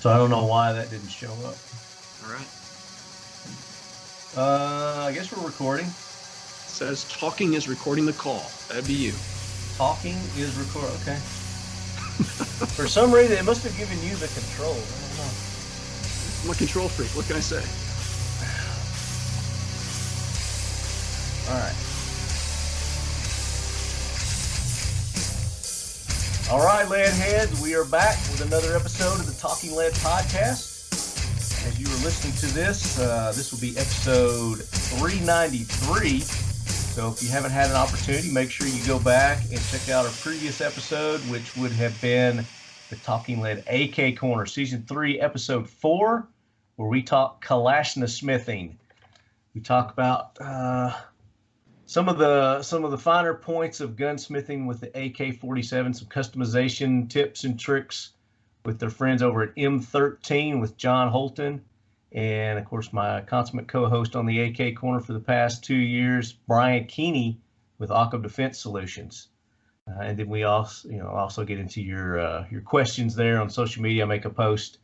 So I don't know why that didn't show up. All right. I guess we're recording. It says talking is recording the call. That'd be you. Talking is recording. Okay. For some reason, it must have given you the control. I don't know. I'm a control freak. What can I say? All right. All right, lead heads, we are back with another episode of the Talking Lead podcast. As you are listening to this, this will be episode 393. So if you haven't had an opportunity, make sure you go back and check out our previous episode, which would have been the Talking Lead AK Corner, Season 3, Episode 4, where we talk Kalashna smithing. We talk about some of the finer points of gunsmithing with the AK-47, some customization tips and tricks with their friends over at M13 with John Holton, and of course my consummate co-host on the AK Corner for the past 2 years, Brian Keeney with Occam Defense Solutions. And then we also get into your questions there on social media. I make a post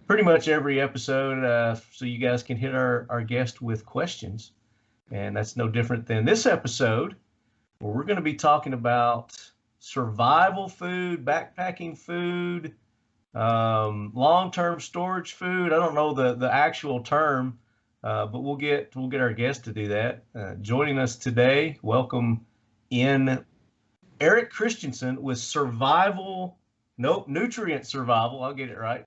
pretty much every episode so you guys can hit our guest with questions. And that's no different than this episode, where we're going to be talking about survival food, backpacking food, long-term storage food. I don't know the actual term, but we'll get our guest to do that. Joining us today, welcome in Eric Christensen with Nutrient Survival. I'll get it right.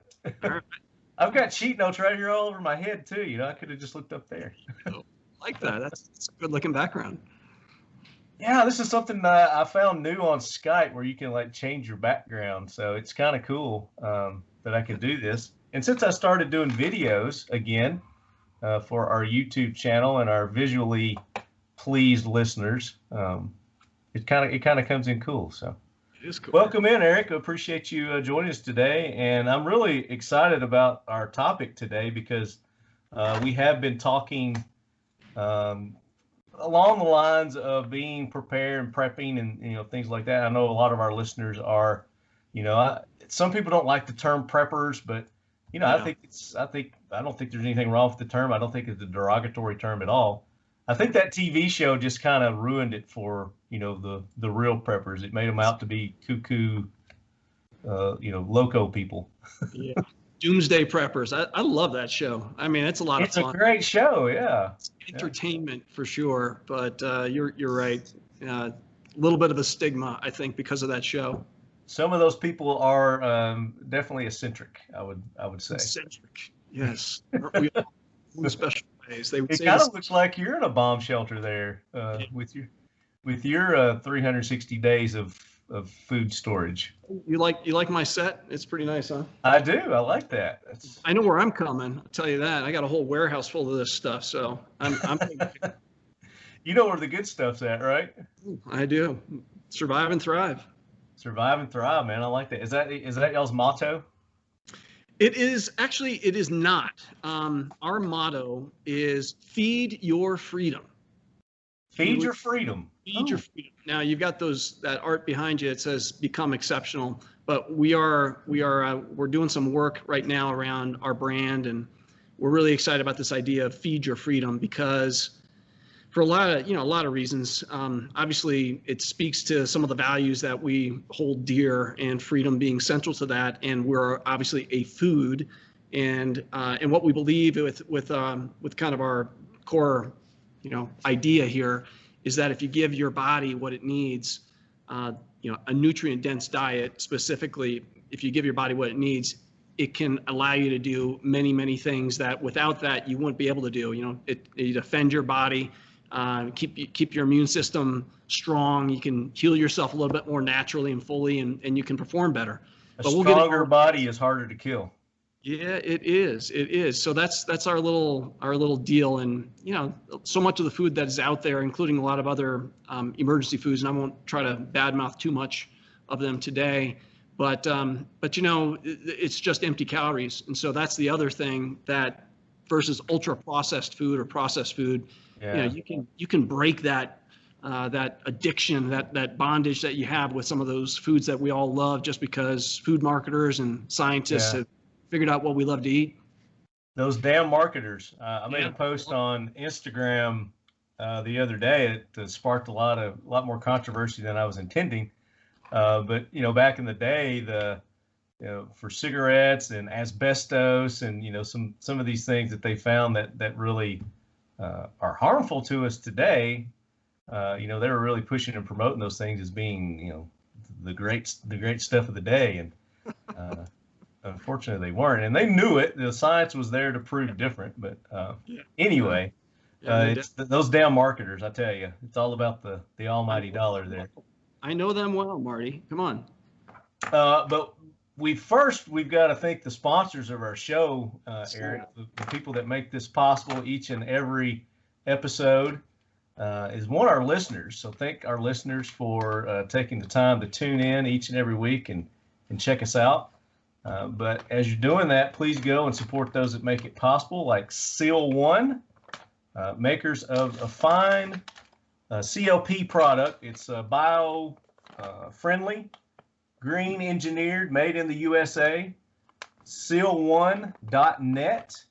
I've got cheat notes right here all over my head too. I could have just looked up there. Like that. That's a good looking background. Yeah, this is something I found new on Skype where you can change your background. So it's kind of cool that I can do this. And since I started doing videos again for our YouTube channel and our visually pleased listeners, it kind of comes in cool. So it is cool. Welcome in, Eric. I appreciate you joining us today. And I'm really excited about our topic today because we have been talking along the lines of being prepared and prepping and things like that. I know a lot of our listeners are, some people don't like the term preppers, but I don't think there's anything wrong with the term. I don't think it's a derogatory term at all. I think that TV show just kind of ruined it for the real preppers. It made them out to be cuckoo, loco people. Yeah. Doomsday Preppers. I love that show. I mean, it's a lot of fun. It's a great show, yeah. It's entertainment for sure, but you're right. A little bit of a stigma, I think, because of that show. Some of those people are definitely eccentric. I would say. Eccentric, yes. We all in special ways. They would it kind of looks like you're in a bomb shelter there with your 360 days of food storage. You like my set? It's pretty nice, huh? I do. I like that. I know where I'm coming. I'll tell you that. I got a whole warehouse full of this stuff, so I'm You know where the good stuff's at, right? I do. Survive and thrive. Survive and thrive, man. I like that. Is that y'all's motto? It is not. Our motto is feed your freedom. Feed your freedom. Feed your freedom. Now you've got that art behind you. It says become exceptional, but we're doing some work right now around our brand, and we're really excited about this idea of feed your freedom because for a lot of reasons. Obviously, it speaks to some of the values that we hold dear, and freedom being central to that. And we're obviously a food, and what we believe with kind of our core idea here is that if you give your body what it needs, a nutrient-dense diet specifically, if you give your body what it needs, it can allow you to do many, many things that without that you wouldn't be able to do. It defend your body, keep your immune system strong. You can heal yourself a little bit more naturally and fully, and you can perform better. But stronger body is harder to kill. Yeah, it is. It is. So that's our little deal. And so much of the food that is out there, including a lot of other emergency foods, and I won't try to badmouth too much of them today. But it's just empty calories. And so that's the other thing that versus ultra processed food or processed food, you can break that addiction, that bondage that you have with some of those foods that we all love, just because food marketers and scientists have figured out what we love to eat. Those damn marketers. I made a post on Instagram the other day that sparked a lot more controversy than I was intending. But back in the day, for cigarettes and asbestos and some of these things that they found that really are harmful to us today, they were really pushing and promoting those things as being the great stuff of the day, and unfortunately they weren't, and they knew it. The science was there to prove different, but anyway, it's those damn marketers. I tell you, it's all about the almighty dollar there. I know them well, Marty. Come on. But we've got to thank the sponsors of our show, Eric, the people that make this possible each and every episode. Is one of our listeners. So thank our listeners for taking the time to tune in each and every week and check us out. But as you're doing that, please go and support those that make it possible, like Seal One, makers of a fine CLP product. It's bio-friendly, green engineered, made in the USA. Seal1.net.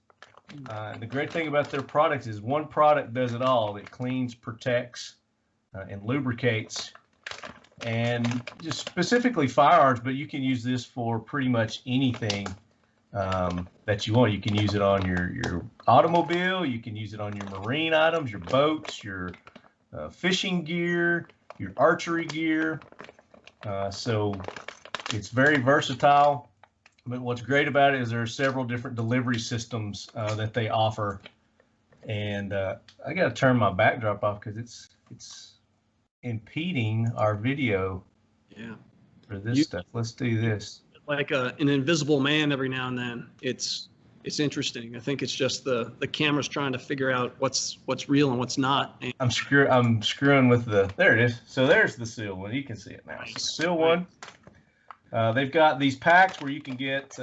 The great thing about their products is one product does it all. It cleans, protects, and lubricates, and just specifically firearms, but you can use this for pretty much anything that you want. You can use it on your automobile, you can use it on your marine items, your boats, your fishing gear, your archery gear. So it's very versatile. But what's great about it is there are several different delivery systems that they offer. And I got to turn my backdrop off because it's impeding our video for this stuff. Let's do this. Like an invisible man every now and then. It's interesting. I think it's just the camera's trying to figure out what's real and what's not. And I'm screwing with there it is. So there's the Seal One. You can see it now. Nice. Seal One. They've got these packs where you can get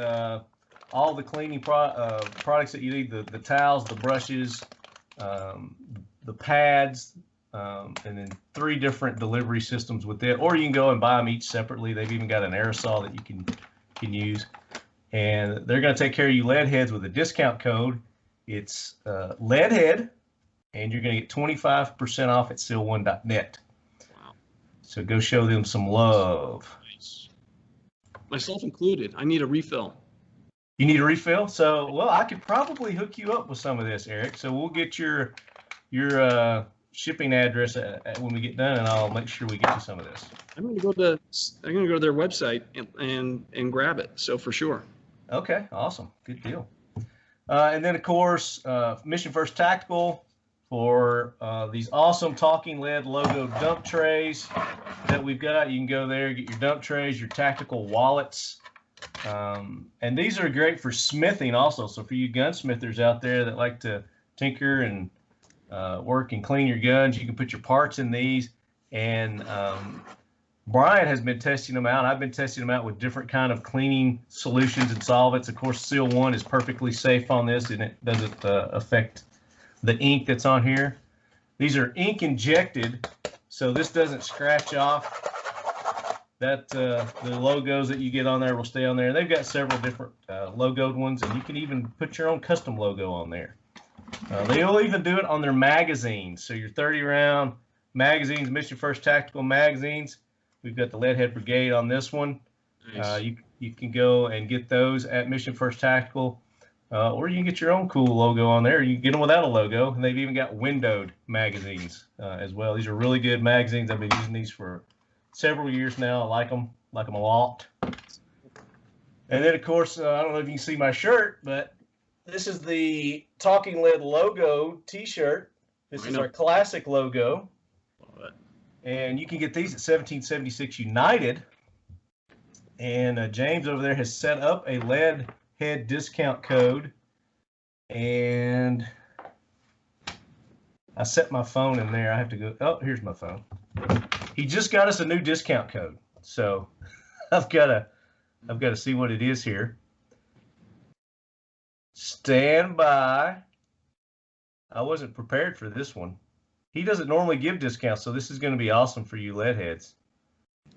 all the cleaning products that you need, the towels, the brushes, the pads, and then 3 different delivery systems with it. Or you can go and buy them each separately. They've even got an aerosol that you can use. And they're going to take care of you lead heads with a discount code. It's leadhead, and you're going to get 25% off at seal1.net. Wow. So go show them some love. Myself included. I need a refill. You need a refill? So, well, I could probably hook you up with some of this, Eric. So we'll get your shipping address when we get done, and I'll make sure we get you some of this. I'm gonna go to their website and grab it. So for sure. Okay, awesome, good deal. And then of course, Mission First Tactical for these awesome Talking Lead logo dump trays that we've got. You can go there, get your dump trays, your tactical wallets. And these are great for smithing also. So for you gunsmithers out there that like to tinker and work and clean your guns, you can put your parts in these. And Brian has been testing them out. I've been testing them out with different kind of cleaning solutions and solvents. Of course, Seal One is perfectly safe on this, and it doesn't affect the ink that's on here. These are ink injected, so this doesn't scratch off. That the logos that you get on there will stay on there. They've got several different logoed ones, and you can even put your own custom logo on there. They'll even do it on their magazines. So your 30-round magazines, Mission First Tactical magazines. We've got the Leadhead Brigade on this one. Nice. You can go and get those at Mission First Tactical, or you can get your own cool logo on there. You can get them without a logo, and they've even got windowed magazines as well. These are really good magazines. I've been using these for several years now. I like them a lot. And then, of course, I don't know if you can see my shirt, but this is the Talking Lead logo T-shirt. This is our classic logo. And you can get these at 1776 United. And James over there has set up a lead head discount code. And I set my phone in there. I have to go. Oh, here's my phone. He just got us a new discount code. So I've got to see what it is here. Stand by. I wasn't prepared for this one. He doesn't normally give discounts, so this is going to be awesome for you lead heads.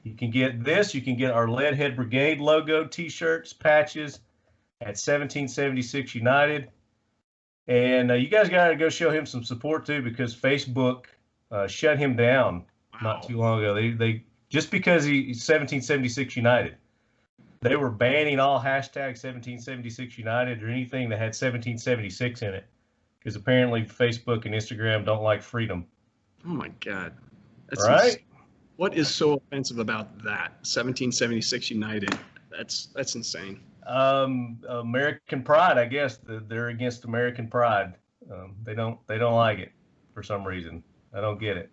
You can get this. You can get our Leadhead Brigade logo T-shirts, patches, at 1776 United. And you guys got to go show him some support too, because Facebook shut him down not too long ago. They just because he's 1776 United, they were banning all hashtag 1776 United or anything that had 1776 in it, because apparently Facebook and Instagram don't like freedom. Oh my God. That's right? Insane. What is so offensive about that? 1776 United. That's insane. American pride, I guess. They're against American pride. They don't like it for some reason. I don't get it.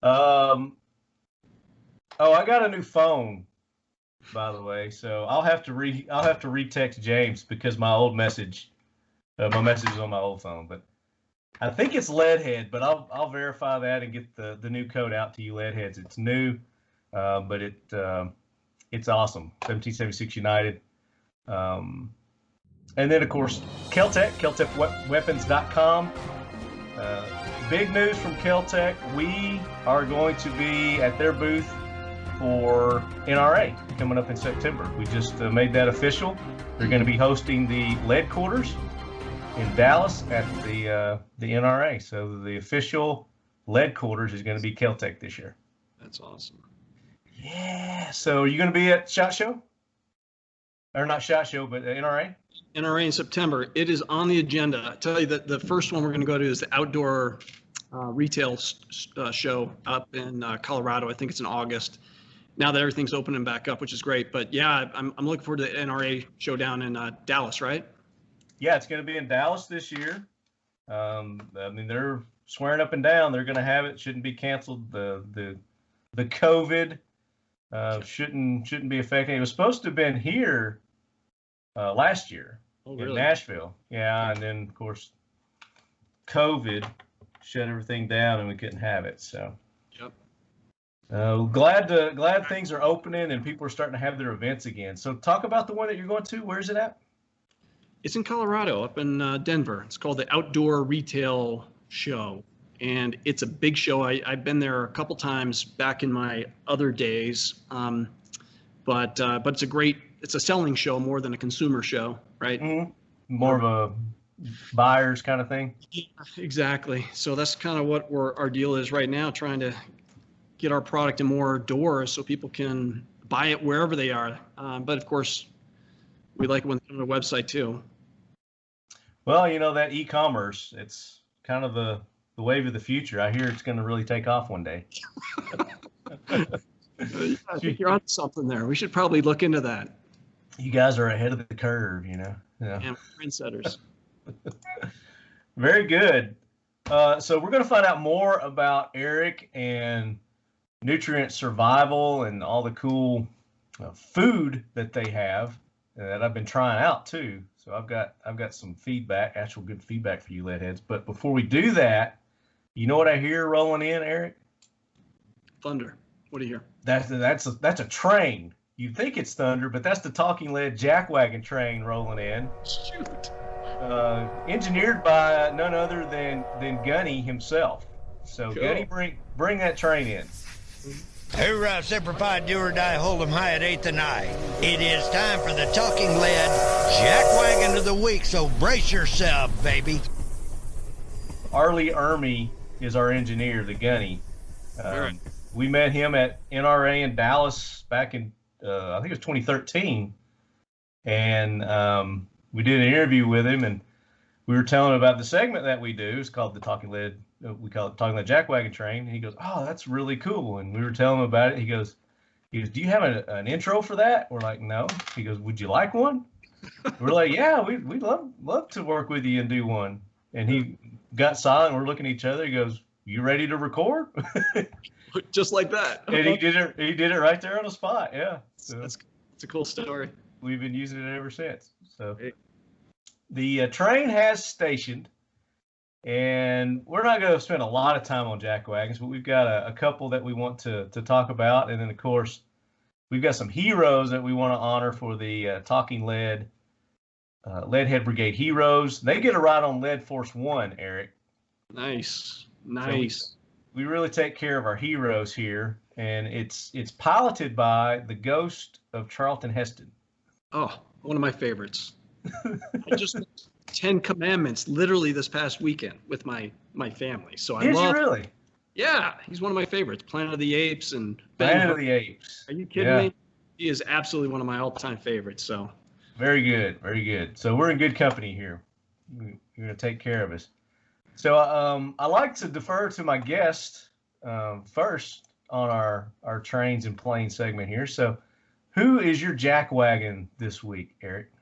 Oh, I got a new phone, by the way. So I'll have to retext James, because my message is on my old phone. But I think it's Leadhead, but I'll verify that and get the new code out to you, Leadheads. It's new, but it's awesome. 1776 United. And then, of course, Keltec, KeltecWeapons.com. Big news from Keltec. We are going to be at their booth for NRA coming up in September. We just made that official. They're going to be hosting the lead quarters in Dallas at the NRA. So the official lead quarters is going to be Keltec this year. That's awesome. Yeah. So are you going to be at SHOT Show? Or not SHOT Show, but NRA? NRA in September. It is on the agenda. I tell you that the first one we're going to go to is the outdoor retail show up in Colorado. I think it's in August. Now that everything's opening back up, which is great. But yeah, I'm looking forward to the NRA show down in Dallas, right? Yeah, it's going to be in Dallas this year. I mean, they're swearing up and down they're going to have it. Shouldn't be canceled. The COVID shouldn't be affecting. It was supposed to have been here last year in Nashville. Yeah, and then of course COVID shut everything down and we couldn't have it. So yep. Glad things are opening and people are starting to have their events again. So talk about the one that you're going to. Where's it at? It's in Colorado, up in Denver. It's called the Outdoor Retail Show, and it's a big show. I've been there a couple times back in my other days, but it's a selling show more than a consumer show, right? Mm-hmm. More of a buyers kind of thing. Yeah, exactly. So that's kind of what our deal is right now, trying to get our product in more doors so people can buy it wherever they are. But of course, we like it when it's on the website too. Well, you know, that e-commerce, it's kind of the wave of the future. I hear it's going to really take off one day. I think you're on something there. We should probably look into that. You guys are ahead of the curve, you know. Yeah. And trendsetters. Very good. So we're going to find out more about Eric and nutrient survival and all the cool food that they have that I've been trying out too. So I've got some feedback, actual good feedback for you, Leadheads. But before we do that, you know what I hear rolling in, Eric? Thunder. What do you hear? That's a train. You'd think it's thunder, but that's the Talking Lead jackwagon train rolling in. Shoot. Engineered by none other than Gunny himself. So cool. Gunny, bring that train in. Hoorah, Semper Fi, do or die, hold 'em high at 8th and I. It is time for the Talking Lead jackwagon of the week, so brace yourself, baby. Arlie Ermy is our engineer, the Gunny. We met him at NRA in Dallas back in, I think it was 2013. And we did an interview with him, and we were telling him about the segment that we do. It's called the Talking Lead. We call it Talking Lead Jackwagon Train. And he goes, "Oh, that's really cool." And we were telling him about it. He goes, "Do you have an intro for that?" We're like, "No." He goes, "Would you like one?" We're like, "Yeah, we'd love to work with you and do one." And he got silent. We're looking at each other. He goes, "You ready to record?" Just like that. And he did it right there on the spot. Yeah. So it's a cool story. We've been using it ever since. So the train has stationed, and we're not going to spend a lot of time on jackwagons, but we've got a couple that we want to talk about. And then, of course, we've got some heroes that we want to honor for the Talking Lead Leadhead Brigade heroes. They get a ride on Lead Force One, Eric. Nice. So we really take care of our heroes here, and it's piloted by the ghost of Charlton Heston. Oh, One of my favorites. I just watched 10 Commandments literally this past weekend with my family. So I Did love. you really? Yeah, he's one of my favorites. Planet of the Apes and Planet of the Apes. Are you kidding me? He is absolutely one of my all-time favorites. So. Very good, very good. So we're in good company here. You're going to take care of us. So I like to defer to my guest first on our trains and planes segment here. So who is your jackwagon this week, Eric?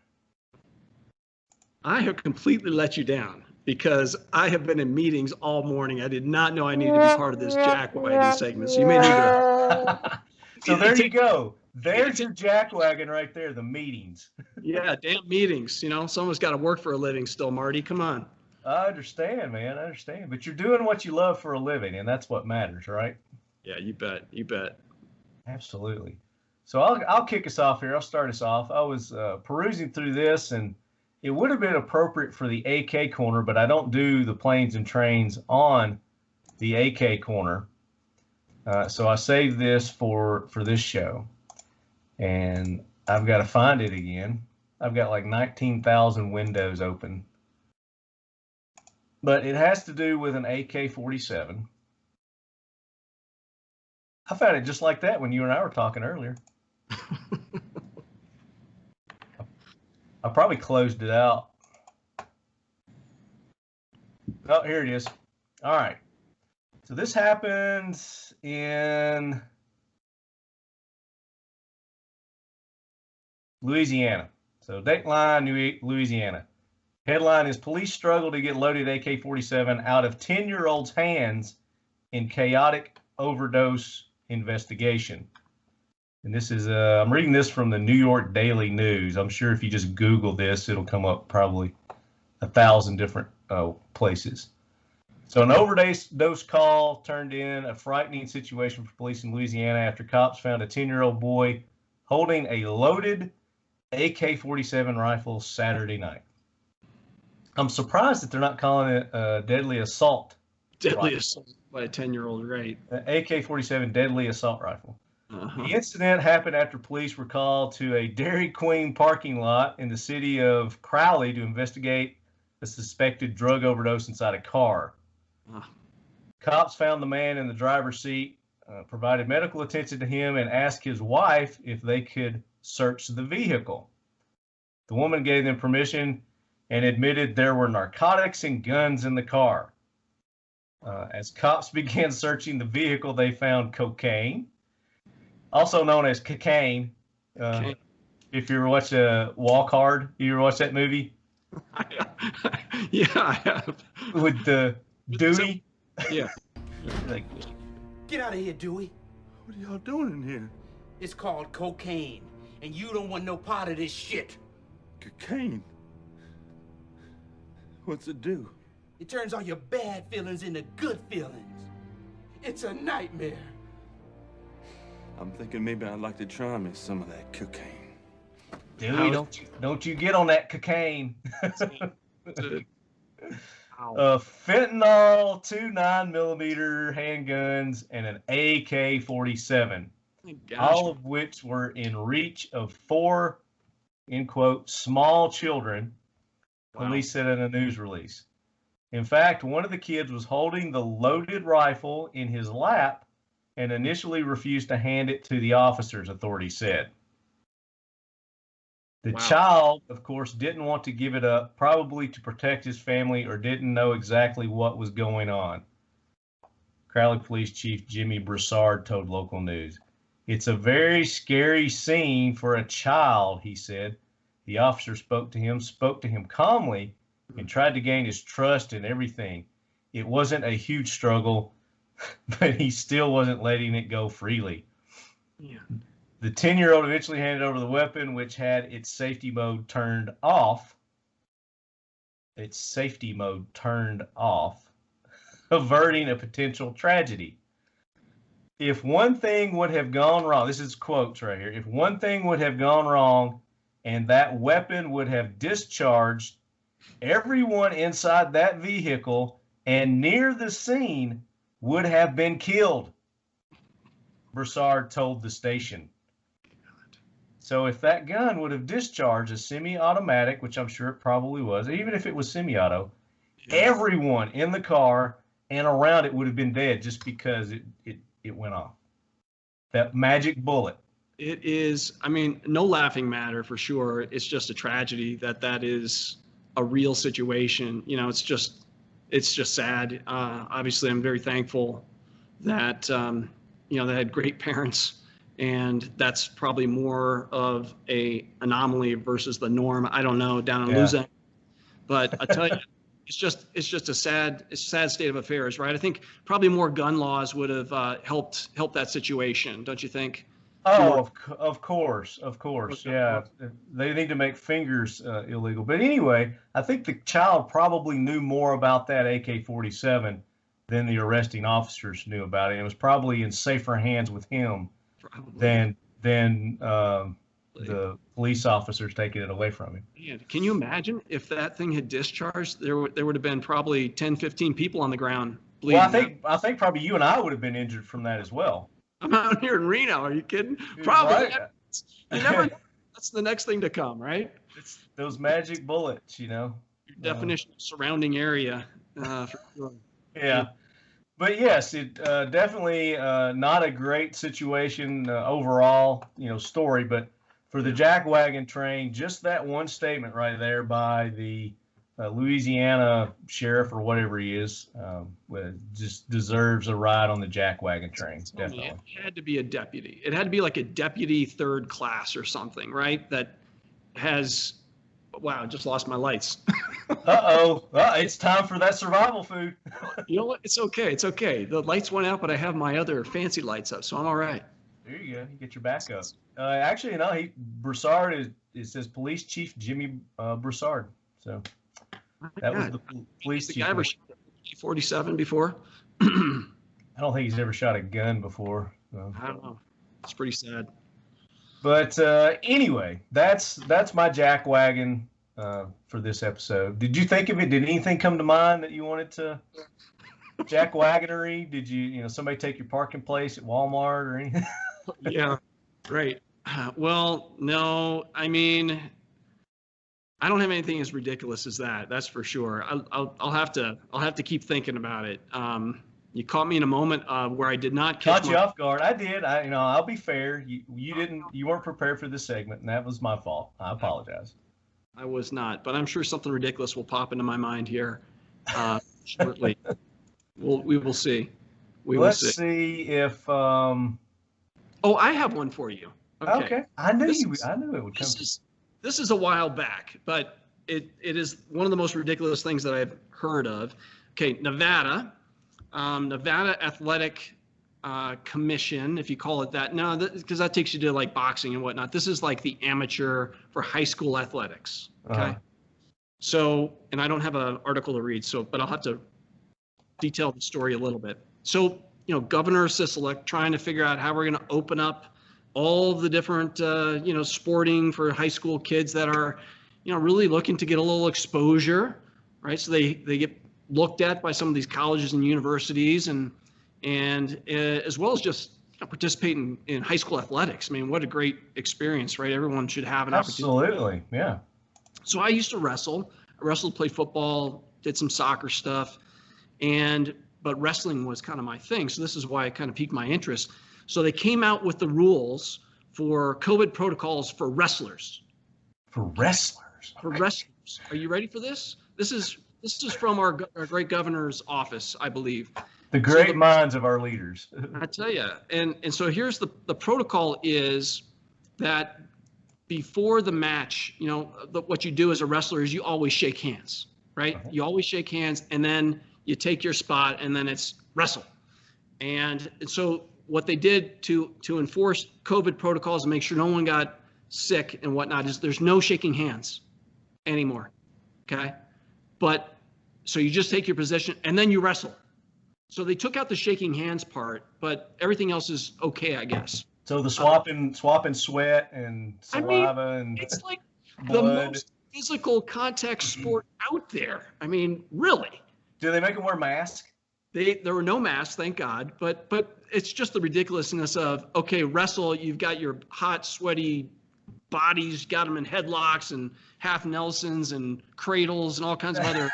I have completely let you down because I have been in meetings all morning. I did not know I needed to be part of this jackwagon segment. So you may need to. So there you go. There's your jackwagon right there, the meetings. Yeah, damn meetings. You know, someone's got to work for a living still, Marty. Come on. I understand, man. I understand. But you're doing what you love for a living, and that's what matters, right? Yeah, you bet. You bet. Absolutely. So I'll kick us off here. I'll start us off. I was perusing through this, and it would have been appropriate for the AK corner, but I don't do the planes and trains on the AK corner. So I saved this for this show. And I've got to find it again. I've got like 19,000 windows open. But it has to do with an AK-47. I found it just like that when you and I were talking earlier. I probably closed it out. Oh, here it is. All right. So this happened in Louisiana. So Dateline, Louisiana. Headline is Police Struggle to Get Loaded AK-47 Out of 10-Year-Old's Hands in Chaotic Overdose Investigation. And this is, I'm reading this from the New York Daily News. I'm sure if you just Google this, it'll come up probably 1,000 different places. So an overdose call turned in a frightening situation for police in Louisiana after cops found a 10-year-old boy holding a loaded AK-47 rifle Saturday night. I'm surprised that they're not calling it a deadly assault. Deadly assault by a 10-year-old, right? An AK-47 deadly assault rifle. Uh-huh. The incident happened after police were called to a Dairy Queen parking lot in the city of Crowley to investigate a suspected drug overdose inside a car. Cops found the man in the driver's seat, provided medical attention to him, and asked his wife if they could search the vehicle. The woman gave them permission and admitted there were narcotics and guns in the car. As cops began searching the vehicle, they found cocaine, also known as cocaine. If you ever watch Walk Hard, you ever watch that movie? Yeah, I have. With the Dewey? Yeah. Like, Get out of here, Dewey. What are y'all doing in here? It's called cocaine, and you don't want no part of this shit. Cocaine? What's it do? It turns all your bad feelings into good feelings. It's a nightmare. I'm thinking maybe I'd like to try me some of that cocaine. Dewey, don't you get on that cocaine. Fentanyl, 2 9mm handguns, and an AK-47, all of which were in reach of 4, in quote, small children, police said in a news release. In fact, one of the kids was holding the loaded rifle in his lap and initially refused to hand it to the officers, authorities said. The child, of course, didn't want to give it up, probably to protect his family, or didn't know exactly what was going on. Crowley Police Chief Jimmy Broussard told local news. It's a very scary scene for a child, he said. The officer spoke to him calmly, and tried to gain his trust and everything. It wasn't a huge struggle, but he still wasn't letting it go freely. Yeah. The 10-year-old eventually handed over the weapon, which had its safety mode turned off. Averting a potential tragedy. If one thing would have gone wrong, this is quotes right here. If one thing would have gone wrong and that weapon would have discharged, everyone inside that vehicle and near the scene would have been killed, Broussard told the station. So if that gun would have discharged a semi-automatic, which I'm sure it probably was, even if it was semi-auto, everyone in the car and around it would have been dead just because it went off. That magic bullet. It is, I mean, no laughing matter for sure. It's just a tragedy that is a real situation. You know, it's just sad. Obviously, I'm very thankful that, you know, they had great parents, and that's probably more of a anomaly versus the norm. I don't know down in Luzon, but I tell you, it's just a sad state of affairs, right? I think probably more gun laws would have helped that situation, don't you think? Oh, of course. Yeah, they need to make fingers illegal. But anyway, I think the child probably knew more about that AK-47 than the arresting officers knew about it. It was probably in safer hands with him than the police officers taking it away from him. Man, can you imagine if that thing had discharged? There would have been probably 10, 15 people on the ground bleeding. Well, I think probably you and I would have been injured from that as well. I'm out here in Reno. Are you kidding? Probably. Right. You never know. That's the next thing to come, right? It's those magic bullets, you know. Your definition of surrounding area, for sure. Yeah. But yes, it definitely not a great situation overall, you know, story. But for the jackwagon train, just that one statement right there by the Louisiana sheriff or whatever he is, just deserves a ride on the jackwagon train. Definitely. It had to be a deputy. It had to be like a deputy third class or something, right? That has, wow, I just lost my lights. It's time for that survival food. You know what? It's okay. It's okay. The lights went out, but I have my other fancy lights up, so I'm all right. There you go. You get your back up. Actually, no, Broussard it says Police Chief Jimmy Broussard. So that was the police chief. The guy ever shot a 47 before? I don't think he's ever shot a gun before. So. I don't know. It's pretty sad. But anyway, that's my jackwagon for this episode. Did you think of it? Did anything come to mind that you wanted to jackwagonery? Did you somebody take your parking place at Walmart or anything? Yeah, right. Well, no, I mean, I don't have anything as ridiculous as that. That's for sure. I'll have to keep thinking about it. You caught me in a moment where I did not catch you off guard. I did. I'll be fair. You weren't prepared for this segment, and that was my fault. I apologize. I was not, but I'm sure something ridiculous will pop into my mind here shortly. We will see. Let's see if. Oh, I have one for you. Okay. I knew it would come. This is a while back, but it is one of the most ridiculous things that I've heard of. Okay, Nevada Athletic Commission, if you call it that. No, because that takes you to like boxing and whatnot. This is like the amateur for high school athletics. Okay. Uh-huh. So, and I don't have an article to read, but I'll have to detail the story a little bit. So, Governor Sisolak trying to figure out how we're going to open up all the different, sporting for high school kids that are, really looking to get a little exposure, right? So they get looked at by some of these colleges and universities and as well as just participate in high school athletics. I mean, what a great experience, right? Everyone should have an opportunity. Absolutely, yeah. So I used to wrestle. I wrestled, played football, did some soccer stuff, but wrestling was kind of my thing. So this is why it kind of piqued my interest. So they came out with the rules for COVID protocols for wrestlers. For wrestlers. For wrestlers. Are you ready for this? This is from our great governor's office, I believe. The great minds of our leaders. I tell you. And so here's the protocol is that before the match, what you do as a wrestler is you always shake hands, right? Uh-huh. You always shake hands, and then you take your spot, and then it's wrestle. And so what they did to enforce COVID protocols and make sure no one got sick and whatnot is there's no shaking hands anymore, okay? But so you just take your position, and then you wrestle. So they took out the shaking hands part, but everything else is okay, I guess. So the swapping sweat and saliva and it's like blood. The most physical contact sport out there. I mean, really. Do they make them wear masks? There were no masks, thank God. But it's just the ridiculousness of, okay, wrestle. You've got your hot, sweaty bodies, got them in headlocks and half Nelsons and cradles and all kinds of other,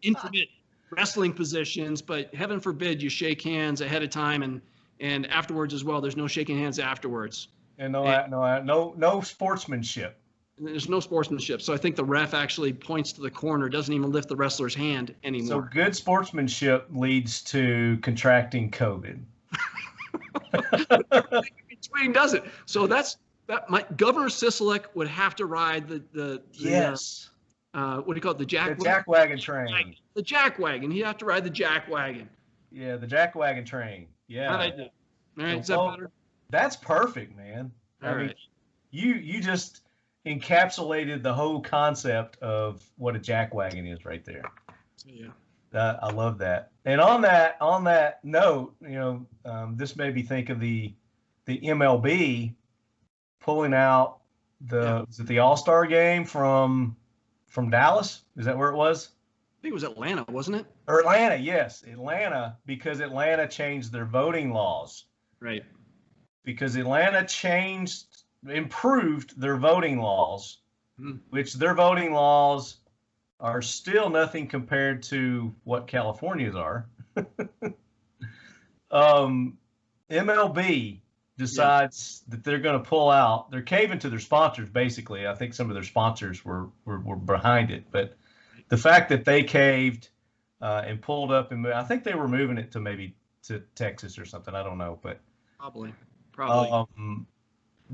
intimate wrestling positions. But heaven forbid you shake hands ahead of time and afterwards as well. There's no shaking hands afterwards. And no sportsmanship. There's no sportsmanship. So I think the ref actually points to the corner, doesn't even lift the wrestler's hand anymore. So good sportsmanship leads to contracting COVID. Between does it. So Governor Sisolak would have to ride the yes. What do you call it? The jackwagon train. The jackwagon. He'd have to ride the jackwagon. Yeah, the jackwagon train. Yeah. How'd I do? All right, is that better? That's perfect, man. All right. You just encapsulated the whole concept of what a jackwagon is right there. Yeah. I love that. And on that note, this made me think of the MLB pulling out is it the All-Star game from Dallas? Is that where it was? I think it was Atlanta, wasn't it? Or Atlanta, yes. Atlanta, because Atlanta changed their voting laws. Right. Because Atlanta improved their voting laws, which their voting laws are still nothing compared to what California's are. MLB decides that they're going to pull out. They're caving to their sponsors, basically. I think some of their sponsors were behind it. But the fact that they caved and pulled up, and I think they were moving it to maybe to Texas or something. I don't know. But Probably.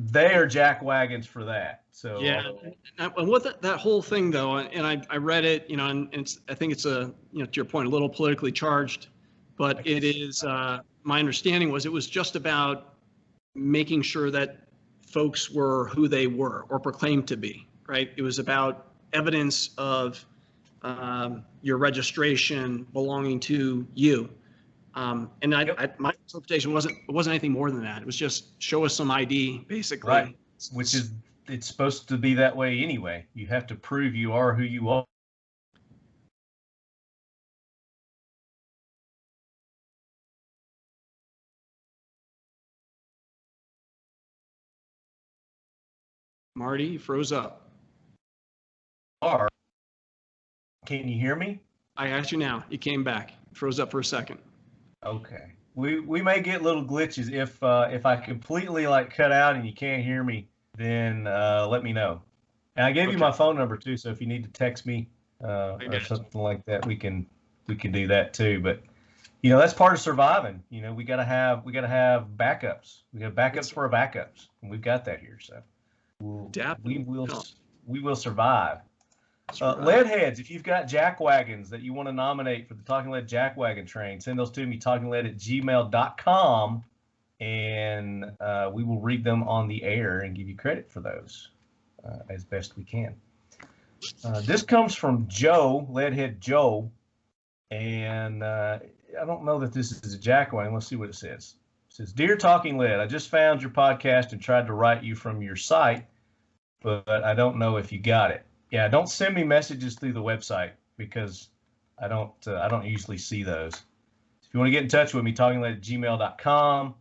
They are jackwagons for that. So yeah, and what that whole thing though, and I read it, and I think it's to your point, a little politically charged, but it is. My understanding was it was just about making sure that folks were who they were or proclaimed to be. Right. It was about evidence of your registration belonging to you. And my interpretation wasn't anything more than that. It was just show us some ID, basically. Right. Which is, it's supposed to be that way anyway. You have to prove you are who you are. Marty, you froze up. Can you hear me? I got you now. You came back. You froze up for a second. Okay. We may get little glitches. If I completely cut out and you can't hear me, then let me know. And I gave you my phone number too, so if you need to text me or something like that, we can do that too. But that's part of surviving. We gotta have backups. We got backups for our backups, and we've got that here. So we will survive. Leadheads, if you've got jackwagons that you want to nominate for the Talking Lead Jackwagon train, send those to me, talkingled@gmail.com, and we will read them on the air and give you credit for those as best we can. This comes from Joe, Leadhead Joe, and I don't know that this is a jackwagon. Let's see what it says. It says, "Dear Talking Lead, I just found your podcast and tried to write you from your site, but I don't know if you got it. Yeah, don't send me messages through the website because I don't usually see those. If you want to get in touch with me, talkingled@gmail.com.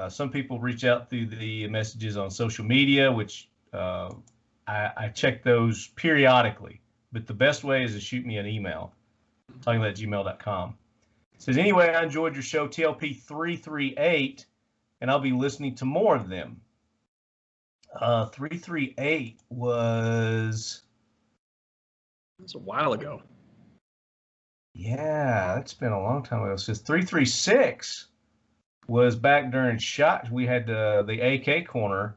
Some people reach out through the messages on social media, which I check those periodically. But the best way is to shoot me an email, talkingled@gmail.com. It says, anyway, I enjoyed your show, TLP 338, and I'll be listening to more of them. 338 was... That's a while ago. Yeah, that's been a long time ago. It says 336 was back during SHOT. We had the AK corner.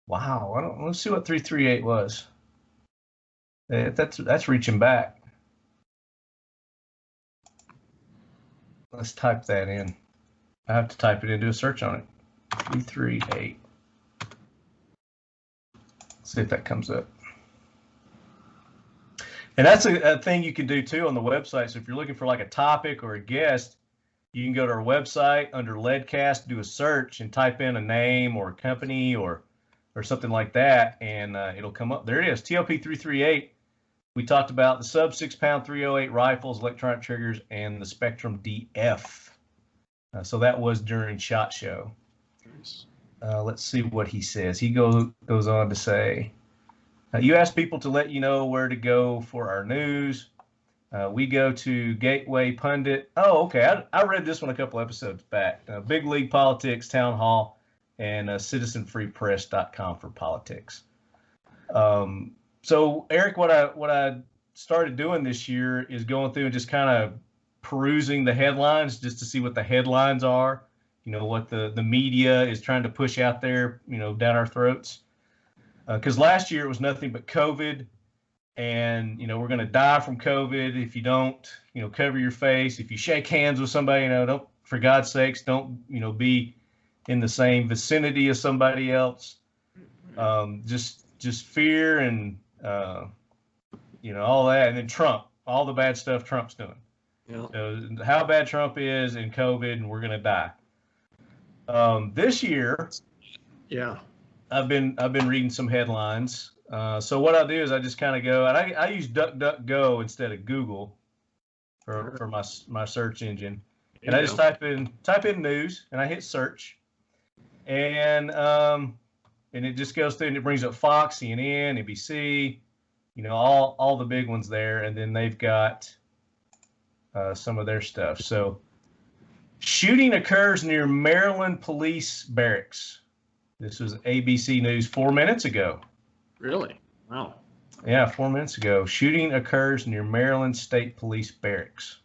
Wow, let's see what 338 was. That's reaching back. Let's type that in. I have to type it in, do a search on it. 338. Let's see if that comes up. And that's a thing you can do too on the website. So if you're looking for a topic or a guest, you can go to our website under Leadcast, do a search, and type in a name or a company or something like that, and it'll come up. There it is, TLP 338. We talked about the sub 6-pound 308 rifles, electronic triggers, and the Spectrum DF. So that was during SHOT Show. Nice. let's see what he says. He goes on to say, you ask people to let you know where to go for our news. We go to Gateway Pundit. Oh, okay. I read this one a couple episodes back. Big League Politics, Town Hall, and citizenfreepress.com for politics. So, Eric, what I started doing this year is going through and just kind of perusing the headlines just to see what the headlines are. You know, what the media is trying to push out there, you know, down our throats. Because last year it was nothing but COVID. And, you know, we're going to die from COVID if you don't, you know, cover your face. If you shake hands with somebody, you know, don't, for God's sakes, don't, you know, be in the same vicinity as somebody else. Just fear and, you know, all that. And then Trump, all the bad stuff Trump's doing. Yeah. So how bad Trump is in COVID, and we're going to die. This year, yeah, I've been reading some headlines. So what I do is I just kind of go, and I use DuckDuckGo instead of Google for my search engine, and I just type in news, and I hit search, and it just goes through and it brings up Fox, CNN, NBC, you know, all the big ones there, and then they've got some of their stuff. So, shooting occurs near Maryland police barracks. This was ABC News 4 minutes ago. Really? Wow. Yeah, 4 minutes ago. Shooting occurs near Maryland State Police barracks.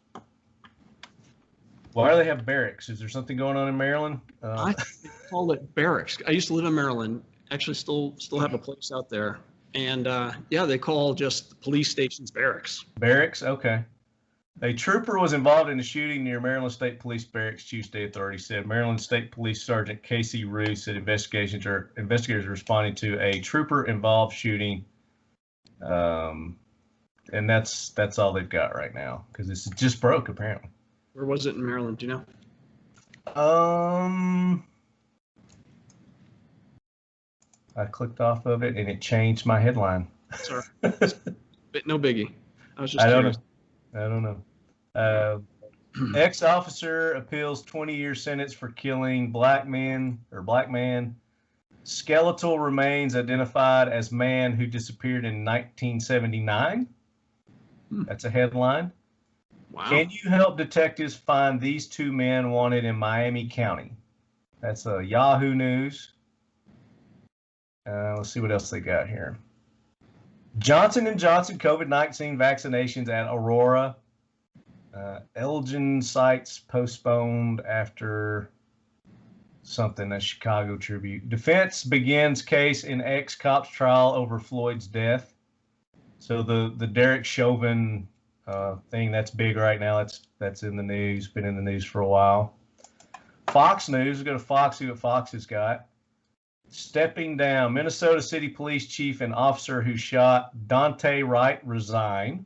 Why do they have barracks? Is there something going on in Maryland? I called it barracks. I used to live in Maryland. Actually, still have a place out there. And yeah, they call just the police stations barracks. Barracks? Okay. A trooper was involved in a shooting near Maryland State Police Barracks, Tuesday, authorities said. Maryland State Police Sergeant Casey Rue said investigators are responding to a trooper-involved shooting, and that's all they've got right now because this just broke apparently. Where was it in Maryland? Do you know? I clicked off of it and it changed my headline. Sorry, but no biggie. I was just curious. I don't know. Ex-officer appeals 20-year sentence for killing black man. Skeletal remains identified as man who disappeared in 1979. That's a headline. Wow. Can you help detectives find these two men wanted in Miami County? That's a Yahoo News. Let's see what else they got here. Johnson & Johnson COVID-19 vaccinations at Aurora. Elgin sites postponed after something, a Chicago Tribune. Defense begins case in ex-cop's trial over Floyd's death. So the Derek Chauvin thing, that's big right now. That's in the news, been in the news for a while. Fox News, we'll go to Fox, see what Fox has got. Stepping down, Minnesota City Police Chief and officer who shot Dante Wright resign.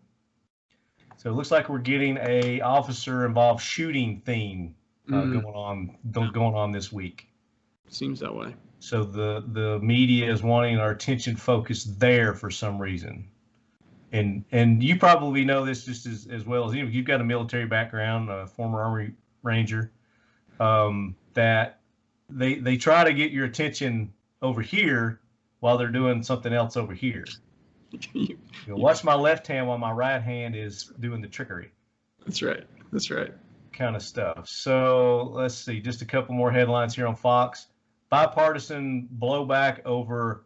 So it looks like we're getting a officer-involved shooting theme going on this week. Seems that way. So the media is wanting our attention focused there for some reason. And you probably know this just as well as you've got a military background, a former Army Ranger, that they try to get your attention over here while they're doing something else over here. You know, watch my left hand while my right hand is doing the trickery. That's right. Kind of stuff. So let's see, just a couple more headlines here on Fox. Bipartisan blowback over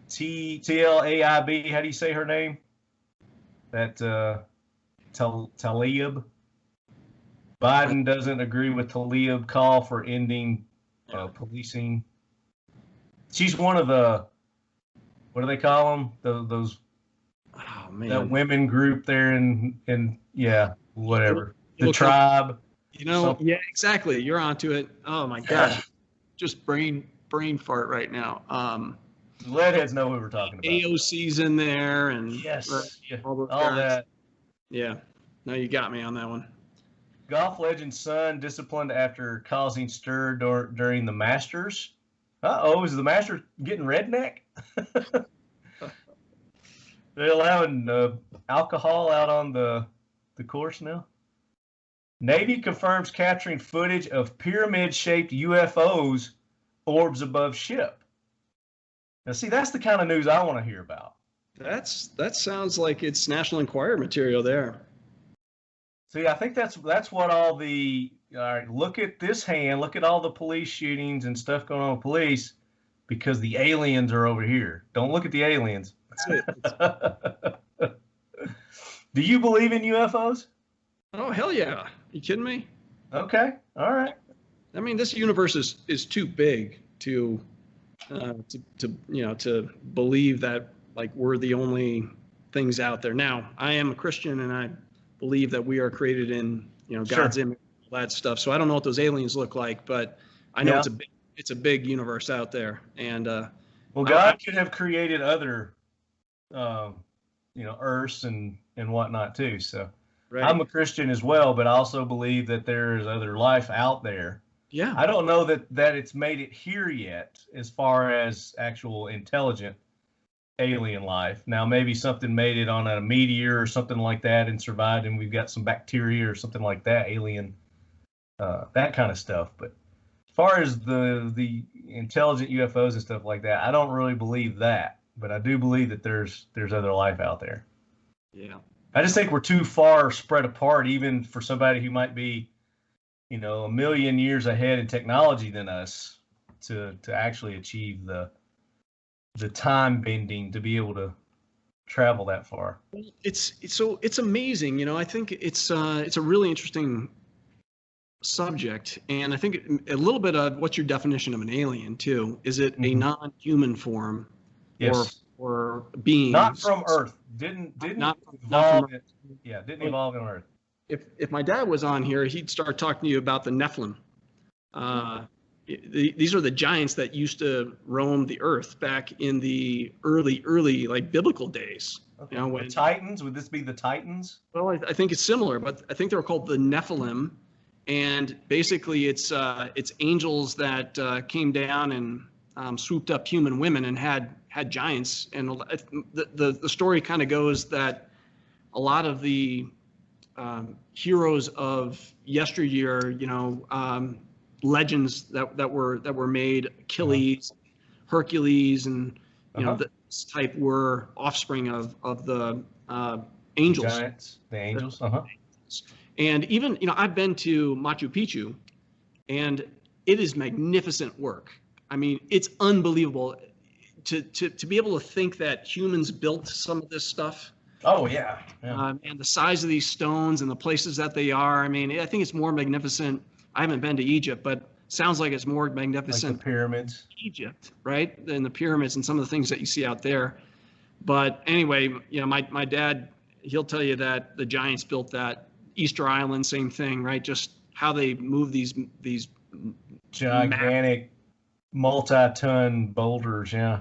TLAIB. How do you say her name? That Tlaib. Biden doesn't agree with Tlaib call for ending policing. She's one of the, what do they call them? Those that women group there in yeah, whatever. The tribe. You know, something. Yeah, exactly. You're onto it. Oh my gosh. Just brain fart right now. Leadheads know who we're talking about. AOC's in there and yes, all that. Yeah. No, you got me on that one. Golf legend's son disciplined after causing stir during the Masters. Is the Masters getting redneck? They're allowing alcohol out on the course now. Navy confirms capturing footage of pyramid-shaped UFOs, orbs above ship. Now, see, that's the kind of news I want to hear about. That sounds like it's National Enquirer material there. See, I think that's what all right, look at this hand, look at all the police shootings and stuff going on with police, because the aliens are over here. Don't look at the aliens. Do you believe in UFOs? Oh, hell yeah. You kidding me? Okay. All right. I mean, this universe is too big to believe that like we're the only things out there. Now, I am a Christian and I believe that we are created in, God's image, all that stuff. So I don't know what those aliens look like, but I know it's a big universe out there. And well, God could have created other Earths and whatnot too. So right. I'm a Christian as well, but I also believe that there is other life out there. Yeah. I don't know that it's made it here yet as far as actual intelligent alien life. Now, maybe something made it on a meteor or something like that and survived, and we've got some bacteria or something like that, alien, that kind of stuff. But as far as the intelligent UFOs and stuff like that, I don't really believe that. But I do believe that there's other life out there. Yeah. I just think we're too far spread apart, even for somebody who might be, a million years ahead in technology than us to actually achieve the time bending to be able to travel that far. It's amazing. I think it's a really interesting subject, and I think a little bit of what's your definition of an alien too? Is it a non-human form? Yes. Or being not from Earth. Didn't evolve. Didn't evolve on Earth. If my dad was on here, he'd start talking to you about the Nephilim. These are the giants that used to roam the earth back in the early like biblical days. Okay. When the Titans, would this be the Titans? Well, I think it's similar, but I think they were called the Nephilim, and basically it's angels that came down and swooped up human women and had giants. And the story kind of goes that a lot of the heroes of yesteryear, legends that were made, Achilles, Hercules, and this type were offspring of the angels. Giants, the angels. And even I've been to Machu Picchu, and it is magnificent work. I mean, it's unbelievable to be able to think that humans built some of this stuff. Oh yeah. And the size of these stones and the places that they are. I mean, I think it's more magnificent. I haven't been to Egypt, but sounds like it's more magnificent. Like the pyramids. Egypt, right? Than the pyramids and some of the things that you see out there. But anyway, my dad, he'll tell you that the giants built that. Easter Island, same thing, right? Just how they move these gigantic multi-ton boulders, yeah.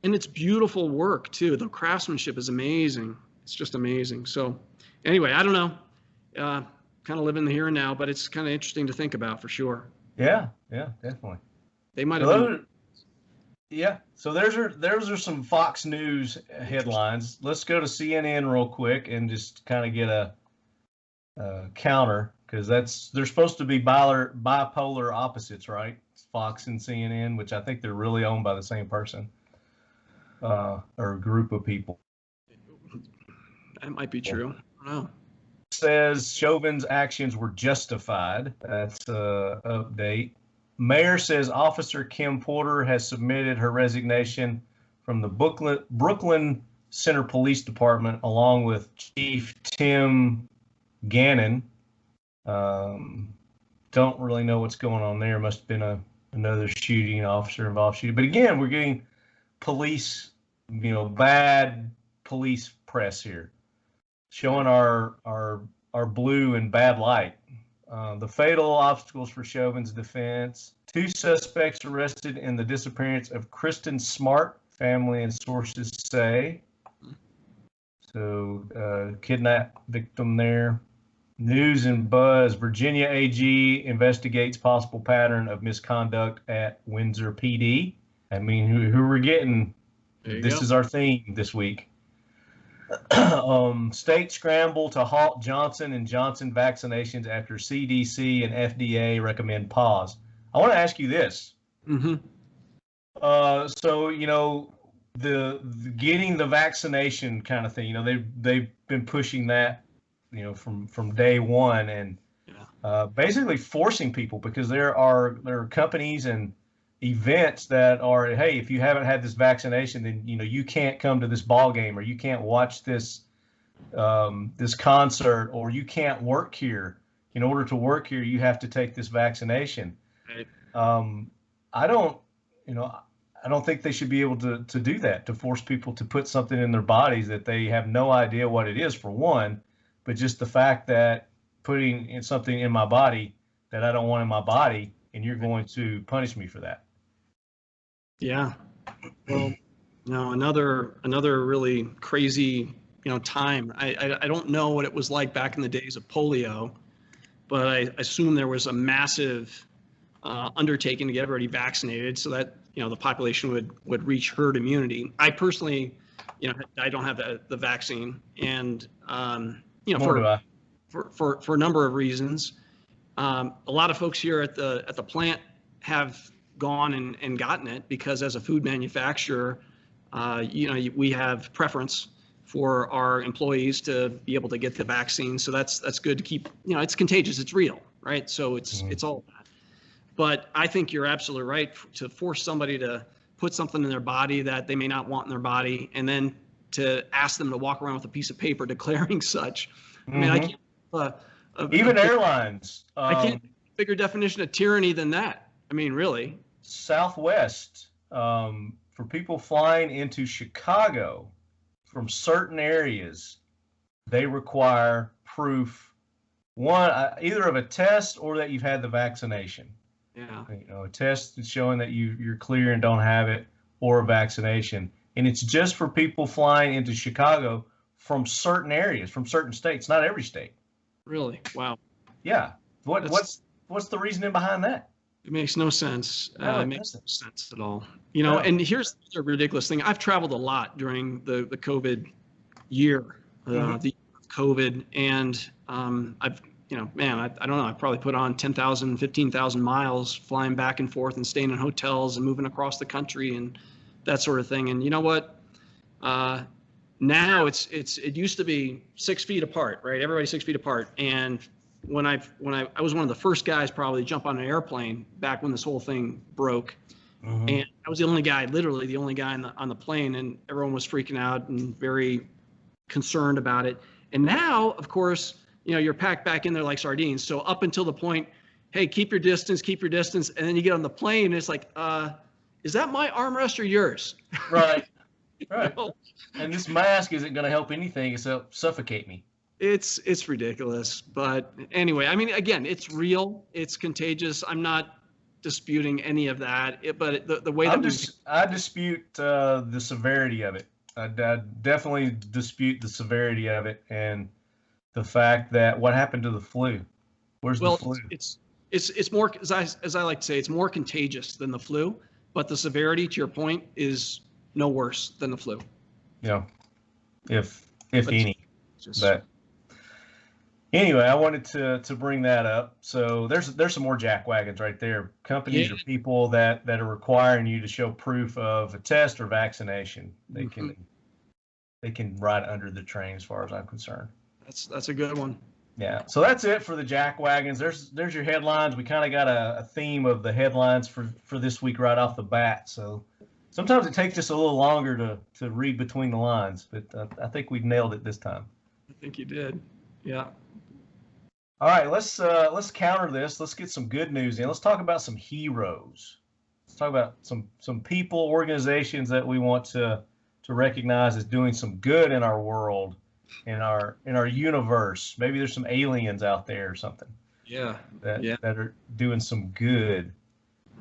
And it's beautiful work too. The craftsmanship is amazing. It's just amazing. So anyway, I don't know. Kind of living the here and now, but it's kind of interesting to think about for sure. Yeah, definitely. They might have been. Yeah, so those are some Fox News headlines. Let's go to CNN real quick and just kind of get a counter, because they're supposed to be bipolar opposites, right? It's Fox and CNN, which I think they're really owned by the same person or a group of people. That might be true. I don't know. Says Chauvin's actions were justified. That's an update. Mayor says Officer Kim Porter has submitted her resignation from the Brooklyn Center Police Department along with Chief Tim Gannon. Don't really know what's going on there. Must have been another shooting, officer involved shooting. But again, we're getting police, bad police press here, showing our blue in bad light. The fatal obstacles for Chauvin's defense. 2 suspects arrested in the disappearance of Kristen Smart, family and sources say. So, kidnap victim there. News and buzz. Virginia AG investigates possible pattern of misconduct at Windsor PD. I mean, who we're getting. This is our theme this week. States scramble to halt Johnson & Johnson vaccinations after CDC and FDA recommend pause. I want to ask you this. Mm-hmm. So, the getting the vaccination kind of thing, they've been pushing that, from day one, and basically forcing people, because there are companies and events that are, hey, if you haven't had this vaccination, then you can't come to this ball game, or you can't watch this this concert, or you can't work here. In order to work here, you have to take this vaccination. Right. I don't think they should be able to do that, to force people to put something in their bodies that they have no idea what it is, for one, but just the fact that putting something in my body that I don't want in my body, and you're going to punish me for that. Yeah. Well, another really crazy, time. I don't know what it was like back in the days of polio, but I assume there was a massive undertaking to get everybody vaccinated so that, the population would reach herd immunity. I personally, I don't have the vaccine, and, for a number of reasons. A lot of folks here at the plant have gone and gotten it, because as a food manufacturer, we have preference for our employees to be able to get the vaccine. So that's good to keep, it's contagious, it's real, right? So it's all that. But I think you're absolutely right to force somebody to put something in their body that they may not want in their body, and then to ask them to walk around with a piece of paper declaring such. I mean, I can't. Even airlines. I can't bigger definition of tyranny than that. I mean, really. Southwest, for people flying into Chicago from certain areas, they require proof, one, either of a test or that you've had the vaccination. Yeah. A test showing that you're clear and don't have it, or a vaccination. And it's just for people flying into Chicago from certain areas, from certain states, not every state. Really? Wow. Yeah. What's the reasoning behind that? It makes no sense. No, it makes no sense at all. And here's the ridiculous thing. I've traveled a lot during the COVID year, the year of COVID, and I've, I don't know, I probably put on 10,000, 15,000 miles flying back and forth and staying in hotels and moving across the country and that sort of thing. And you know what? Now it used to be 6 feet apart, right? Everybody's 6 feet apart. And when I was one of the first guys probably to jump on an airplane back when this whole thing broke, and I was the only guy, literally the only guy on the plane, and everyone was freaking out and very concerned about it. And now, of course, you're packed back in there like sardines. So up until the point, hey, keep your distance. And then you get on the plane and it's like, is that my armrest or yours? Right. Right. And this mask isn't going to help anything except suffocate me. It's ridiculous. But anyway, I mean, again, it's real. It's contagious. I'm not disputing any of that. But the way that I dispute the severity of it. I definitely dispute the severity of it, and the fact that what happened to the flu. Where's the flu? It's more, as I like to say, it's more contagious than the flu, but the severity, to your point, is no worse than the flu. Yeah, if any. But anyway, I wanted to bring that up. So there's some more jackwagons right there. Companies or people that are requiring you to show proof of a test or vaccination. They can ride under the train, as far as I'm concerned. That's a good one. Yeah. So that's it for the jackwagons. There's your headlines. We kind of got a theme of the headlines for this week right off the bat. So sometimes it takes us a little longer to read between the lines, but I think we nailed it this time. I think you did. Yeah. All right, let's counter this. Let's get some good news in. Let's talk about some heroes. Let's talk about some people, organizations that we want to recognize as doing some good in our world, in our universe. Maybe there's some aliens out there or something. Yeah. That are doing some good.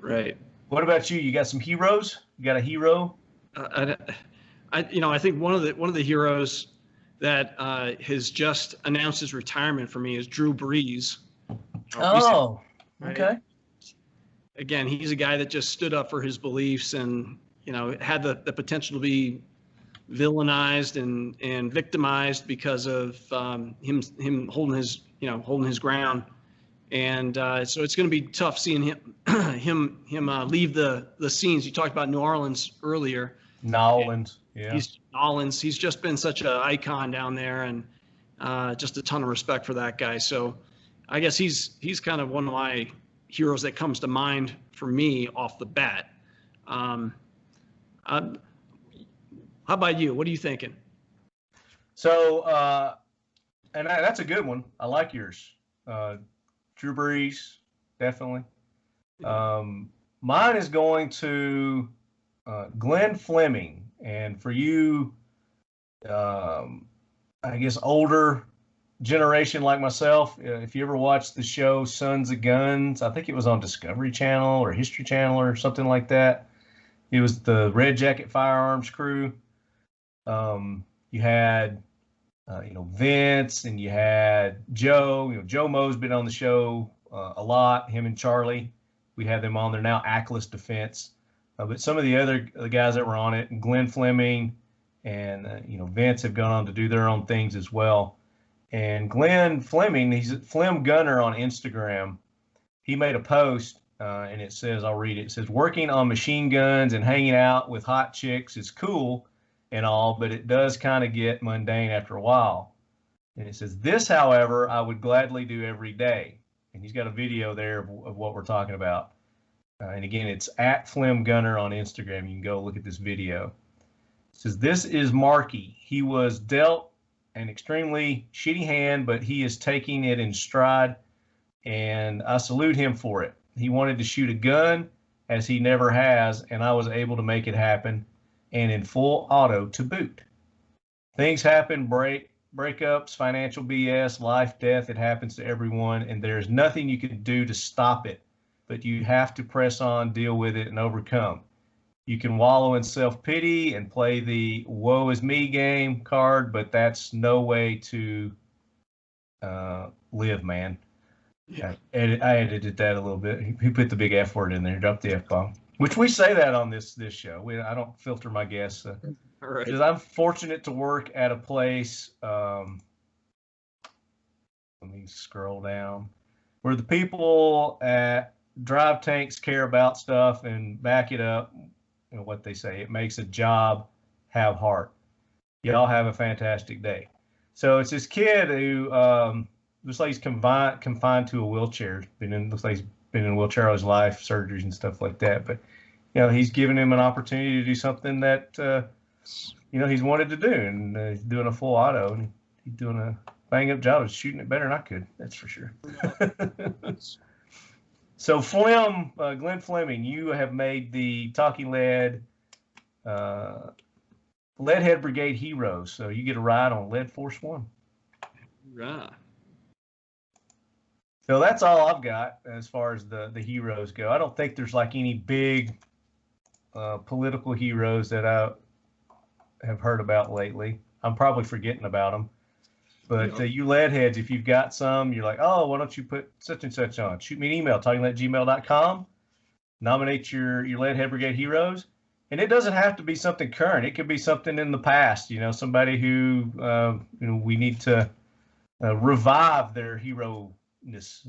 Right. What about you? You got some heroes? You got a hero? I think one of the heroes that has just announced his retirement for me is Drew Brees. Oh, right? Okay. Again, he's a guy that just stood up for his beliefs and, had the potential to be villainized and victimized because of him holding his ground. And so it's going to be tough seeing him leave the scenes. You talked about New Orleans earlier. Nolans, yeah. He's just been such an icon down there, and just a ton of respect for that guy. So I guess he's kind of one of my heroes that comes to mind for me off the bat. How about you? What are you thinking? So, and that's a good one. I like yours. Drew Brees, definitely. Mine is going to Glenn Fleming. And for you, I guess, older generation like myself, if you ever watched the show Sons of Guns, I think it was on Discovery Channel or History Channel or something like that. It was the Red Jacket Firearms crew. You had, Vince, and you had Joe. Joe Moe's been on the show a lot, him and Charlie. We have them on there now, Ackless Defense. But some of the guys that were on it, Glenn Fleming and, Vince have gone on to do their own things as well. And Glenn Fleming, he's Flem Gunner on Instagram. He made a post, and it says, I'll read it. It says, working on machine guns and hanging out with hot chicks is cool and all, but it does kind of get mundane after a while. And it says, this, however, I would gladly do every day. And he's got a video there of what we're talking about. And again, it's at Flem Gunner on Instagram. You can go look at this video. It says, this is Marky. He was dealt an extremely shitty hand, but he is taking it in stride, and I salute him for it. He wanted to shoot a gun, as he never has, and I was able to make it happen, and in full auto to boot. Things happen, breakups, financial BS, life, death. It happens to everyone, and there's nothing you can do to stop it, but you have to press on, deal with it, and overcome. You can wallow in self-pity and play the woe is me game card, but that's no way to live, man. Yeah. I edited that a little bit. He put the big F word in there, dropped the F-bomb, which we say that on this show. I don't filter my guests. All right. Because I'm fortunate to work at a place, let me scroll down, where the people at Drive Tanks care about stuff and back it up. What they say, it makes a job have heart. Y'all have a fantastic day. So it's this kid who looks like he's confined to a wheelchair. Looks like he's been in a wheelchair all his life, surgeries and stuff like that. But he's giving him an opportunity to do something that he's wanted to do, and he's doing a full auto, and he's doing a bang up job of shooting it better than I could. That's for sure. So Glenn Fleming, you have made the Talking Lead Leadhead Brigade Heroes. So you get a ride on Lead Force One. Right. So that's all I've got as far as the heroes go. I don't think there's like any big political heroes that I have heard about lately. I'm probably forgetting about them. But you leadheads, if you've got some, you're like, oh, why don't you put such and such on? Shoot me an email, talkinglead@gmail.com. Nominate your Leadhead Brigade heroes. And it doesn't have to be something current. It could be something in the past, somebody who, we need to revive their hero-ness,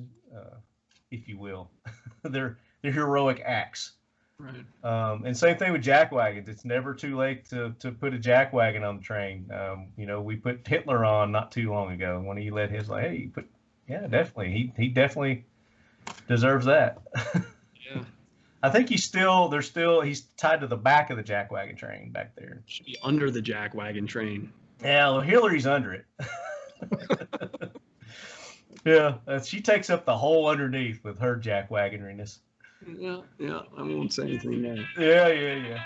if you will, their heroic acts. Right. And same thing with jack wagons. It's never too late to put a jack wagon on the train. We put Hitler on not too long ago. One of you led his like, hey, definitely. He definitely deserves that. Yeah. I think he's tied to the back of the jack wagon train back there. Should be under the jack wagon train. Yeah, well, Hillary's under it. Yeah, she takes up the whole underneath with her jack wagoneriness. Yeah, I won't say anything there. Yeah.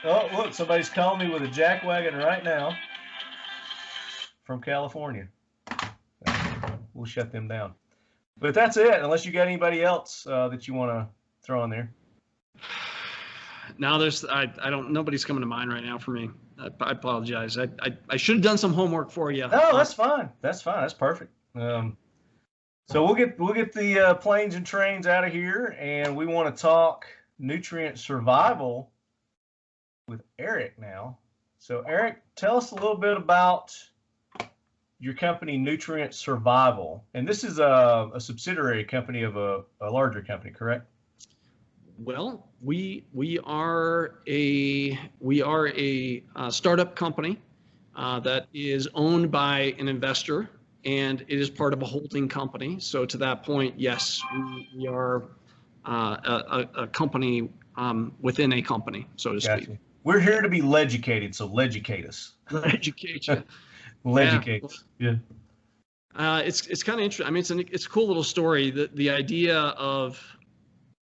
Oh, look, somebody's calling me with a jack wagon right now from California. We'll shut them down. But that's it, unless you got anybody else that you want to throw in there. No, nobody's coming to mind right now for me. I apologize. I should have done some homework for you. No, that's fine. That's perfect. So we'll get the planes and trains out of here, and we want to talk nutrient survival with Eric now. So Eric, tell us a little bit about your company, Nutrient Survival, and this is a subsidiary company of a larger company, correct? Well, we are a startup company that is owned by an investor, and it is part of a holding company. So to that point, yes, we are a company within a company, so to speak. Gotcha. We're here to be leducated, so leducate us. Educate you. Leducate us. Yeah. It's kind of interesting. I mean, it's a cool little story. The idea of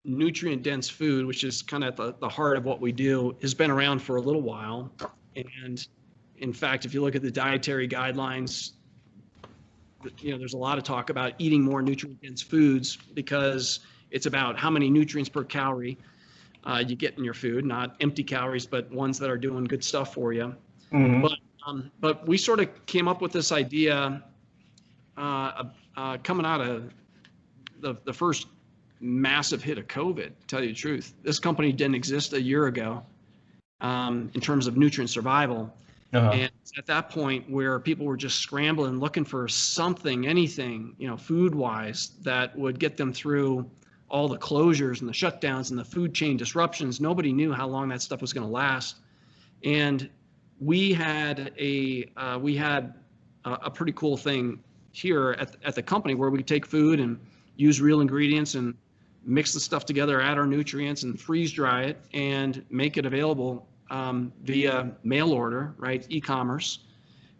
nutrient dense food, which is kind of at the heart of what we do, has been around for a little while. And in fact, if you look at the dietary guidelines, there's a lot of talk about eating more nutrient dense foods because it's about how many nutrients per calorie you get in your food, not empty calories, but ones that are doing good stuff for you. Mm-hmm. But we sort of came up with this idea coming out of the first massive hit of COVID, to tell you the truth. This company didn't exist a year ago in terms of nutrient survival. And at that point where people were just scrambling, looking for something, anything, food-wise, that would get them through all the closures and the shutdowns and the food chain disruptions. Nobody knew how long that stuff was going to last. And we had a pretty cool thing here at the company where we could take food and use real ingredients and mix the stuff together, add our nutrients, and freeze dry it and make it available via mail order, right? E-commerce.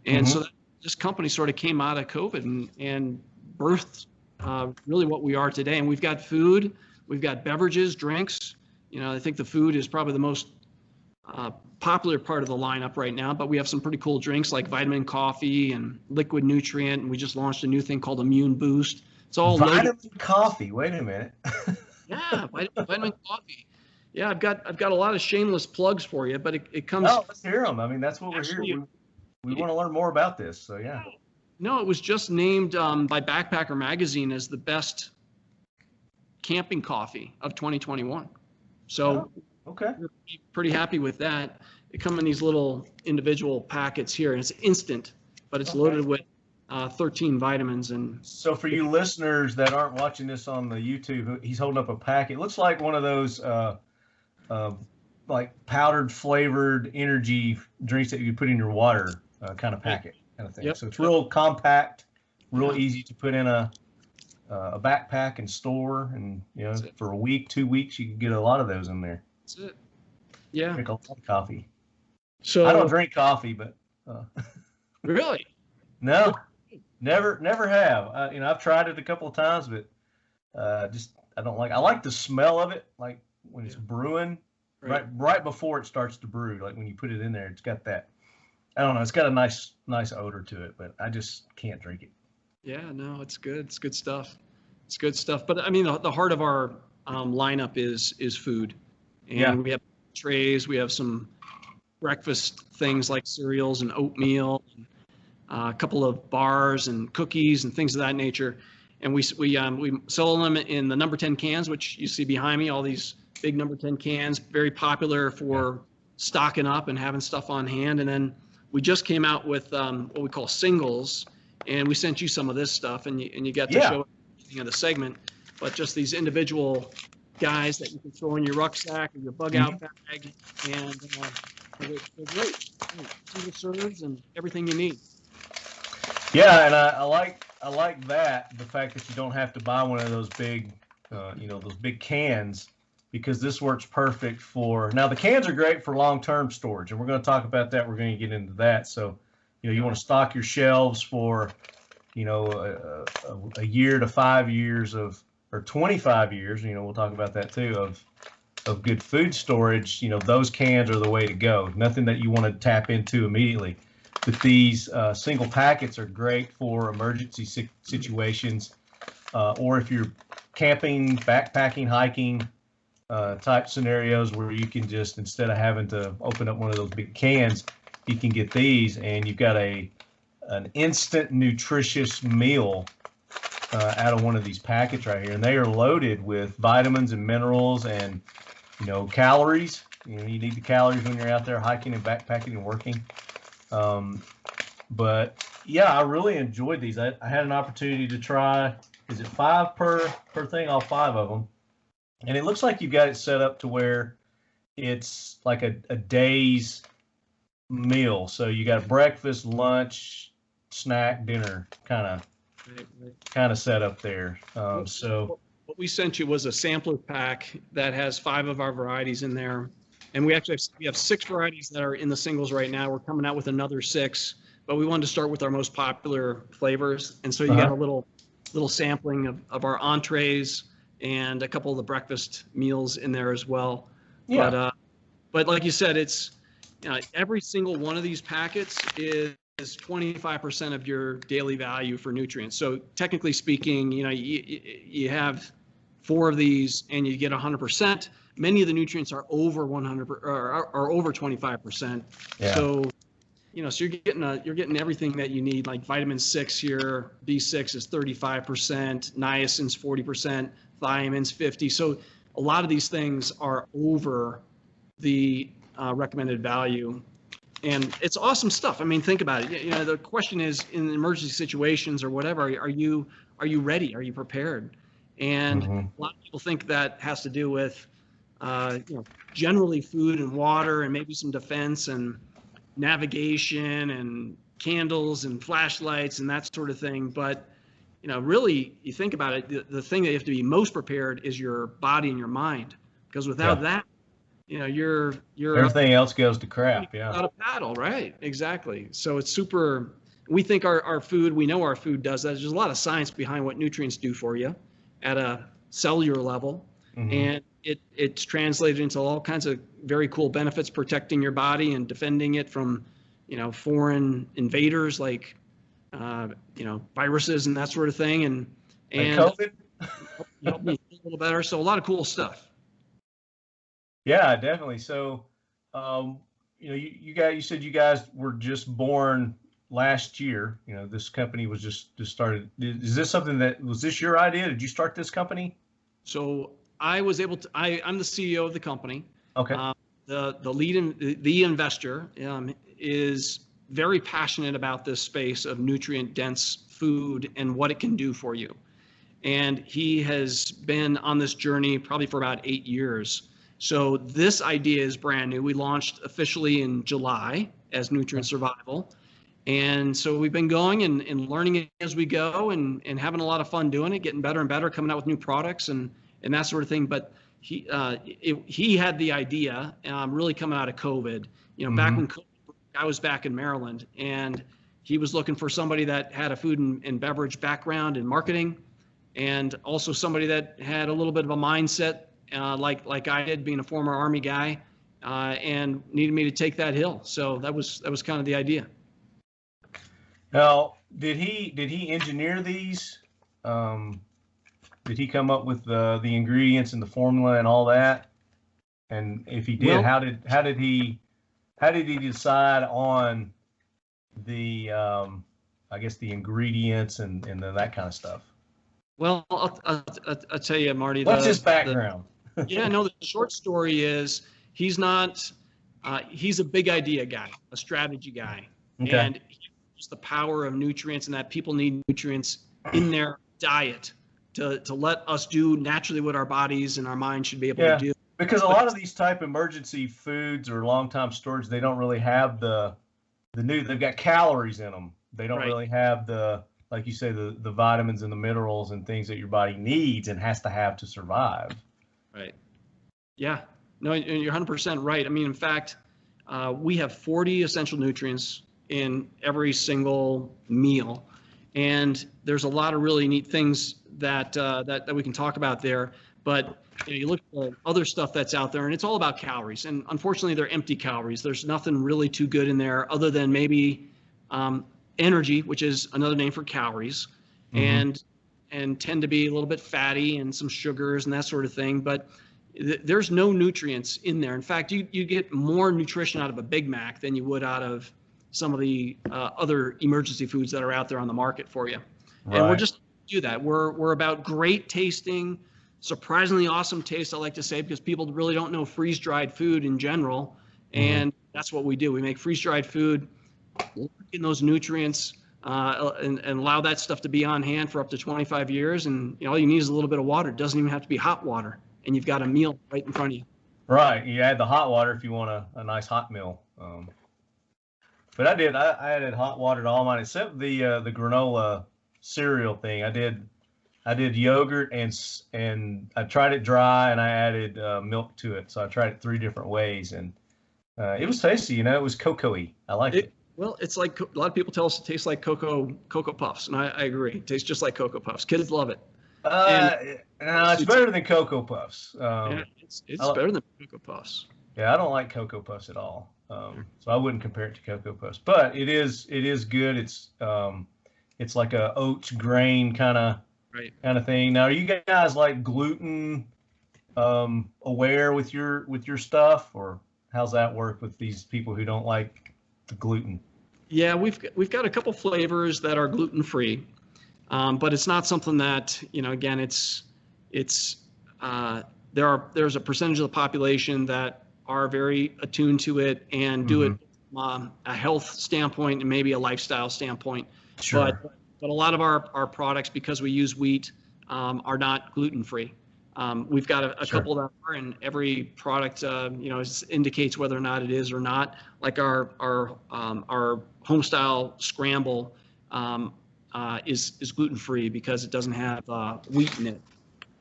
And so this company sort of came out of COVID and birthed really what we are today. And we've got food, we've got beverages, drinks. I think the food is probably the most popular part of the lineup right now, but we have some pretty cool drinks like vitamin coffee and liquid nutrient. And we just launched a new thing called Immune Boost. It's all vitamin coffee. Wait a minute. Yeah, vitamin coffee. Yeah, I've got a lot of shameless plugs for you, but it comes. Oh, let's hear them. I mean, that's what we're here. We want to learn more about this. So yeah. No, it was just named by Backpacker Magazine as the best camping coffee of 2021. So okay, we're pretty happy with that. They come in these little individual packets here, and it's instant, but it's loaded with 13 vitamins. And so for you listeners that aren't watching this on the YouTube, he's holding up a packet. It looks like one of those like powdered flavored energy drinks that you put in your water kind of packet kind of thing. So it's real compact, real easy to put in a backpack and store, and for a week, 2 weeks, you can get a lot of those in there. That's it. Yeah. Drink a lot of coffee. So I don't drink coffee, but really, no, never have. I've tried it a couple of times, but just I don't like. I like the smell of it, like when it's brewing, right before it starts to brew. Like when you put it in there, it's got that. I don't know. It's got a nice odor to it, but I just can't drink it. Yeah, no, it's good. It's good stuff. It's good stuff. But I mean, the heart of our lineup is food, and we have trays. We have some breakfast things like cereals and oatmeal, and a couple of bars and cookies and things of that nature. And we sell them in the number 10 cans, which you see behind me. All these big number 10 cans, very popular for stocking up and having stuff on hand. And then we just came out with what we call singles, and we sent you some of this stuff, and you got to show it in the segment. But just these individual guys that you can throw in your rucksack or your bug out bag, and they're great. Single serves and everything you need. Yeah, and I like that, the fact that you don't have to buy one of those big, those big cans, because this works perfect for. Now the cans are great for long-term storage, and we're going to talk about that. We're going to get into that. So, you want to stock your shelves for, a year to 5 years or 25 years. We'll talk about that too of good food storage. Those cans are the way to go. Nothing that you want to tap into immediately. But these single packets are great for emergency situations, or if you're camping, backpacking, hiking type scenarios where you can just, instead of having to open up one of those big cans, you can get these, and you've got an instant nutritious meal out of one of these packets right here. And they are loaded with vitamins and minerals and calories. You need the calories when you're out there hiking and backpacking and working. But yeah, I really enjoyed these. I had an opportunity to try. Is it 5 per thing? All 5 of them. And it looks like you've got it set up to where it's like a day's meal. So you got breakfast, lunch, snack, dinner, kind of set up there. So what we sent you was a sampler pack that has 5 of our varieties in there, and we have 6 varieties that are in the singles right now. We're coming out with another 6, but we wanted to start with our most popular flavors, and so you got a little sampling of our entrees and a couple of the breakfast meals in there as well. Yeah. But like you said, it's every single one of these packets is 25% of your daily value for nutrients. So technically speaking, you have 4 of these and you get 100%. Many of the nutrients are over 100 or are over 25%. Yeah. So so you're getting everything that you need, like vitamin 6 here. B6 is 35%, niacin's 40%, thiamin's 50%. So a lot of these things are over the recommended value, and it's awesome stuff. I mean, think about it. The question is, in emergency situations or whatever, are you ready? Are you prepared? And a lot of people think that has to do with generally food and water and maybe some defense and navigation and candles and flashlights and that sort of thing. But really, you think about it, the thing that you have to be most prepared is your body and your mind, because without that, you're everything else goes to crap. Yeah, out of paddle, right? Exactly. So it's super. We think our food, we know our food does that. There's a lot of science behind what nutrients do for you at a cellular level, and it's translated into all kinds of very cool benefits, protecting your body and defending it from foreign invaders like viruses and that sort of thing, and COVID help me a little better. So a lot of cool stuff. Yeah, definitely. So, you said you guys were just born last year. This company was just started. Is this something was this your idea? Did you start this company? So I was able to. I'm the CEO of the company. Okay. The investor is very passionate about this space of nutrient-dense food and what it can do for you, and he has been on this journey probably for about 8 years. So this idea is brand new. We launched officially in July as Nutrient Survival. And so we've been going and learning it as we go and having a lot of fun doing it, getting better and better, coming out with new products and that sort of thing. But he had the idea really coming out of COVID. Back when COVID, I was back in Maryland, and he was looking for somebody that had a food and beverage background in marketing, and also somebody that had a little bit of a mindset like I did, being a former Army guy, and needed me to take that hill. So that was kind of the idea. Now, did he engineer these? Did he come up with the ingredients and the formula and all that? And if he did, how did he decide on the I guess the ingredients and that kind of stuff? Well, I'll tell you, Marty. What's his background? The short story is he's not. He's a big idea guy, a strategy guy, and just the power of nutrients and that people need nutrients in their diet to let us do naturally what our bodies and our minds should be able to do. Because a lot of these type emergency foods or long time storage, they don't really have they've got calories in them. They don't really have like you say, the vitamins and the minerals and things that your body needs and has to have to survive. Right. Yeah. No, you're 100% right. I mean, in fact, we have 40 essential nutrients in every single meal, and there's a lot of really neat things that we can talk about there. But you look at the other stuff that's out there, and it's all about calories. And unfortunately, they're empty calories. There's nothing really too good in there other than maybe energy, which is another name for calories, and tend to be a little bit fatty and some sugars and that sort of thing. But there's no nutrients in there. In fact, you get more nutrition out of a Big Mac than you would out of some of the other emergency foods that are out there on the market for you. Right. And we're just do that. We're about great tasting, surprisingly awesome taste, I like to say, because people really don't know freeze-dried food in general. And that's what we do. We make freeze-dried food, in those nutrients, and allow that stuff to be on hand for up to 25 years. And all you need is a little bit of water. It doesn't even have to be hot water. And you've got a meal right in front of you. Right. You add the hot water if you want a nice hot meal. But I added hot water to all mine except the granola cereal thing. I did yogurt and I tried it dry and I added milk to it. So I tried it 3 different ways and it was tasty. It was cocoa-y. I liked it. Well, it's like a lot of people tell us it tastes like Cocoa Puffs, and I agree. It tastes just like Cocoa Puffs. Kids love it. No, it's better than Cocoa Puffs. Yeah, it's better than Cocoa Puffs. Yeah, I don't like Cocoa Puffs at all. So I wouldn't compare it to Cocoa Puffs, but it is good. It's like a oats grain kind of thing. Now, are you guys like gluten aware with your stuff, or how's that work with these people who don't like the gluten? Yeah, we've got a couple flavors that are gluten free, but it's not something that again, there's a percentage of the population that are very attuned to it and do it from a health standpoint and maybe a lifestyle standpoint. Sure. But a lot of our products, because we use wheat, are not gluten free. We've got a Sure. couple that are, and every product indicates whether or not it is or not. Like our homestyle scramble is gluten free because it doesn't have wheat in it,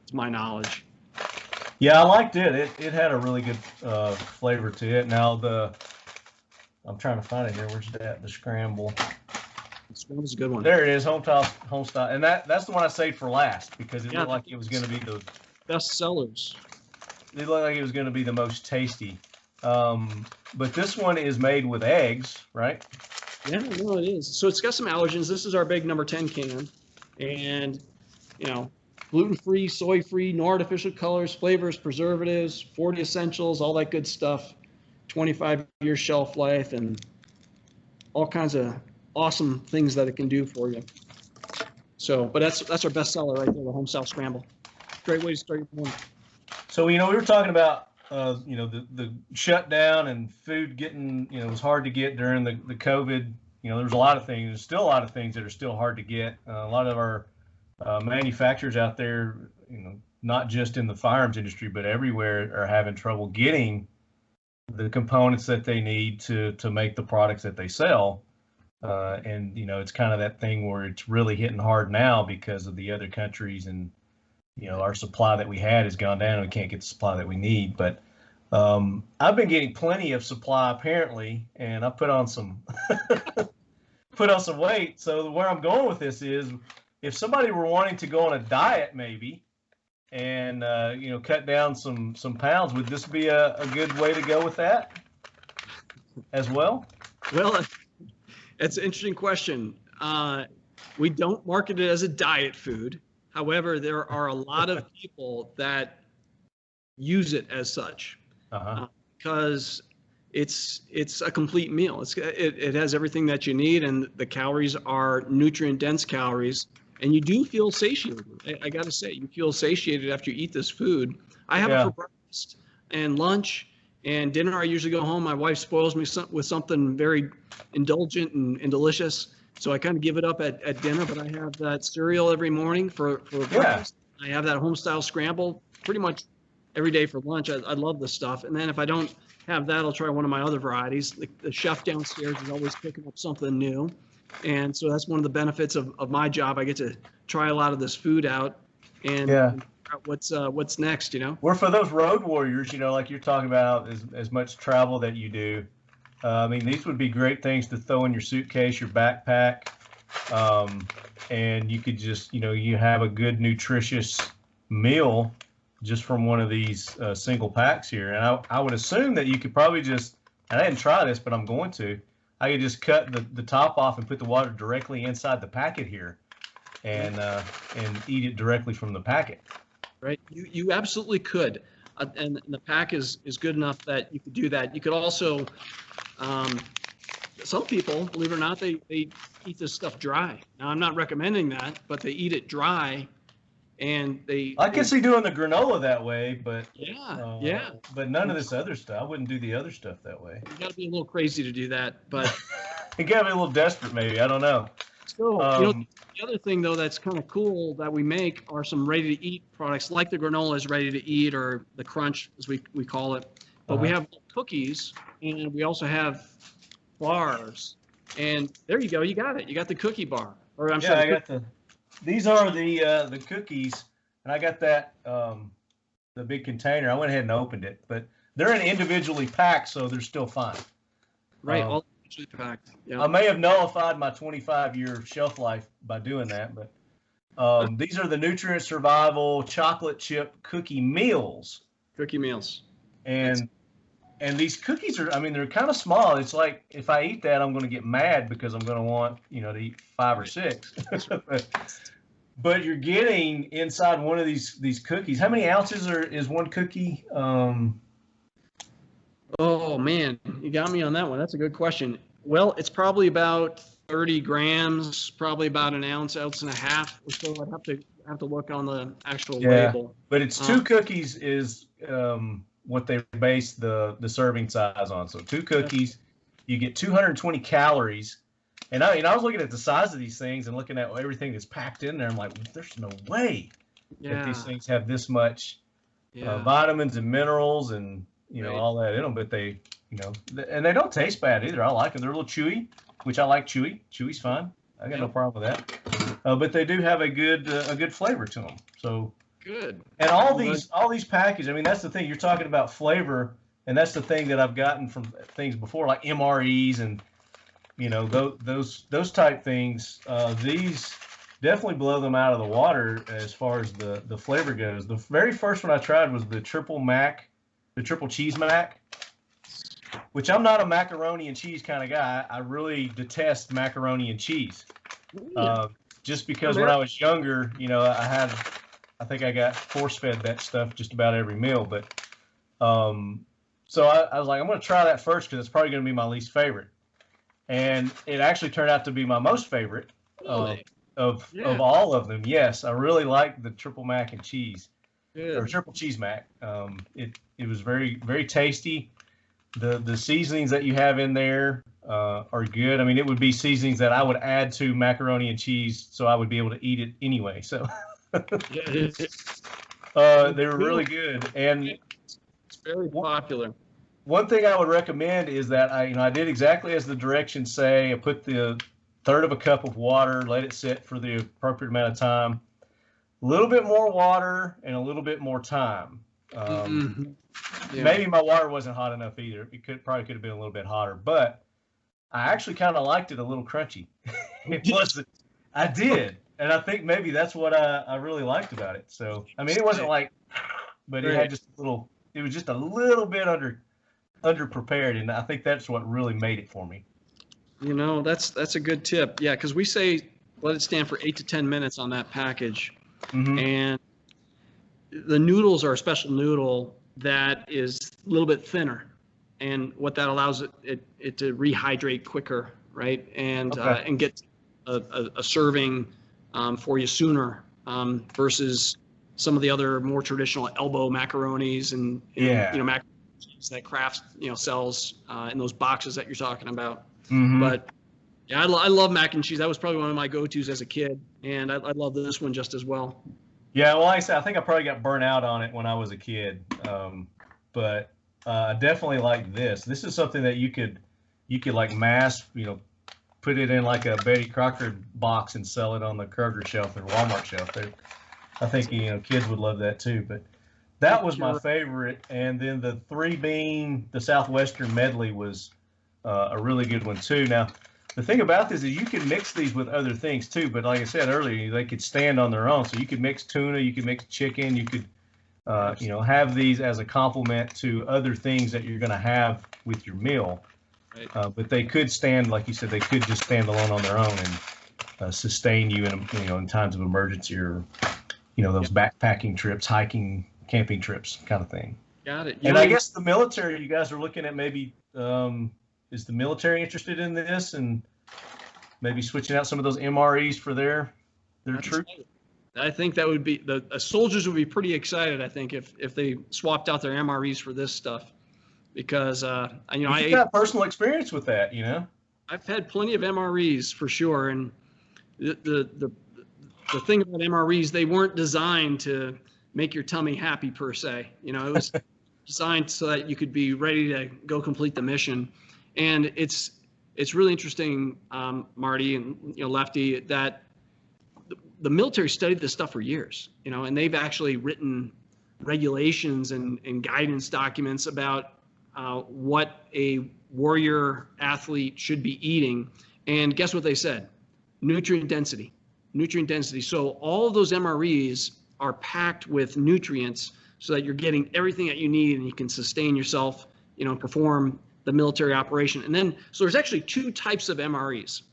to my knowledge. Yeah, I liked it. It had a really good flavor to it. Now I'm trying to find it here. Where's that? The scramble. The scramble's a good one. There it is, homestyle, and that's the one I saved for last because it looked like it was going to be the best sellers. It looked like it was going to be the most tasty. But this one is made with eggs, right? Yeah, no, it is. So it's got some allergens. This is our big number 10 can, and gluten-free, soy-free, no artificial colors, flavors, preservatives, 40 essentials, all that good stuff. 25-year shelf life, and all kinds of awesome things that it can do for you. So, but that's our best seller right there, the homestyle scramble. Great way to start your morning. So we were talking about the shutdown and food getting it was hard to get during the COVID. There's a lot of things. There's still a lot of things that are still hard to get. A lot of our manufacturers out there, not just in the firearms industry but everywhere, are having trouble getting the components that they need to make the products that they sell. And it's kind of that thing where it's really hitting hard now because of the other countries, and our supply that we had has gone down and we can't get the supply that we need. But I've been getting plenty of supply apparently, and I put on some weight. So where I'm going with this is, if somebody were wanting to go on a diet maybe and cut down some pounds, would this be a good way to go with that as well? Well, it's an interesting question. We don't market it as a diet food. However, there are a lot of people that use it as such because it's a complete meal. It has everything that you need, and the calories are nutrient-dense calories, and you do feel satiated. I got to say, you feel satiated after you eat this food. I have it for breakfast and lunch and dinner. I usually go home. My wife spoils me with something very indulgent and delicious. So I kind of give it up at dinner, but I have that cereal every morning for breakfast. I have that homestyle scramble pretty much every day for lunch. I love this stuff. And then if I don't have that, I'll try one of my other varieties. The chef downstairs is always cooking up something new. And so that's one of the benefits of my job. I get to try a lot of this food out and figure out what's next, Well, for those road warriors, like you're talking about as much travel that you do, these would be great things to throw in your suitcase, your backpack, and you could just, you have a good nutritious meal just from one of these single packs here. And I would assume that you could probably just, and I didn't try this, but I'm going to, I could just cut the top off and put the water directly inside the packet here and eat it directly from the packet. Right. You absolutely could. And the pack is good enough that you could do that. You could also, some people, believe it or not, they eat this stuff dry. Now, I'm not recommending that, but they eat it dry And I can see doing the granola that way, but yeah. But none of this other stuff. I wouldn't do the other stuff that way. You got to be a little crazy to do that, but You got to be a little desperate, maybe. I don't know. still, the other thing though that's kind of cool that we make are some ready-to-eat products, like the granola is ready to eat, or the crunch as we call it. But we have cookies, and we also have bars. And there you go, you got it. You got the cookie bar. Or I'm sorry, I got the. These are the cookies, and I got that the big container. I went ahead and opened it, but they're in individually packed, so they're still fine. Right, all individually packed. Yeah. I may have nullified my 25-year shelf life by doing that, but these are the Nutrient Survival chocolate chip cookie meals. Cookie meals. And these cookies are, I mean, they're kind of small. It's like if I eat that, I'm going to get mad because I'm going to want, to eat 5 or 6. But you're getting inside one of these cookies. How many ounces is one cookie? Oh man, you got me on that one. That's a good question. Well, it's probably about 30 grams, probably about an ounce and a half or so. I'd have to look on the actual label. But it's 2 cookies is what they base the serving size on. So 2 cookies, you get 220 calories. And I was looking at the size of these things and looking at everything that's packed in there. I'm like, there's no way that these things have this much vitamins and minerals and all that in them. But they, and they don't taste bad either. I like them. They're a little chewy, which I like chewy. Chewy's fine. I got no problem with that. But they do have a good flavor to them. So good. And all these packages. I mean, that's the thing. You're talking about flavor, and that's the thing that I've gotten from things before, like MREs and those type things. These definitely blow them out of the water as far as the flavor goes. The very first one I tried was the triple cheese mac, which I'm not a macaroni and cheese kind of guy. I really detest macaroni and cheese. Just because when I was younger, I think I got force-fed that stuff just about every meal. But so I was like, I'm going to try that first because it's probably going to be my least favorite. And it actually turned out to be my most favorite of all of them. Yes, I really like the triple mac and cheese, or triple cheese mac. It was very, very tasty. The seasonings that you have in there are good. I mean, it would be seasonings that I would add to macaroni and cheese, so I would be able to eat it anyway. So they were really good, and it's very popular. One thing I would recommend is that I did exactly as the directions say. I put the 1/3 of a cup of water, let it sit for the appropriate amount of time. A little bit more water and a little bit more time. Maybe my water wasn't hot enough either. It probably could have been a little bit hotter, but I actually kind of liked it a little crunchy. It wasn't. I did, and I think maybe that's what I really liked about it. So I mean, it wasn't like, but it had just a little. It was just a little bit underprepared, and I think that's what really made it for me. That's a good tip. Yeah, because we say let it stand for 8 to 10 minutes on that package, and the noodles are a special noodle that is a little bit thinner, and what that allows it to rehydrate quicker, right? And and get a serving for you sooner versus some of the other more traditional elbow macaronis and macaroni that Kraft sells in those boxes that you're talking about. But yeah, I love mac and cheese. That was probably one of my go-tos as a kid, and I love this one just as well. Yeah, well, like I said, I think I probably got burnt out on it when I was a kid, but I definitely like this. This is something that you could like mass, put it in like a Betty Crocker box and sell it on the Kroger shelf or Walmart shelf. I think kids would love that too. But that was my favorite, and then the 3-bean, the Southwestern medley was a really good one too. Now, the thing about this is you can mix these with other things too, but like I said earlier, they could stand on their own. So you could mix tuna, you could mix chicken, you could have these as a complement to other things that you're going to have with your meal. Right. But they could stand, like you said, they could just stand alone on their own and sustain you in times of emergency or those backpacking trips, hiking, camping trips kind of thing. Got it. And I guess the military, you guys are looking at maybe, is the military interested in this and maybe switching out some of those MREs for their troops? I think that would be the soldiers would be pretty excited. I think if they swapped out their MREs for this stuff, because You've got personal experience with that, you know. I've had plenty of MREs for sure, and the thing about MREs, they weren't designed to make your tummy happy per se. You know, it was designed so that you could be ready to go complete the mission. And it's really interesting, Marty and Lefty, that the military studied this stuff for years, and they've actually written regulations and guidance documents about what a warrior athlete should be eating. And guess what they said? Nutrient density. So all of those MREs are packed with nutrients so that you're getting everything that you need and you can sustain yourself, perform the military operation. And then, so there's actually two types of MREs.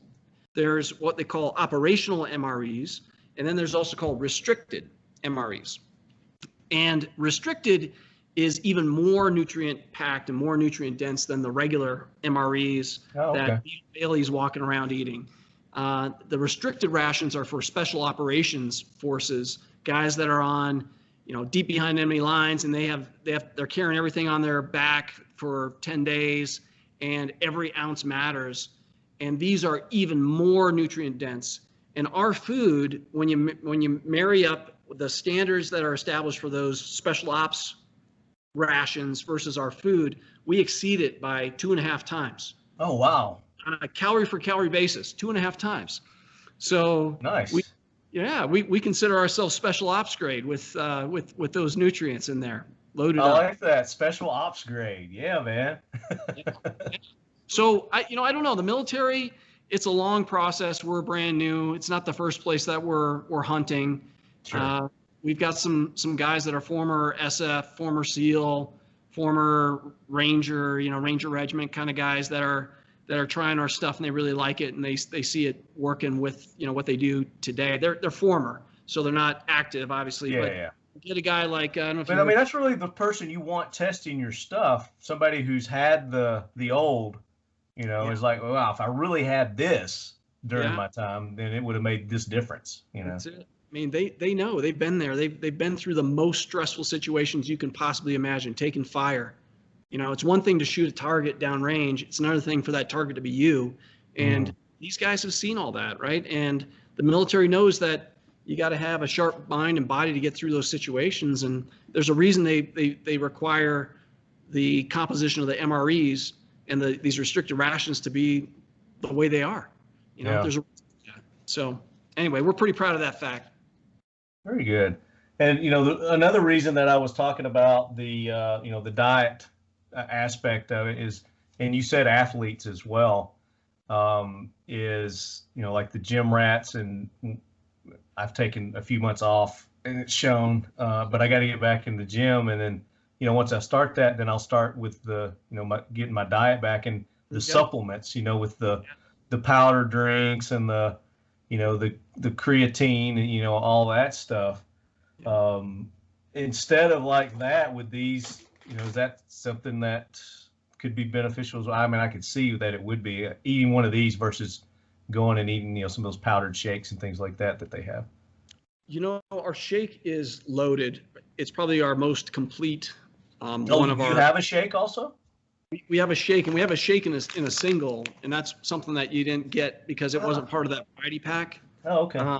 There's what they call operational MREs, and then there's also called restricted MREs. And restricted is even more nutrient packed and more nutrient dense than the regular MREs that Bailey's walking around eating. The restricted rations are for special operations forces, guys that are on, deep behind enemy lines, and they're carrying everything on their back for 10 days, and every ounce matters. And these are even more nutrient dense. And our food, when you marry up the standards that are established for those special ops rations versus our food, we exceed it by 2.5 times. Oh, wow. On a calorie for calorie basis, 2.5 times. So nice. We consider ourselves special ops grade with those nutrients in there loaded up. I like that, special ops grade. Yeah, man. So I don't know, the military, it's a long process. We're brand new. It's not the first place that we're hunting. Sure. We've got some guys that are former SF, former SEAL, former Ranger, Ranger Regiment kind of guys that are trying our stuff, and they really like it, and they see it working with what they do today. They're former, so they're not active, obviously. Yeah. Get a guy like I don't know if. But I mean, that's really the person you want testing your stuff. Somebody who's had the old, is like, wow, if I really had this during my time, then it would have made this difference. That's it. I mean, they know, they've been there. They've been through the most stressful situations you can possibly imagine, taking fire. It's one thing to shoot a target downrange. It's another thing for that target to be you. And these guys have seen all that, right? And the military knows that you got to have a sharp mind and body to get through those situations. And there's a reason they require the composition of the MREs and these restricted rations to be the way they are. There's a so anyway, we're pretty proud of that fact. Very good. And another reason that I was talking about the the diet aspect of it is, and you said athletes as well, is like the gym rats, and I've taken a few months off and it's shown, but I got to get back in the gym, and then once I start that, then I'll start with the getting my diet back, and the supplements, with the powder drinks and the creatine and all that stuff. Instead of like that with these, is that something that could be beneficial? I mean, I could see that it would be eating one of these versus going and eating some of those powdered shakes and things like that they have. Our shake is loaded. It's probably our most complete. You have a shake also? We have a shake, and we have a shake in a single, and that's something that you didn't get because it wasn't part of that variety pack. Oh, okay.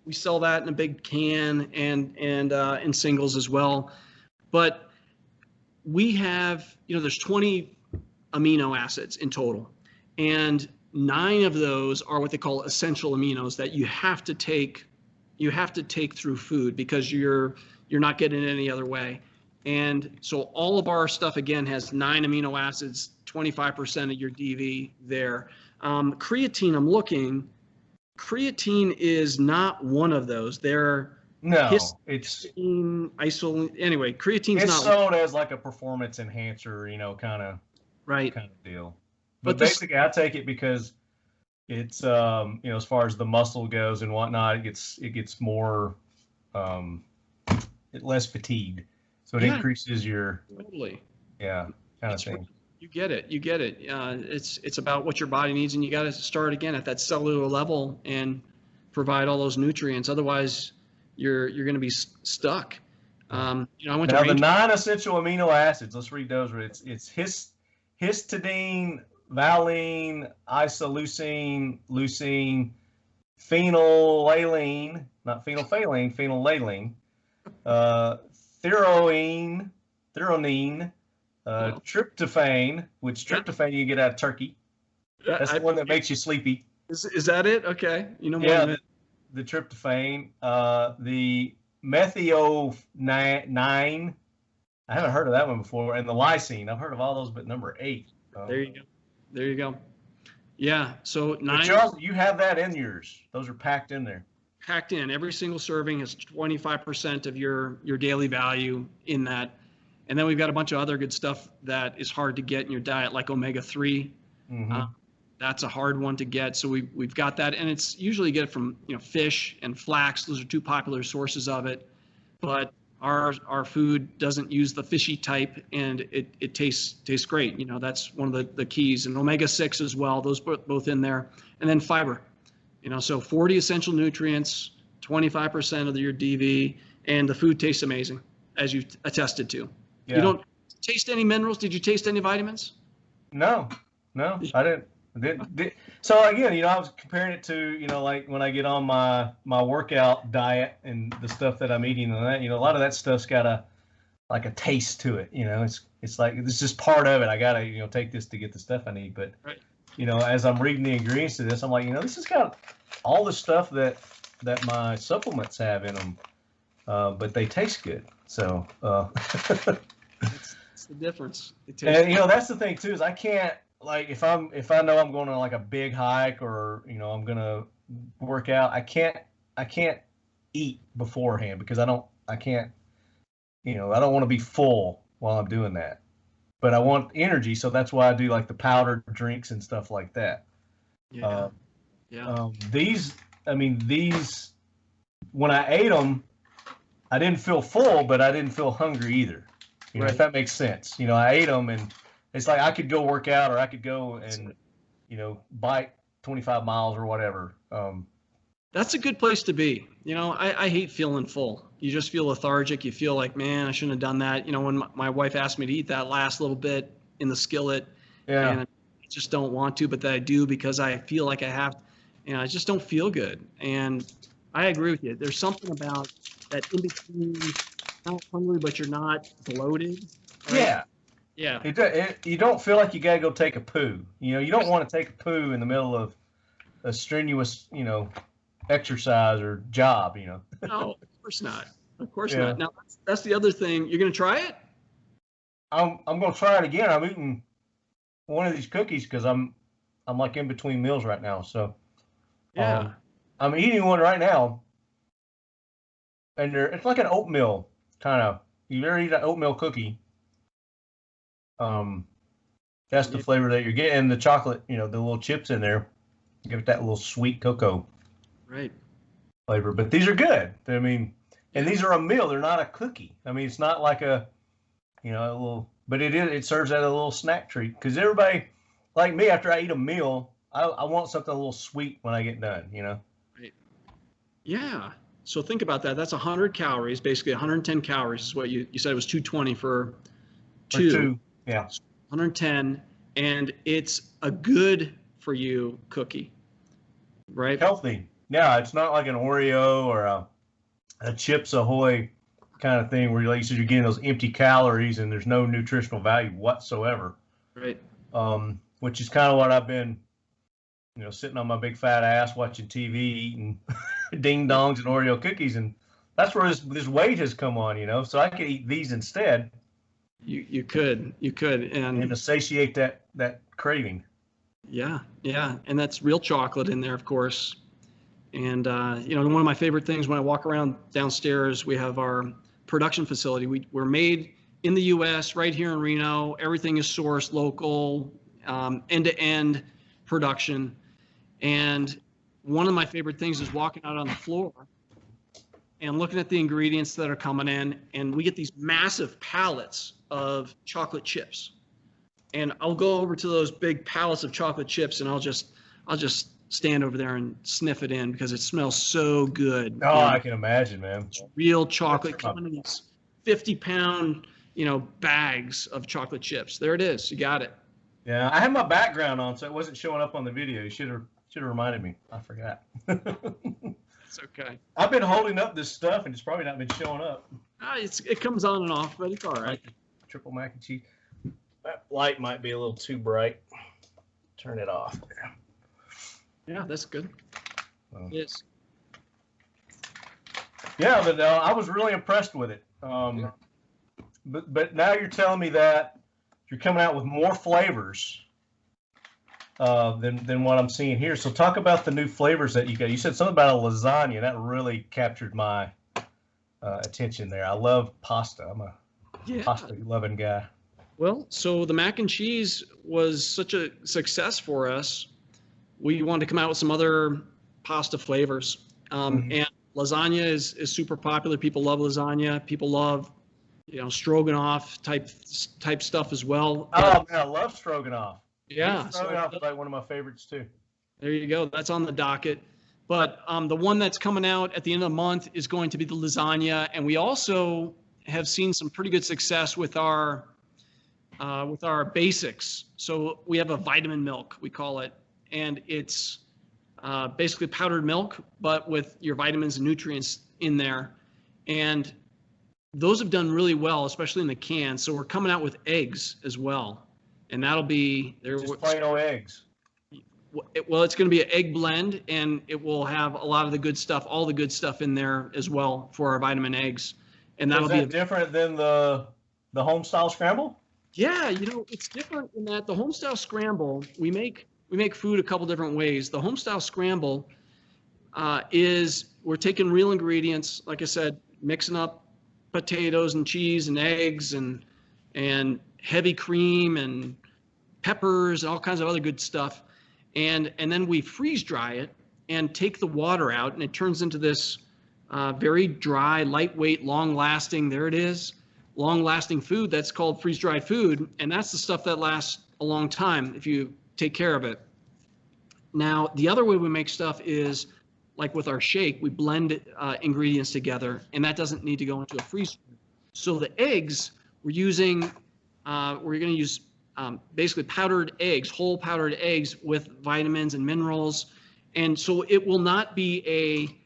We sell that in a big can and in singles as well. But we have, there's 20 amino acids in total, and 9 of those are what they call essential aminos that you have to take through food because you're not getting it any other way. And so all of our stuff, again, has 9 amino acids, 25% of your DV there. Creatine, I'm looking. Creatine is not one of those. It's anyway, creatine's it's not. It's sold as like a performance enhancer, kind of deal. But basically, I take it because it's as far as the muscle goes and whatnot, it gets more less fatigued. So it increases your kind of thing. Right. You get it. It's about what your body needs, and you got to start again at that cellular level and provide all those nutrients. Otherwise, you're going to be stuck. I went Now to the non-essential amino acids. Let's read those. It's histidine, valine, isoleucine, leucine, phenylalanine, not phenylphthalein, phenylalanine, threonine, tryptophan, which tryptophan you get out of turkey. That's the one that makes you sleepy. Is that it? Okay. More than it. The tryptophan, the methionine. I haven't heard of that one before. And the lysine. I've heard of all those, but number 8. There you go. Yeah. So you have that in yours. Those are packed in there. Packed in. Every single serving has 25% of your daily value in that. And then we've got a bunch of other good stuff that is hard to get in your diet, like omega-3. Mm-hmm. That's a hard one to get. So we've got that, and it's usually get it from fish and flax. Those are 2 popular sources of it. But our food doesn't use the fishy type, and it tastes great. That's one of the keys. And omega-6 as well. Those both in there, and then fiber. So 40 essential nutrients, 25% of your DV, and the food tastes amazing, as you attested to. Yeah. You don't taste any minerals? Did you taste any vitamins? No, I didn't. So again, I was comparing it to, like when I get on my workout diet and the stuff that I'm eating and that, a lot of that stuff's got a taste to it. It's like, this is part of it. I gotta, take this to get the stuff I need. But, right. As I'm reading the ingredients to this, I'm like, this has got all the stuff that my supplements have in them, but they taste good. So, it's the difference. And that's the thing too, is I can't, like, if I know I'm going on like a big hike or I'm gonna work out, I can't eat beforehand because I don't want to be full while I'm doing that, but I want energy, so that's why I do like the powdered drinks and stuff like that. These when I ate them, I didn't feel full, but I didn't feel hungry either. Right. If that makes sense. I ate them and it's like I could go work out or I could go and, bike 25 miles or whatever. That's a good place to be. I hate feeling full. You just feel lethargic. You feel like, man, I shouldn't have done that. When my wife asked me to eat that last little bit in the skillet, and I just don't want to, but that I do because I feel like I have, I just don't feel good. And I agree with you. There's something about that in between, not hungry, but you're not bloated. Right? Yeah. You don't feel like you got to go take a poo. You don't want to take a poo in the middle of a strenuous, exercise or job, No, of course not. Of course not. Now, that's the other thing. You're going to try it? I'm going to try it again. I'm eating one of these cookies because I'm like in between meals right now. So I'm eating one right now. And it's like an oatmeal kind of. You ever eat an oatmeal cookie? That's the flavor that you're getting. The chocolate, the little chips in there, give it that little sweet cocoa flavor. But these are good. And these are a meal. They're not a cookie. It's not like a little, but it serves as a little snack treat. Because everybody, like me, after I eat a meal, I want something a little sweet when I get done. Right. Yeah. So think about that. That's 100 calories, basically 110 calories is what you said. It was 220 for two. Yeah. 110, and it's a good for you cookie, right? Healthy. Yeah, it's not like an Oreo or a Chips Ahoy kind of thing where, like you said, you're getting those empty calories and there's no nutritional value whatsoever. Right. Which is kind of what I've been, sitting on my big fat ass watching TV, eating ding dongs and Oreo cookies, and that's where this weight has come on. So I could eat these instead. You could, and to satiate that craving. Yeah, and that's real chocolate in there, of course. And one of my favorite things when I walk around downstairs, we have our production facility. We're made in the U.S. right here in Reno. Everything is sourced local, end-to-end production. And one of my favorite things is walking out on the floor and looking at the ingredients that are coming in, and we get these massive pallets of chocolate chips. And I'll go over to those big pallets of chocolate chips, and I'll just stand over there and sniff it in because it smells so good. Oh, I can imagine, man. It's real chocolate coming in these 50-pound, bags of chocolate chips. There it is. You got it. Yeah, I had my background on, so it wasn't showing up on the video. You should have reminded me. I forgot. It's okay. I've been holding up this stuff, and it's probably not been showing up. It comes on and off, but it's all right. Triple mac and cheese. That light might be a little too bright. Turn it off. Yeah, that's good. Oh. Yes. Yeah, but I was really impressed with it. But now you're telling me that you're coming out with more flavors than what I'm seeing here. So talk about the new flavors that you got. You said something about a lasagna. That really captured my attention there. I love pasta. I'm a pasta-loving guy. Well, so the mac and cheese was such a success for us. We wanted to come out with some other pasta flavors. And lasagna is super popular. People love lasagna. People love, stroganoff type stuff as well. Oh, man, I love stroganoff. Yeah. Stroganoff is like one of my favorites, too. There you go. That's on the docket. But the one that's coming out at the end of the month is going to be the lasagna. And we also have seen some pretty good success with our basics. So we have a vitamin milk, we call it. And it's basically powdered milk, but with your vitamins and nutrients in there. And those have done really well, especially in the can. So we're coming out with eggs as well. And that'll be just plain old eggs. Well, it's going to be an egg blend, and it will have a lot of the good stuff, all the good stuff in there as well for our vitamin eggs. And that'll be different than the home style scramble? Yeah, it's different in that the home style scramble, we make food a couple different ways. The home style scramble is we're taking real ingredients, like I said, mixing up potatoes and cheese and eggs and heavy cream and peppers and all kinds of other good stuff. And then we freeze dry it and take the water out, and it turns into this very dry, lightweight, long-lasting, there it is, long-lasting food that's called freeze-dried food. And that's the stuff that lasts a long time if you take care of it. Now, the other way we make stuff is like with our shake, we blend ingredients together, and that doesn't need to go into a freezer. So the eggs, we're going to use basically powdered eggs, whole powdered eggs with vitamins and minerals. And so it will not be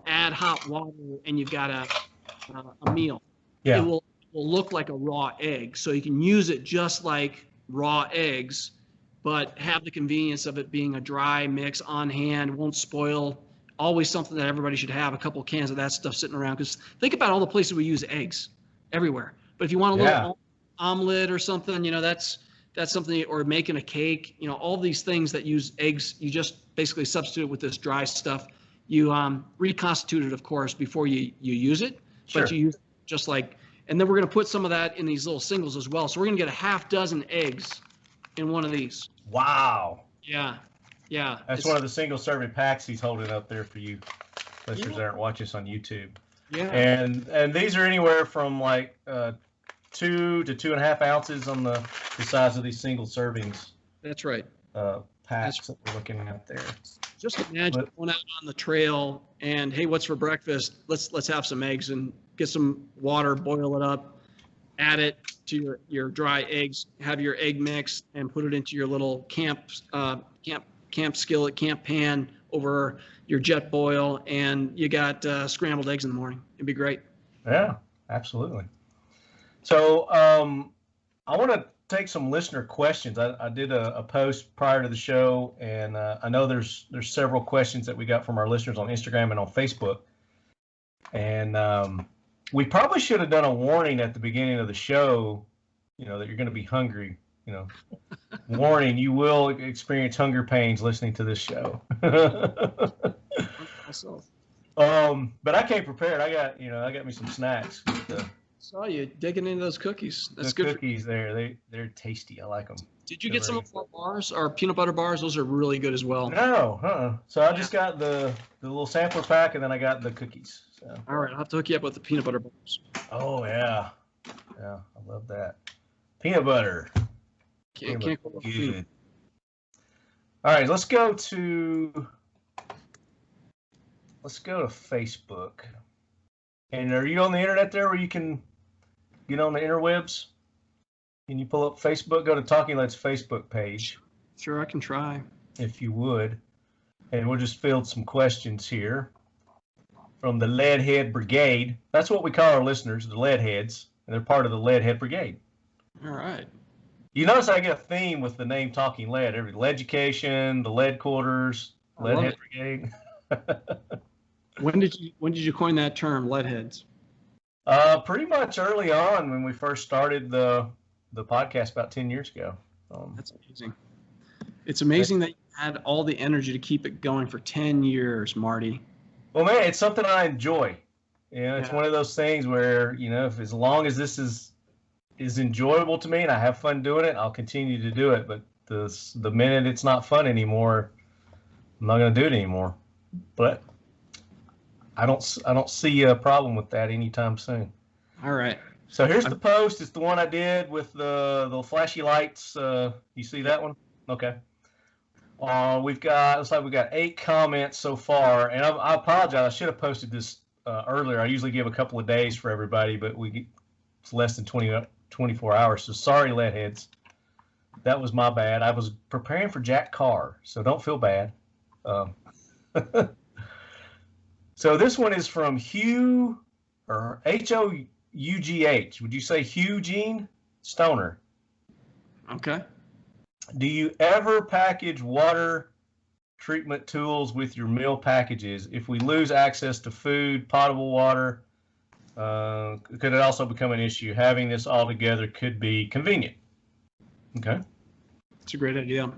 add hot water and you've got a meal. Yeah. It will look like a raw egg. So you can use it just like raw eggs, but have the convenience of it being a dry mix on hand, won't spoil. Always something that everybody should have, a couple cans of that stuff sitting around. Because think about all the places we use eggs everywhere. But if you want a little omelet or something, that's something, or making a cake, all these things that use eggs, you just basically substitute with this dry stuff. You reconstitute it, of course, before you use it, Sure. But you use just like, and then we're going to put some of that in these little singles as well. So we're going to get a half dozen eggs in one of these. Wow. Yeah. That's one of the single serving packs he's holding up there for you listeners that aren't watching us on YouTube. Yeah. And these are anywhere from like 2 to 2.5 ounces on the size of these single servings. That's right. Packs that we're looking at there. Just imagine going out on the trail and, hey, what's for breakfast? Let's have some eggs and get some water, boil it up, add it to your dry eggs, have your egg mix, and put it into your little camp skillet, camp pan over your jet boil, and you got scrambled eggs in the morning. It'd be great. Yeah, absolutely. So I want to take some listener questions. I did a post prior to the show, and I know there's several questions that we got from our listeners on Instagram and on Facebook. And we probably should have done a warning at the beginning of the show, that you're going to be hungry. Warning, you will experience hunger pains listening to this show. But I came prepared. I got me some snacks. Saw you digging into those cookies. That's good. Cookies there, they're tasty. I like them. Did you get some of our bars, our peanut butter bars? Those are really good as well. No, So I just got the little sampler pack, and then I got the cookies. So. All right, I'll have to hook you up with the peanut butter bars. Oh yeah, I love that peanut butter. Can't go wrong. Good. All right, let's go to Facebook. And are you on the internet there where you can get on the interwebs? Can you pull up Facebook? Go to Talking Lead's Facebook page. Sure, I can try. If you would. And we'll just field some questions here from the Leadhead Brigade. That's what we call our listeners, the Leadheads. And they're part of the Leadhead Brigade. All right. You notice I get a theme with the name Talking Lead. Every Leaducation, the Lead Quarters, Leadhead Brigade. When did you coin that term, Leadheads? Pretty much early on when we first started the podcast about 10 years ago. That's amazing. It's amazing that you had all the energy to keep it going for 10 years, Marty. Well, man, it's something I enjoy. It's one of those things where, as long as this is enjoyable to me and I have fun doing it, I'll continue to do it. But the minute it's not fun anymore, I'm not going to do it anymore. But I don't see a problem with that anytime soon. All right. So here's the post. It's the one I did with the flashy lights. You see that one? Okay. Looks like we got 8 comments so far, and I apologize. I should have posted this earlier. I usually give a couple of days for everybody, but it's less than 24 hours. So sorry, Leadheads. That was my bad. I was preparing for Jack Carr, so don't feel bad. So this one is from Hugh, or Hough. Would you say Hugh Gene Stoner? Okay. Do you ever package water treatment tools with your meal packages? If we lose access to food, potable water, could it also become an issue? Having this all together could be convenient. Okay. It's a great idea.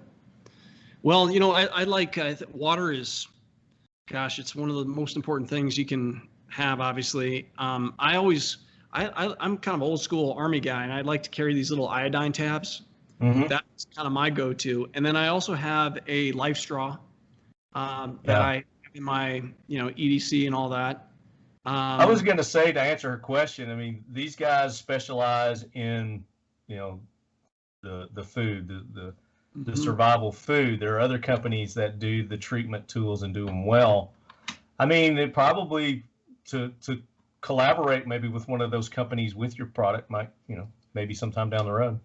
Well, I like water is, gosh, it's one of the most important things you can have, obviously. I'm kind of old school Army guy, and I like to carry these little iodine tabs. Mm-hmm. That's kind of my go-to. And then I also have a life straw that I have in my, EDC and all that. I was going to say, to answer her question, I mean, these guys specialize in, the food, the survival food. There are other companies that do the treatment tools and do them well. I mean, it probably to collaborate maybe with one of those companies with your product might, maybe sometime down the road.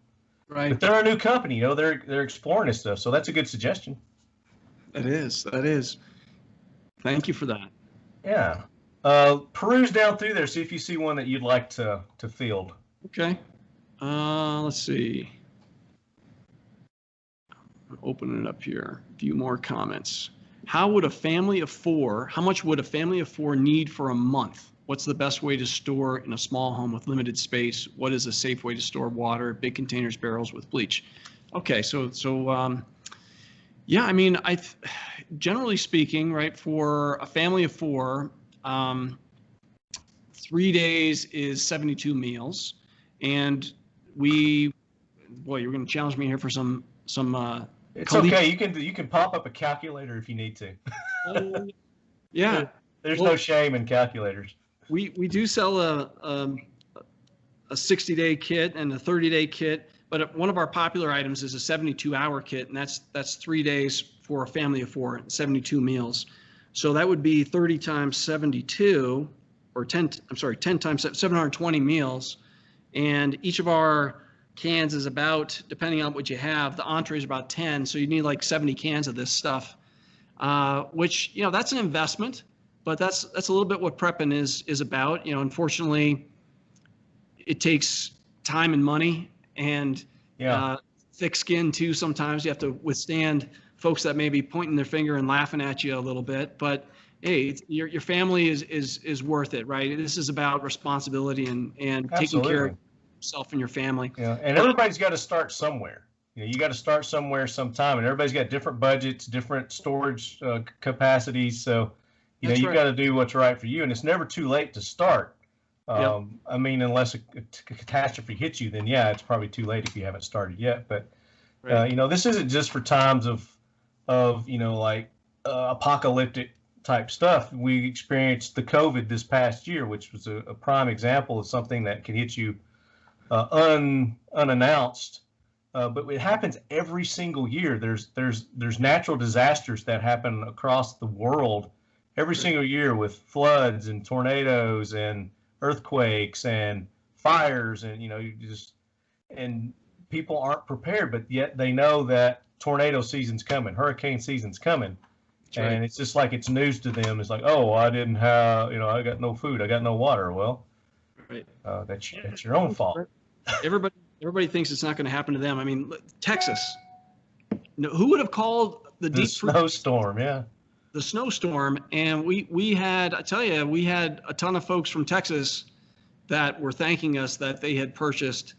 Right. But they're a new company, they're exploring this stuff. So that's a good suggestion. That is. Thank you for that. Yeah. Peruse down through there, see if you see one that you'd like to field. Okay. Let's see. Open it up here. A few more comments. How much would a family of four need for a month? What's the best way to store in a small home with limited space? What is a safe way to store water? Big containers, barrels with bleach. Okay, so yeah, I mean, generally speaking, right, for a family of four, 3 days is 72 meals, and you're going to challenge me here for some. It's okay. You can pop up a calculator if you need to. Yeah. There's no shame in calculators. We do sell a 60-day kit and a 30-day kit, but one of our popular items is a 72-hour kit, and that's 3 days for a family of four, 72 meals. So that would be 30 times 72, or 10 times 720 meals, and each of our cans is about, depending on what you have, the entree is about 10, so you need like 70 cans of this stuff, which, that's an investment. But that's a little bit what prepping is about. Unfortunately, it takes time and money and thick skin too. Sometimes you have to withstand folks that may be pointing their finger and laughing at you a little bit. But hey, your family is worth it, right? This is about responsibility and taking care of yourself and your family. Yeah, and everybody's got to start somewhere. You got to start somewhere sometime, and everybody's got different budgets, different storage capacities. So. You've got to do what's right for you, and it's never too late to start. I mean, unless a catastrophe hits you, then it's probably too late if you haven't started yet. But this isn't just for times of apocalyptic type stuff. We experienced the COVID this past year, which was a prime example of something that can hit you unannounced but it happens every single year. There's natural disasters that happen across the world every single year with floods and tornadoes and earthquakes and fires, and and people aren't prepared, but yet they know that tornado season's coming, hurricane season's coming. Right. And it's just like it's news to them. It's like, oh, I didn't have, I got no food, I got no water. Well, Right. That's your own fault. Everybody thinks it's not going to happen to them. I mean, Texas. Who would have called The snowstorm, yeah. the snowstorm? And we had, I tell you, we had a ton of folks from Texas that were thanking us that they had purchased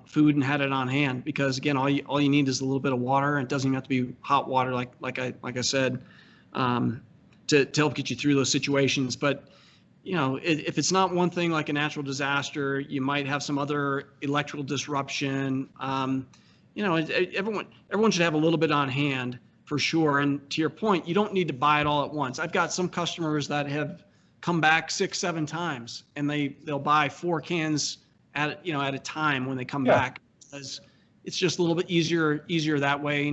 food and had it on hand, because again, all you need is a little bit of water, and it doesn't even have to be hot water, like I said, to help get you through those situations. But if it's not one thing like a natural disaster, you might have some other electrical disruption. Everyone should have a little bit on hand for sure. And to your point, you don't need to buy it all at once. I've got some customers that have come back 6-7 times, and they'll buy 4 cans at a time when they come back, because it's just a little bit easier that way.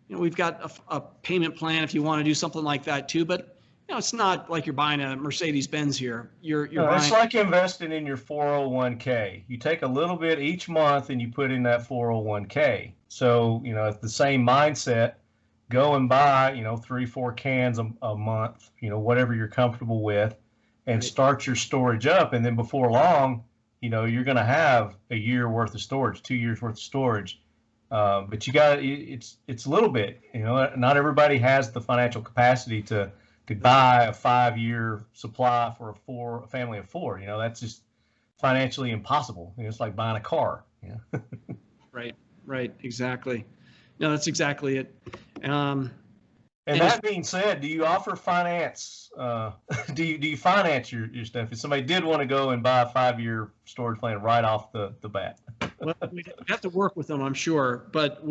We've got a payment plan if you want to do something like that too, but it's not like you're buying a Mercedes-Benz here. You're buying. It's like investing in your 401k. You take a little bit each month and you put in that 401k. So, it's the same mindset. Go and buy, 3-4 cans a month, whatever you're comfortable with, and start your storage up. And then before long, you're going to have a year worth of storage, 2 years worth of storage. But it's a little bit, not everybody has the financial capacity to buy a 5-year supply for a family of 4. That's just financially impossible. It's like buying a car. Right, exactly. No, that's exactly it. And that being said, do you offer finance? Do you finance your stuff? If somebody did want to go and buy a 5-year storage plan right off the bat? Well, we have to work with them, I'm sure. But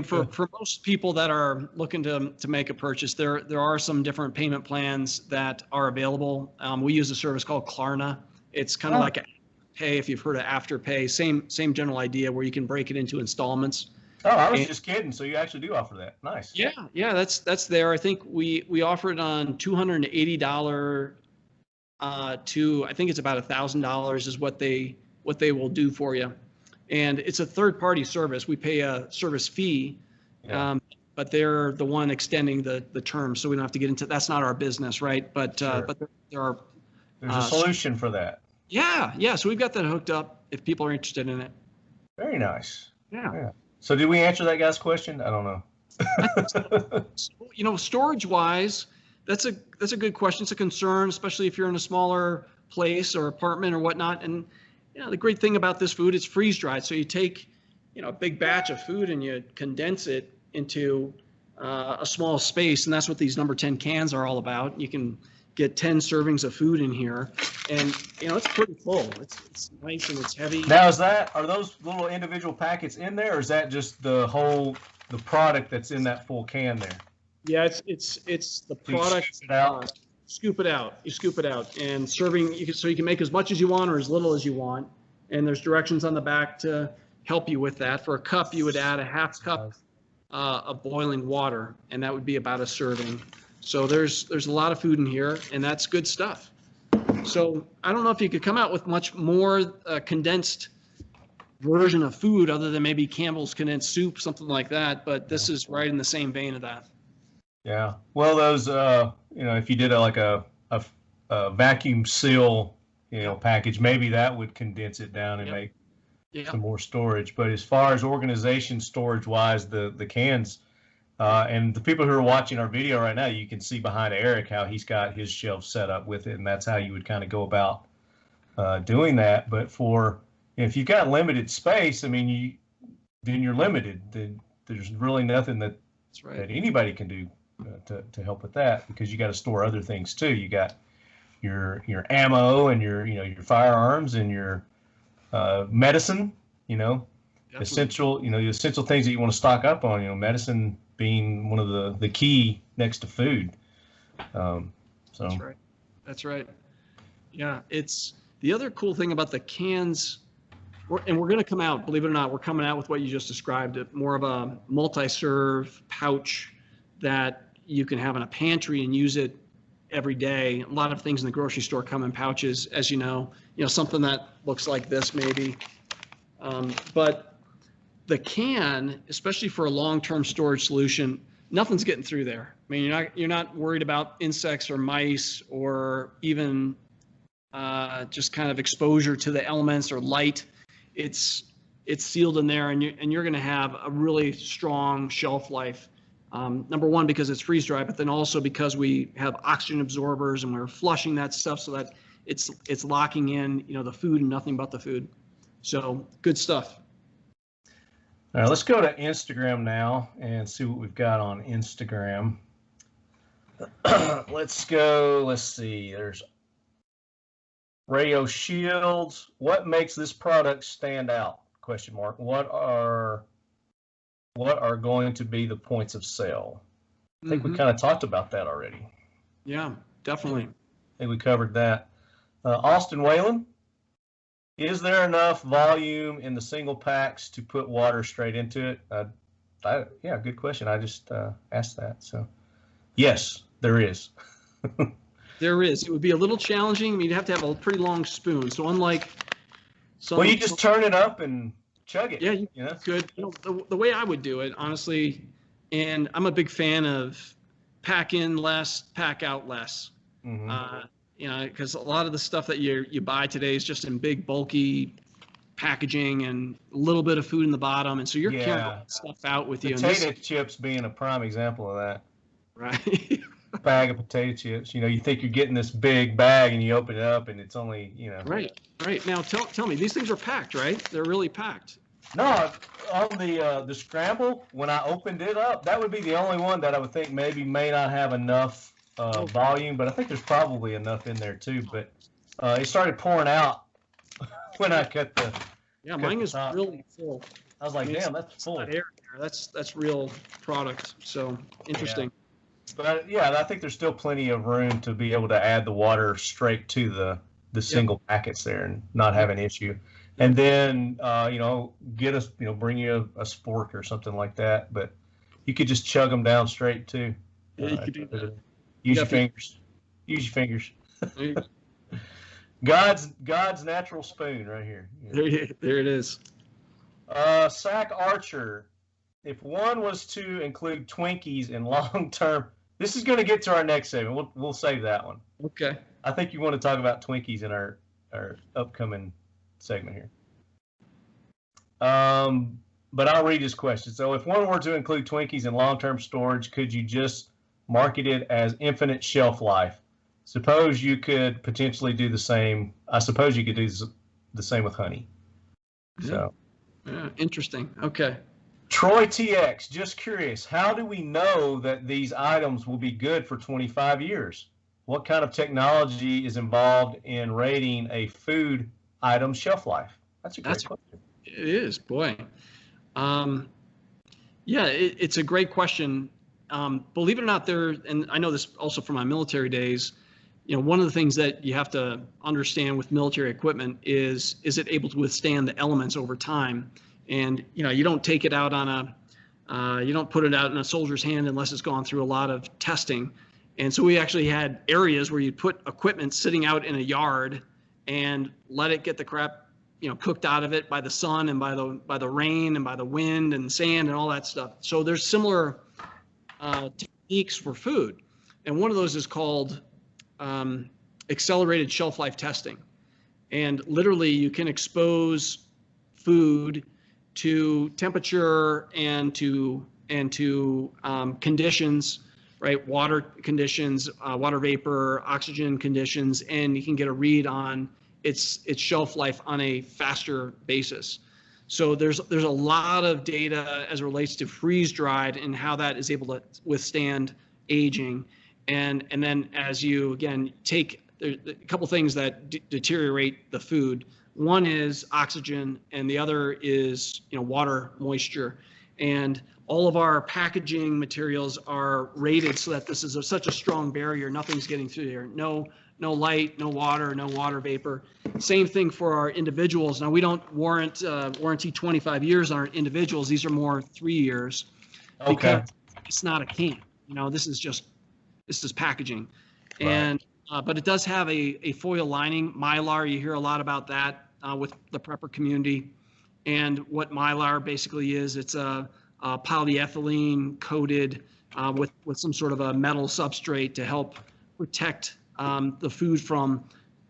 for most people that are looking to make a purchase, there are some different payment plans that are available. We use a service called Klarna. It's kind of like a pay, if you've heard of Afterpay. Same general idea, where you can break it into installments. Oh, I was just kidding. So you actually do offer that. Nice. Yeah, that's there. I think we offer it on $280 to, I think it's about $1,000 is what they will do for you. And it's a third-party service. We pay a service fee, but they're the one extending the term, so we don't have to get into. That's not our business, right? But sure. But there are. There's a solution for that. Yeah. So we've got that hooked up if people are interested in it. Very nice. Yeah. So did we answer that guy's question? I don't know. Storage-wise, that's a good question. It's a concern, especially if you're in a smaller place or apartment or whatnot. And the great thing about this food, it's freeze dried. So you take a big batch of food and you condense it into a small space, and that's what these number 10 cans are all about. You can get 10 servings of food in here, and it's pretty full. It's nice and it's heavy. Now, are those little individual packets in there, or is that just the product that's in that full can there? Yeah, it's the product. Scoop it out. You scoop it out, and serving. So you can make as much as you want or as little as you want. And there's directions on the back to help you with that. For a cup, you would add a half cup of boiling water, and that would be about a serving. So there's a lot of food in here, and that's good stuff. So I don't know if you could come out with much more condensed version of food other than maybe Campbell's condensed soup, something like that. But this is right in the same vein of that. Yeah. Well, those, if you did a vacuum seal, package, maybe that would condense it down and make some more storage. But as far as organization storage wise, the cans, and the people who are watching our video right now, you can see behind Eric how he's got his shelf set up with it, and that's how you would kind of go about doing that. But if you've got limited space, then you're limited. There's really nothing that anybody can do to help with that, because you got to store other things too. You got your ammo and your firearms and your medicine. Essential things that you want to stock up on. Medicine being one of the key next to food. That's right. Yeah, it's the other cool thing about the cans we're going to come out, believe it or not, we're coming out with what you just described, more of a multi-serve pouch that you can have in a pantry and use it every day. A lot of things in the grocery store come in pouches, as you know, something that looks like this maybe. But the can, especially for a long-term storage solution, nothing's getting through there. I mean, you're not worried about insects or mice or even just kind of exposure to the elements or light. It's sealed in there, and you're going to have a really strong shelf life. Number one, because it's freeze dry, but then also because we have oxygen absorbers and we're flushing that stuff so that it's locking in, the food and nothing but the food. So good stuff. All right, let's go to Instagram now and see what we've got on Instagram. Let's see. There's Radio Shields. What makes this product stand out? ? What are going to be the points of sale? I think we kind of talked about that already. Yeah, definitely. I think we covered that. Austin Whalen, is there enough volume in the single packs to put water straight into it? Yeah, good question. I just asked that. So, yes, there is. There is. It would be a little challenging. I mean, you'd have to have a pretty long spoon. So unlike some, well, you just turn it up and chug it. Yeah, you could. The way I would do it, honestly, and I'm a big fan of pack in less, pack out less. Because a lot of the stuff that you buy today is just in big, bulky packaging and a little bit of food in the bottom, and so you're carrying stuff out with you. Potato chips being a prime example of that. Right. Bag of potato chips. You think you're getting this big bag, and you open it up, and it's only Right. Now tell me, these things are packed, right? They're really packed. No, on the scramble, when I opened it up, that would be the only one that I would think maybe may not have enough volume, but I think there's probably enough in there too. But it started pouring out when I cut the. Yeah, mine is really full. I was like, damn, that's full. Air there. That's real product. So interesting. But yeah, I think there's still plenty of room to be able to add the water straight to the single packets there and not have an issue. And then get us bring you a spork or something like that. But you could just chug them down straight too. Yeah, you could do that. Use your fingers. Use your fingers. God's natural spoon right here. There it is. Sack Archer. If one was to include Twinkies in long term, this is going to get to our next segment. We'll save that one. Okay. I think you want to talk about Twinkies in our upcoming segment here. But I'll read his question. So if one were to include Twinkies in long-term storage, could you just market it as infinite shelf life? Suppose you could potentially do the same. I suppose you could do the same with honey. So. Yeah, interesting. Okay. Troy TX, just curious, how do we know that these items will be good for 25 years? What kind of technology is involved in rating a food item shelf life? That's a great question. It is, boy. It's a great question. Believe it or not, and I know this also from my military days, one of the things that you have to understand with military equipment is it able to withstand the elements over time? And, you don't take it out you don't put it out in a soldier's hand unless it's gone through a lot of testing. And so we actually had areas where you'd put equipment sitting out in a yard and let it get the crap, cooked out of it by the sun and by the rain and by the wind and sand and all that stuff. So there's similar techniques for food. And one of those is called accelerated shelf life testing. And literally you can expose food to temperature and to conditions, right? Water conditions, water vapor, oxygen conditions, and you can get a read on its shelf life on a faster basis. So there's a lot of data as it relates to freeze dried and how that is able to withstand aging. And then as you again take there's a couple things that deteriorate the food. One is oxygen, and the other is water, moisture. And all of our packaging materials are rated so that this is such a strong barrier. Nothing's getting through there. No no light, no water vapor. Same thing for our individuals. Now we don't warranty 25 years on our individuals. These are more 3 years. Okay. Because it's not a can. This is packaging, and but it does have a foil lining. Mylar, you hear a lot about that with the prepper community. And what Mylar basically is, it's a polyethylene coated with some sort of a metal substrate to help protect the food from,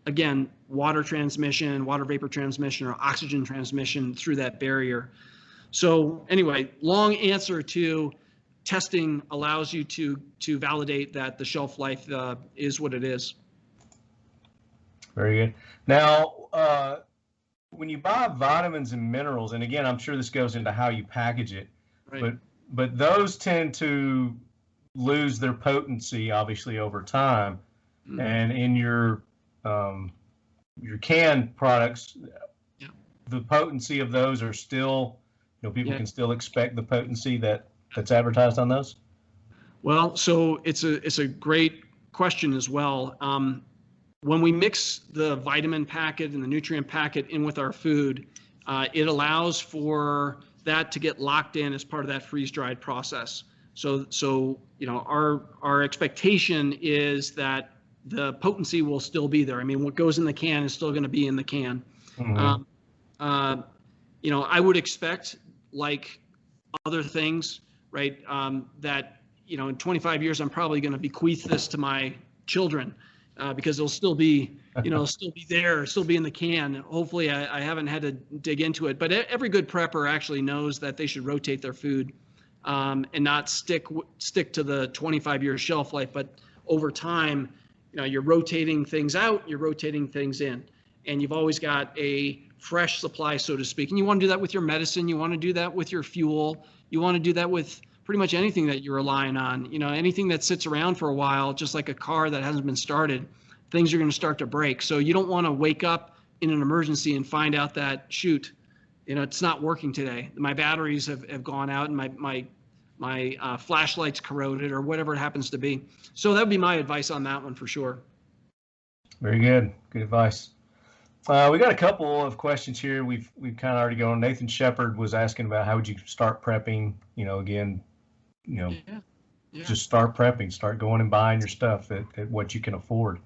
again, water transmission, water vapor transmission, or oxygen transmission through that barrier. So anyway, long answer to testing allows you to validate that the shelf life is what it is. Very good. Now, when you buy vitamins and minerals, and again, I'm sure this goes into how you package it, Right. but those tend to lose their potency, obviously, over time. Mm-hmm. And in your canned products, the potency of those are still, people can still expect the potency that's advertised on those. Well, so it's a great question as well. When we mix the vitamin packet and the nutrient packet in with our food, it allows for that to get locked in as part of that freeze-dried process. So our expectation is that the potency will still be there. I mean, what goes in the can is still going to be in the can. Mm-hmm. I would expect, like other things, right, that in 25 years I'm probably going to bequeath this to my children. Because it'll still be, still be there, still be in the can. Hopefully, I haven't had to dig into it. But every good prepper actually knows that they should rotate their food and not stick to the 25-year shelf life. But over time, you're rotating things out, you're rotating things in, and you've always got a fresh supply, so to speak. And you want to do that with your medicine. You want to do that with your fuel. You want to do that with pretty much anything that you're relying on. Anything that sits around for a while, just like a car that hasn't been started, things are going to start to break. So you don't want to wake up in an emergency and find out that, shoot, it's not working today. My batteries have gone out and my flashlight's corroded or whatever it happens to be. So that would be my advice on that one for sure. Very good. Good advice. We got a couple of questions here. We've kind of already gone. Nathan Shepard was asking about how would you start prepping, just start prepping, start going and buying your stuff at what you can afford.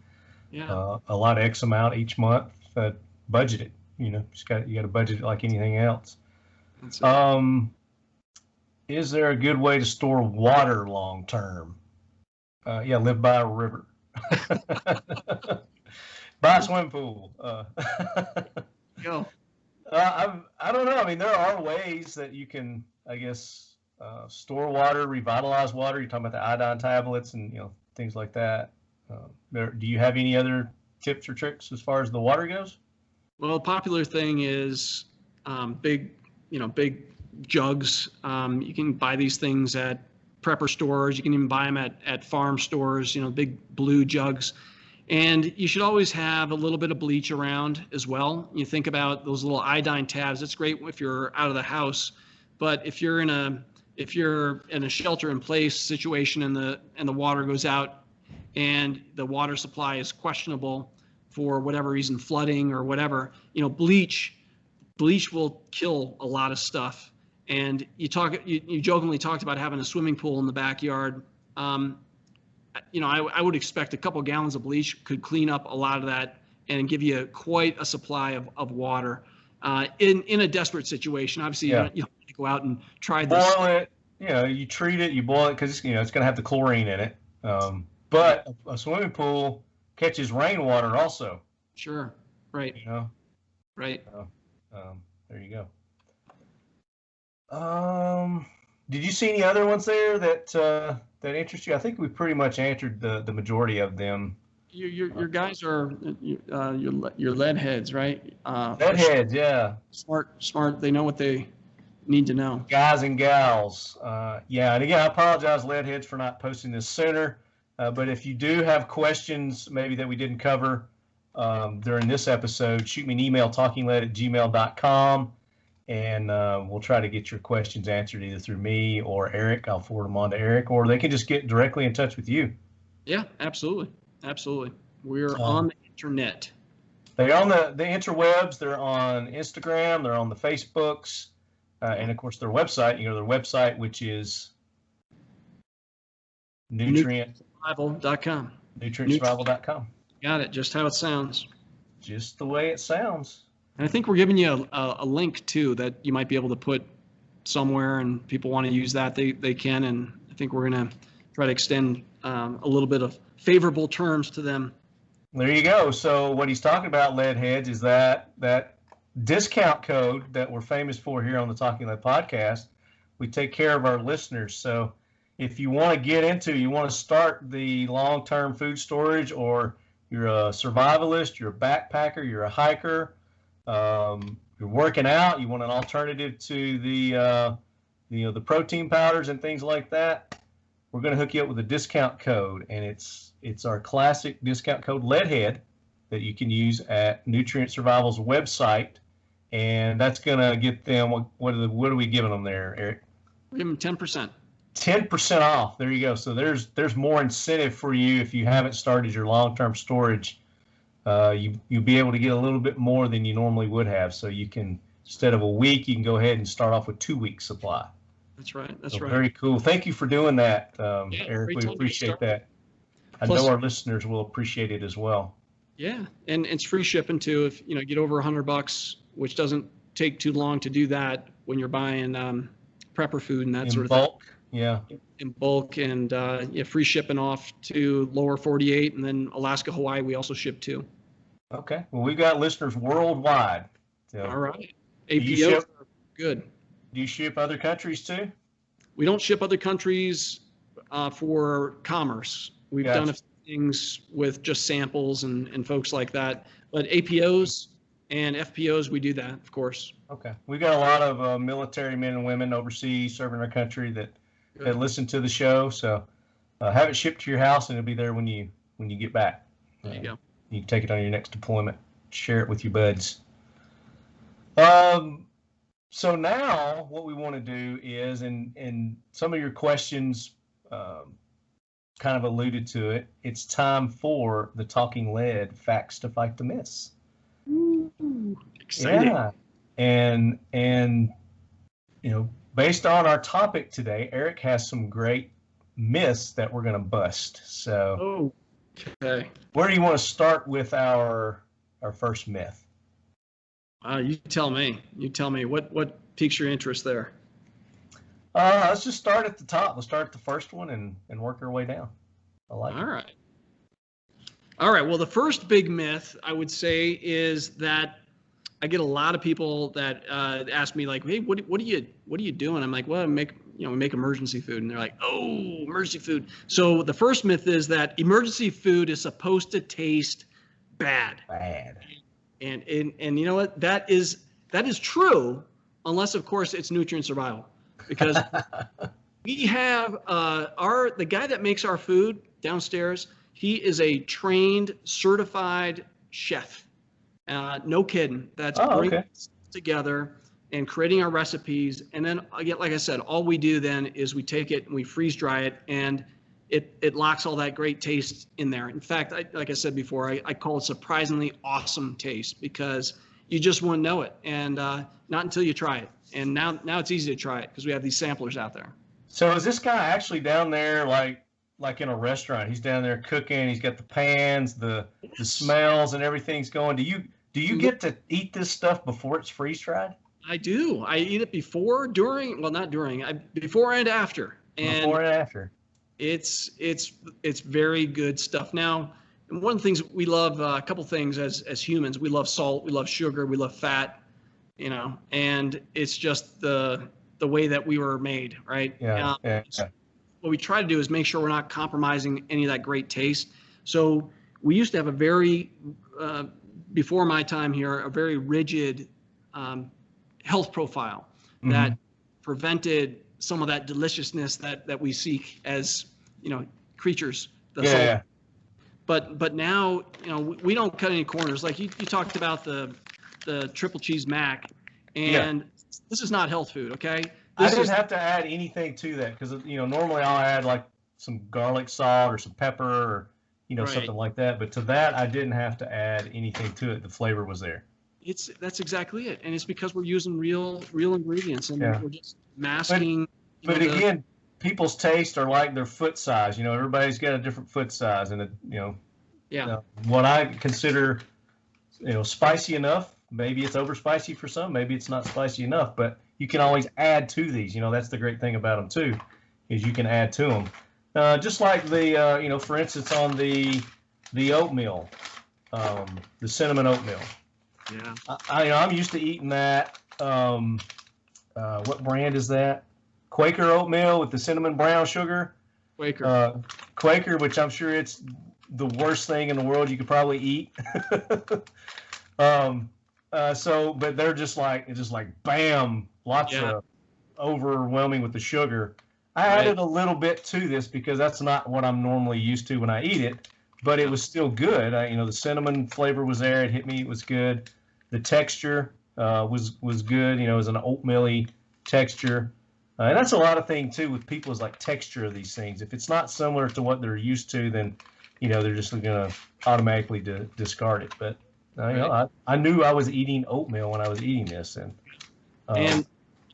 A lot of X amount each month, budget it, you got to budget it like anything else. Is there a good way to store water long term? Live by a river. Buy a swimming pool. Go. I don't know. I mean, there are ways that you can, I guess, store water, revitalize water. You're talking about the iodine tablets and things like that. Do you have any other tips or tricks as far as the water goes? Well, a popular thing is big jugs. You can buy these things at prepper stores. You can even buy them at farm stores. Big blue jugs. And you should always have a little bit of bleach around as well. You think about those little iodine tabs. It's great if you're out of the house, but if you're in a shelter-in-place situation and the water goes out and the water supply is questionable for whatever reason, flooding or whatever, bleach will kill a lot of stuff. And you jokingly talked about having a swimming pool in the backyard. I would expect a couple gallons of bleach could clean up a lot of that and give you quite a supply of water in a desperate situation. Obviously, you don't want to go out and try this. Boil it. You treat it, you boil it because it's going to have the chlorine in it. But a swimming pool catches rainwater also. Sure. Right. Right. There you go. Did you see any other ones there that interest you? I think we pretty much answered the majority of them. Your guys are your lead heads, right? Lead heads, yeah. Smart. They know what they need to know. Guys and gals. And again, I apologize, lead heads, for not posting this sooner. But if you do have questions maybe that we didn't cover during this episode, shoot me an email, talkingled@gmail.com. And we'll try to get your questions answered either through me or Eric. I'll forward them on to Eric, or they can just get directly in touch with you. Yeah, absolutely. We're on the internet. They're on the interwebs. They're on Instagram. They're on the Facebooks. And, of course, their website. You go to their website, which is nutrientsurvival.com. nutrientsurvival.com. Got it. Just how it sounds. Just the way it sounds. And I think we're giving you a link, too, that you might be able to put somewhere, and people want to use that, they can. And I think we're going to try to extend a little bit of favorable terms to them. There you go. So what he's talking about, Leadheads, is that discount code that we're famous for here on the Talking Lead podcast. We take care of our listeners. So if you want to you want to start the long-term food storage, or you're a survivalist, you're a backpacker, you're a hiker, you're working out, you want an alternative to the protein powders and things like that, we're going to hook you up with a discount code, and it's our classic discount code Leadhead that you can use at Nutrient Survival's website, and that's going to get them what are we giving them there, Eric? We're giving them 10%. 10% off. There you go. So there's more incentive for you if you haven't started your long-term storage. You'll be able to get a little bit more than you normally would have. So you can, instead of a week, you can go ahead and start off with 2 weeks supply. That's right. That's right. Very cool. Thank you for doing that, Eric. We time appreciate that. I Plus, know our listeners will appreciate it as well. Yeah, and it's free shipping too. If you get over $100, which doesn't take too long to do that when you're buying prepper food and that sort of bulk. thing. Yeah. In bulk, and free shipping off to lower 48, and then Alaska, Hawaii, we also ship too. Okay. Well, we've got listeners worldwide. So all right. APOs are good. Do you ship other countries too? We don't ship other countries for commerce. We've done a few things with just samples and folks like that. But APOs and FPOs, we do that, of course. Okay. We've got a lot of military men and women overseas serving our country that listen to the show. So have it shipped to your house, and it'll be there when you get back. There you go. You can take it on your next deployment. Share it with your buds. So now what we want to do is, and some of your questions kind of alluded to it, it's time for the Talking Lead Facts to Fight the Myths. Ooh, exciting. Yeah. And based on our topic today, Eric has some great myths that we're going to bust. So okay. Where do you want to start with our first myth? You tell me. You tell me. What piques your interest there? Let's just start at the top. Let's start at the first one and work our way down. I like it. All right. Well, the first big myth I would say is that I get a lot of people that ask me like, "Hey, what are you doing?" I'm like, "Well, we make emergency food," and they're like, "Oh, emergency food." So the first myth is that emergency food is supposed to taste bad. Bad. And you know what? That is true, unless of course it's Nutrient Survival, because we have the guy that makes our food downstairs. He is a trained, certified chef. No kidding. That's bringing us together and creating our recipes. And then again, like I said, all we do then is we take it and we freeze dry it, and it locks all that great taste in there. In fact, like I said before, I call it surprisingly awesome taste, because you just wouldn't know it, and not until you try it. And now it's easy to try it because we have these samplers out there. So is this guy actually down there like in a restaurant? He's down there cooking. He's got the pans, the smells, and everything's going. Do you get to eat this stuff before it's freeze dried? I do. I eat it before, during. Well, not during. Before and after. Before and after. It's very good stuff. Now, and one of the things we love, a couple things as humans, we love salt, we love sugar, we love fat, and it's just the way that we were made, right? Yeah. What we try to do is make sure we're not compromising any of that great taste. So we used to have a very, before my time here, a very rigid health profile that prevented some of that deliciousness that we seek as creatures. Yeah. But now we don't cut any corners. Like you talked about the triple cheese mac, and this is not health food. Okay. I didn't have to add anything to that because normally I'll add like some garlic salt or some pepper or Right. something like that. But to that, I didn't have to add anything to it. The flavor was there. That's exactly it, and it's because we're using real ingredients, and Yeah. we're just masking. But again, people's tastes are like their foot size. Everybody's got a different foot size, and what I consider, spicy enough. Maybe it's over spicy for some. Maybe it's not spicy enough. But you can always add to these. That's the great thing about them too, is you can add to them. Just like the, for instance, on the oatmeal, the cinnamon oatmeal. Yeah. I'm used to eating that. What brand is that? Quaker oatmeal with the cinnamon brown sugar. Quaker, which I'm sure it's the worst thing in the world you could probably eat. But they're just like bam, lots of overwhelming with the sugar. I added a little bit to this because that's not what I'm normally used to when I eat it, but it was still good. The cinnamon flavor was there. It hit me. It was good. The texture was good. It was an oatmeal-y texture. And that's a lot of thing too with people is like texture of these things. If it's not similar to what they're used to, then they're just going to automatically discard it. But I knew I was eating oatmeal when I was eating this, and I'll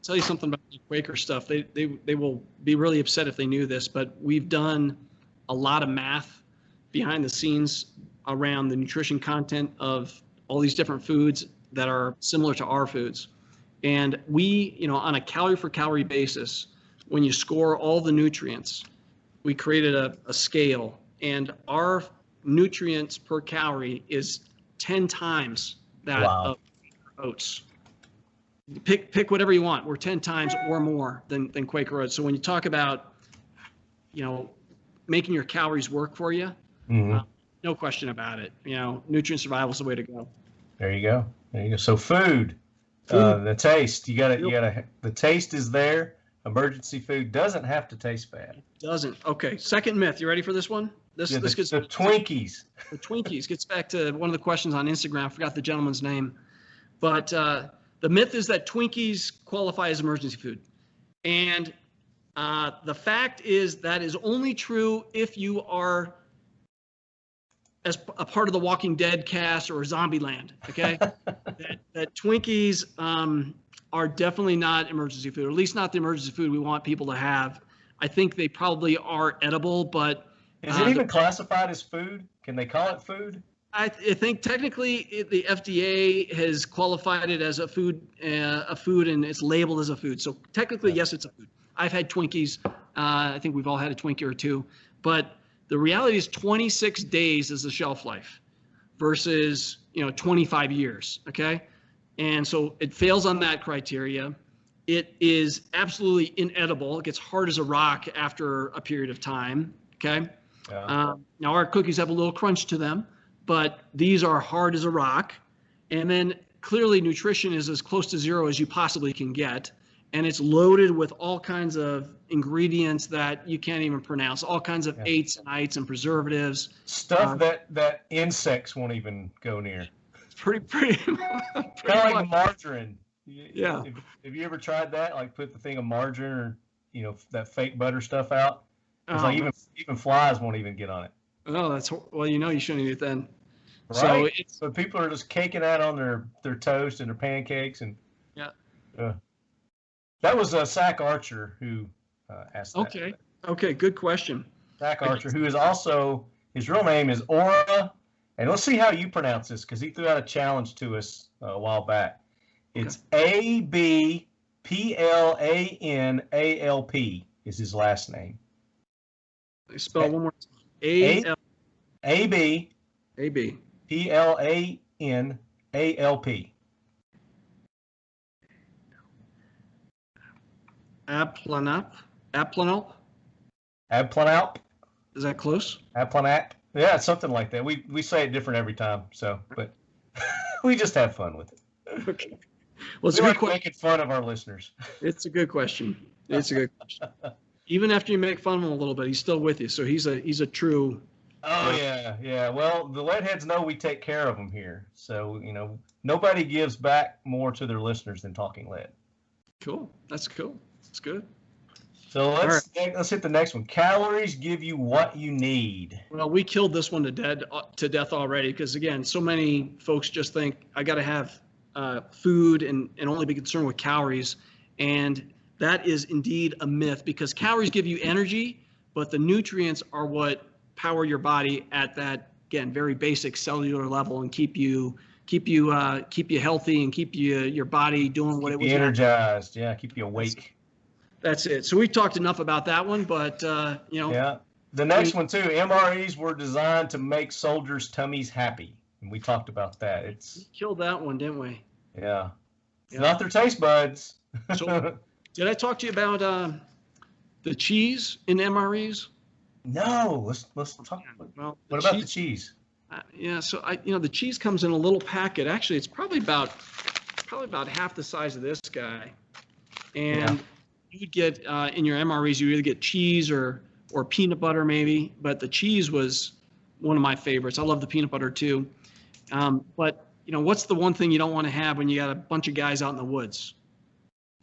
tell you something about the Quaker stuff. They will be really upset if they knew this, but we've done a lot of math behind the scenes around the nutrition content of all these different foods that are similar to our foods. And we, on a calorie for calorie basis, when you score all the nutrients, we created a scale, and our nutrients per calorie is 10 times that of oats. Pick whatever you want. We're 10 times or more than Quaker Oats. So when you talk about, making your calories work for you, no question about it. Nutrient survival is the way to go. There you go. So food. The taste, you gotta. The taste is there. Emergency food doesn't have to taste bad. It doesn't. Okay. Second myth. You ready for this one? This gets the Twinkies. The Twinkies gets back to one of the questions on Instagram. I forgot the gentleman's name, but the myth is that Twinkies qualify as emergency food, and the fact is that is only true if you are as a part of the Walking Dead cast or Zombieland, okay? that Twinkies are definitely not emergency food, or at least not the emergency food we want people to have. I think they probably are edible, but... Is it even classified as food? Can they call it food? I think technically the FDA has qualified it as a food, and it's labeled as a food. So technically, yes, it's a food. I've had Twinkies. I think we've all had a Twinkie or two, but the reality is 26 days is the shelf life versus 25 years. Okay, and so it fails on that criteria. It is absolutely inedible. It gets hard as a rock after a period of time. Okay, now our cookies have a little crunch to them, but these are hard as a rock. And then clearly nutrition is as close to zero as you possibly can get. And it's loaded with all kinds of ingredients that you can't even pronounce, all kinds of eights and ites and preservatives. Stuff that insects won't even go near. It's pretty kind of like margarine. Yeah. Have you ever tried that? Like put the thing of margarine or, that fake butter stuff out? It's like even flies won't even get on it. Oh, you shouldn't eat it then. Right. So people are just caking that on their toast and their pancakes and. Yeah. That was Zach Archer who asked that. Okay, good question. Zach Archer, who is also, his real name is Aura, and let's see how you pronounce this, because he threw out a challenge to us a while back. It's ABPLANALP is his last name. Spell one more time. AB PLANALP. Aplanalp. Is that close? Aplanalp. Yeah, it's something like that. We say it different every time, but we just have fun with it. Okay. Well, it's a good question. Making fun of our listeners. It's a good question. Even after you make fun of him a little bit, he's still with you. So he's a true. Oh yeah. Well, the leadheads know we take care of them here. So nobody gives back more to their listeners than Talking Lead. Cool. That's cool. That's good. So let's hit the next one. Calories give you what you need. Well, we killed this one to death already because, again, so many folks just think I got to have food and only be concerned with calories. And that is indeed a myth because calories give you energy, but the nutrients are what power your body at that, again, very basic cellular level and keep you healthy and keep your body doing what it was. Energized. Yeah, keep you awake. That's it. So we've talked enough about that one, but Yeah. The next one too. MREs were designed to make soldiers' tummies happy, and we talked about that. We killed that one, didn't we? Yeah. It's not their taste buds. So, did I talk to you about the cheese in MREs? No. Let's talk. Well, what about the cheese? So the cheese comes in a little packet. Actually, it's probably about half the size of this guy, and you would get in your MREs, you either get cheese or peanut butter maybe, but the cheese was one of my favorites. I love the peanut butter too. But what's the one thing you don't want to have when you got a bunch of guys out in the woods?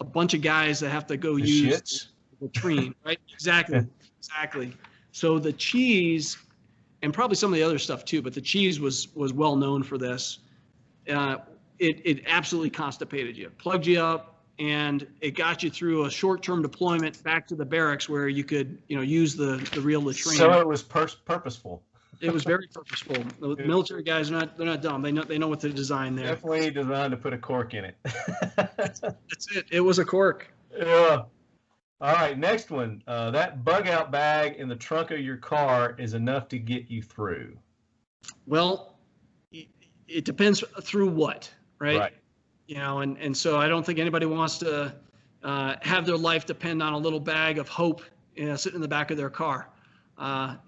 A bunch of guys that have to go use the latrine, right? Exactly. So the cheese, and probably some of the other stuff too, but the cheese was well known for this. It absolutely constipated you, plugged you up, and it got you through a short-term deployment back to the barracks where you could, use the real latrine. So it was purposeful. It was very purposeful. The military guys they're not dumb. They know what to design there. Definitely designed to put a cork in it. That's it. It was a cork. Yeah. All right, next one. That bug-out bag in the trunk of your car is enough to get you through. Well, it depends through what, right? Right. And so I don't think anybody wants to have their life depend on a little bag of hope sitting in the back of their car.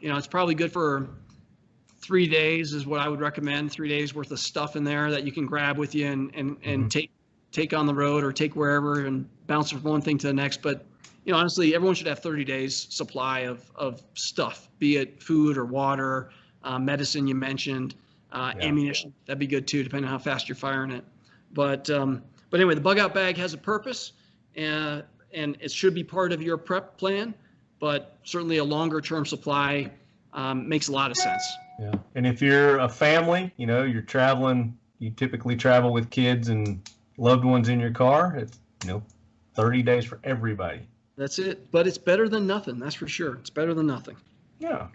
It's probably good for 3 days is what I would recommend. 3 days worth of stuff in there that you can grab with you and take on the road or take wherever and bounce from one thing to the next. But honestly, everyone should have 30 days supply of stuff, be it food or water, medicine you mentioned, ammunition. That'd be good too, depending on how fast you're firing it. But anyway, the bug out bag has a purpose, and it should be part of your prep plan. But certainly a longer term supply makes a lot of sense. Yeah, and if you're a family, you're traveling. You typically travel with kids and loved ones in your car. It's 30 days for everybody. That's it. But it's better than nothing. That's for sure. It's better than nothing. Yeah.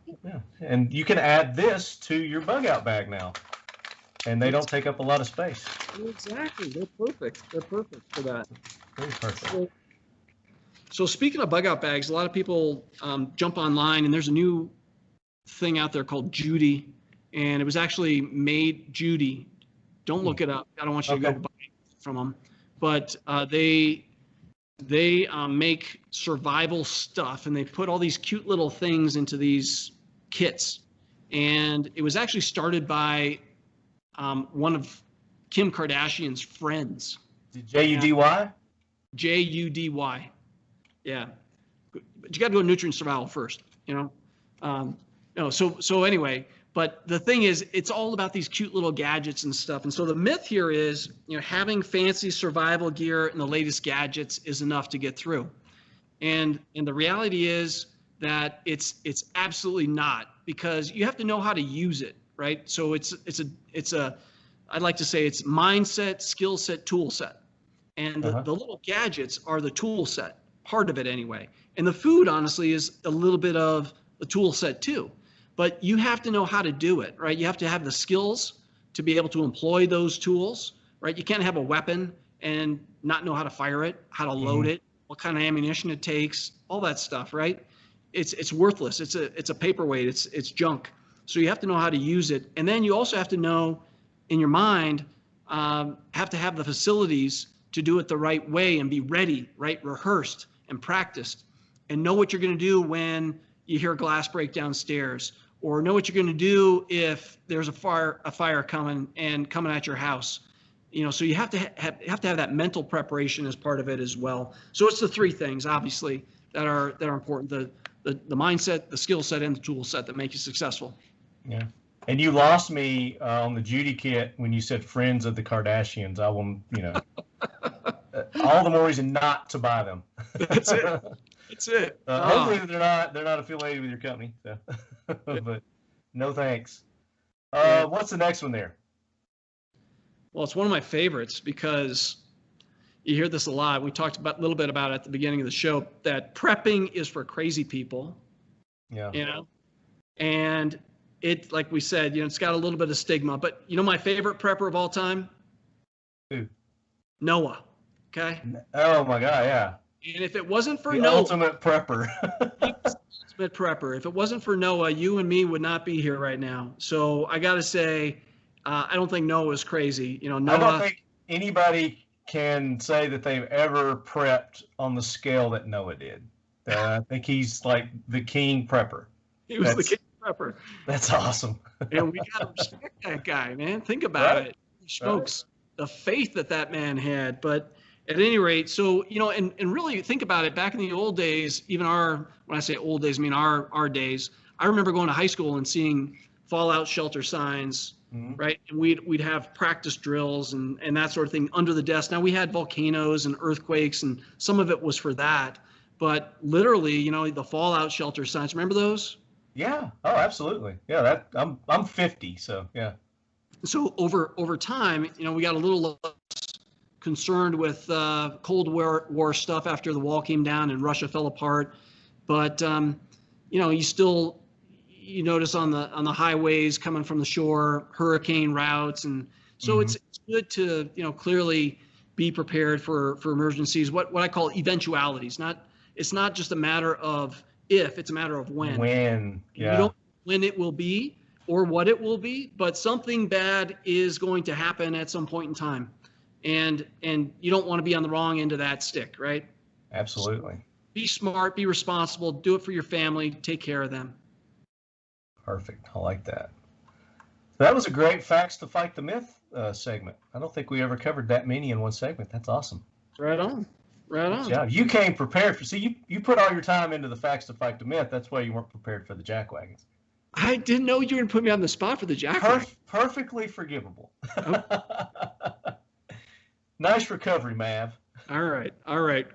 And you can add this to your bug out bag now. And they don't take up a lot of space. Exactly. They're perfect. They're perfect for that. Very perfect. So speaking of bug out bags, a lot of people jump online, and there's a new thing out there called Judy, and it was actually made Judy. Don't look it up. I don't want you to go buy it from them. But they make survival stuff, and they put all these cute little things into these kits. And it was actually started by one of Kim Kardashian's friends. Judy? Judy. Yeah. But you got to go nutrient survival first, So anyway, but the thing is, it's all about these cute little gadgets and stuff. And so the myth here is, having fancy survival gear and the latest gadgets is enough to get through. And the reality is that it's absolutely not, because you have to know how to use it, right? So it's a I'd like to say it's mindset, skill set, tool set. And the little gadgets are the tool set, part of it anyway. And the food, honestly, is a little bit of the tool set too. But you have to know how to do it, right? You have to have the skills to be able to employ those tools, right? You can't have a weapon and not know how to fire it, how to load it, what kind of ammunition it takes, all that stuff, right? It's worthless. It's a paperweight. It's junk. So you have to know how to use it. And then you also have to know in your mind, have to have the facilities to do it the right way and be ready, right? Rehearsed and practiced, and know what you're going to do when you hear a glass break downstairs, or know what you're going to do if there's a fire coming at your house. So you have to have that mental preparation as part of it as well. So it's the three things, obviously, that are important: the mindset, the skill set, and the tool set that make you successful. Yeah. And you lost me on the Judy kit when you said friends of the Kardashians. I will, all the more reason not to buy them. That's it. That's it. Hopefully they're not affiliated with your company. So. But no thanks. What's the next one there? Well, it's one of my favorites because you hear this a lot. We talked about a little bit about it at the beginning of the show, that prepping is for crazy people. Yeah. You know, and it, like we said, you know, it's got a little bit of stigma, but you know, my favorite prepper of all time? Who? Noah. Okay. Oh my God. Yeah. And if it wasn't for The Noah, ultimate prepper. ultimate prepper. If it wasn't for Noah, you and me would not be here right now. So I got to say, I don't think Noah is crazy. You know, Noah. I don't think anybody can say that they've ever prepped on the scale that Noah did. I think he's like the king prepper. He was the king prepper. That's awesome. And we got to respect that guy, man. Think about Right. it. Smokes. The faith that man had. But at any rate, so, you know, and really think about it, back in the old days, even when I say old days, I mean our days, I remember going to high school and seeing fallout shelter signs, right? And we'd have practice drills and that sort of thing under the desk. Now we had volcanoes and earthquakes, and some of it was for that. But literally, you know, the fallout shelter signs, remember those? Yeah. Oh, absolutely. Yeah. I'm 50, so yeah. So over time, you know, we got a little less concerned with Cold War stuff after the wall came down and Russia fell apart. But you know, you notice on the highways coming from the shore, hurricane routes, and so it's good to, you know, clearly be prepared for emergencies. What I call eventualities. It's not just a matter of if, it's a matter of when. When, yeah. You don't know when it will be or what it will be, but something bad is going to happen at some point in time. And you don't want to be on the wrong end of that stick, right? Absolutely. So be smart, be responsible, do it for your family, take care of them. Perfect. I like that. That was a great Facts to Fight the Myth segment. I don't think we ever covered that many in one segment. That's awesome. Right on. Right on. Yeah, you came prepared you put all your time into the Facts to Fight the Myth. That's why you weren't prepared for the jackwagons. I didn't know you were going to put me on the spot for the jackwagon. Perfectly forgivable. Oh. Nice recovery, Mav. All right.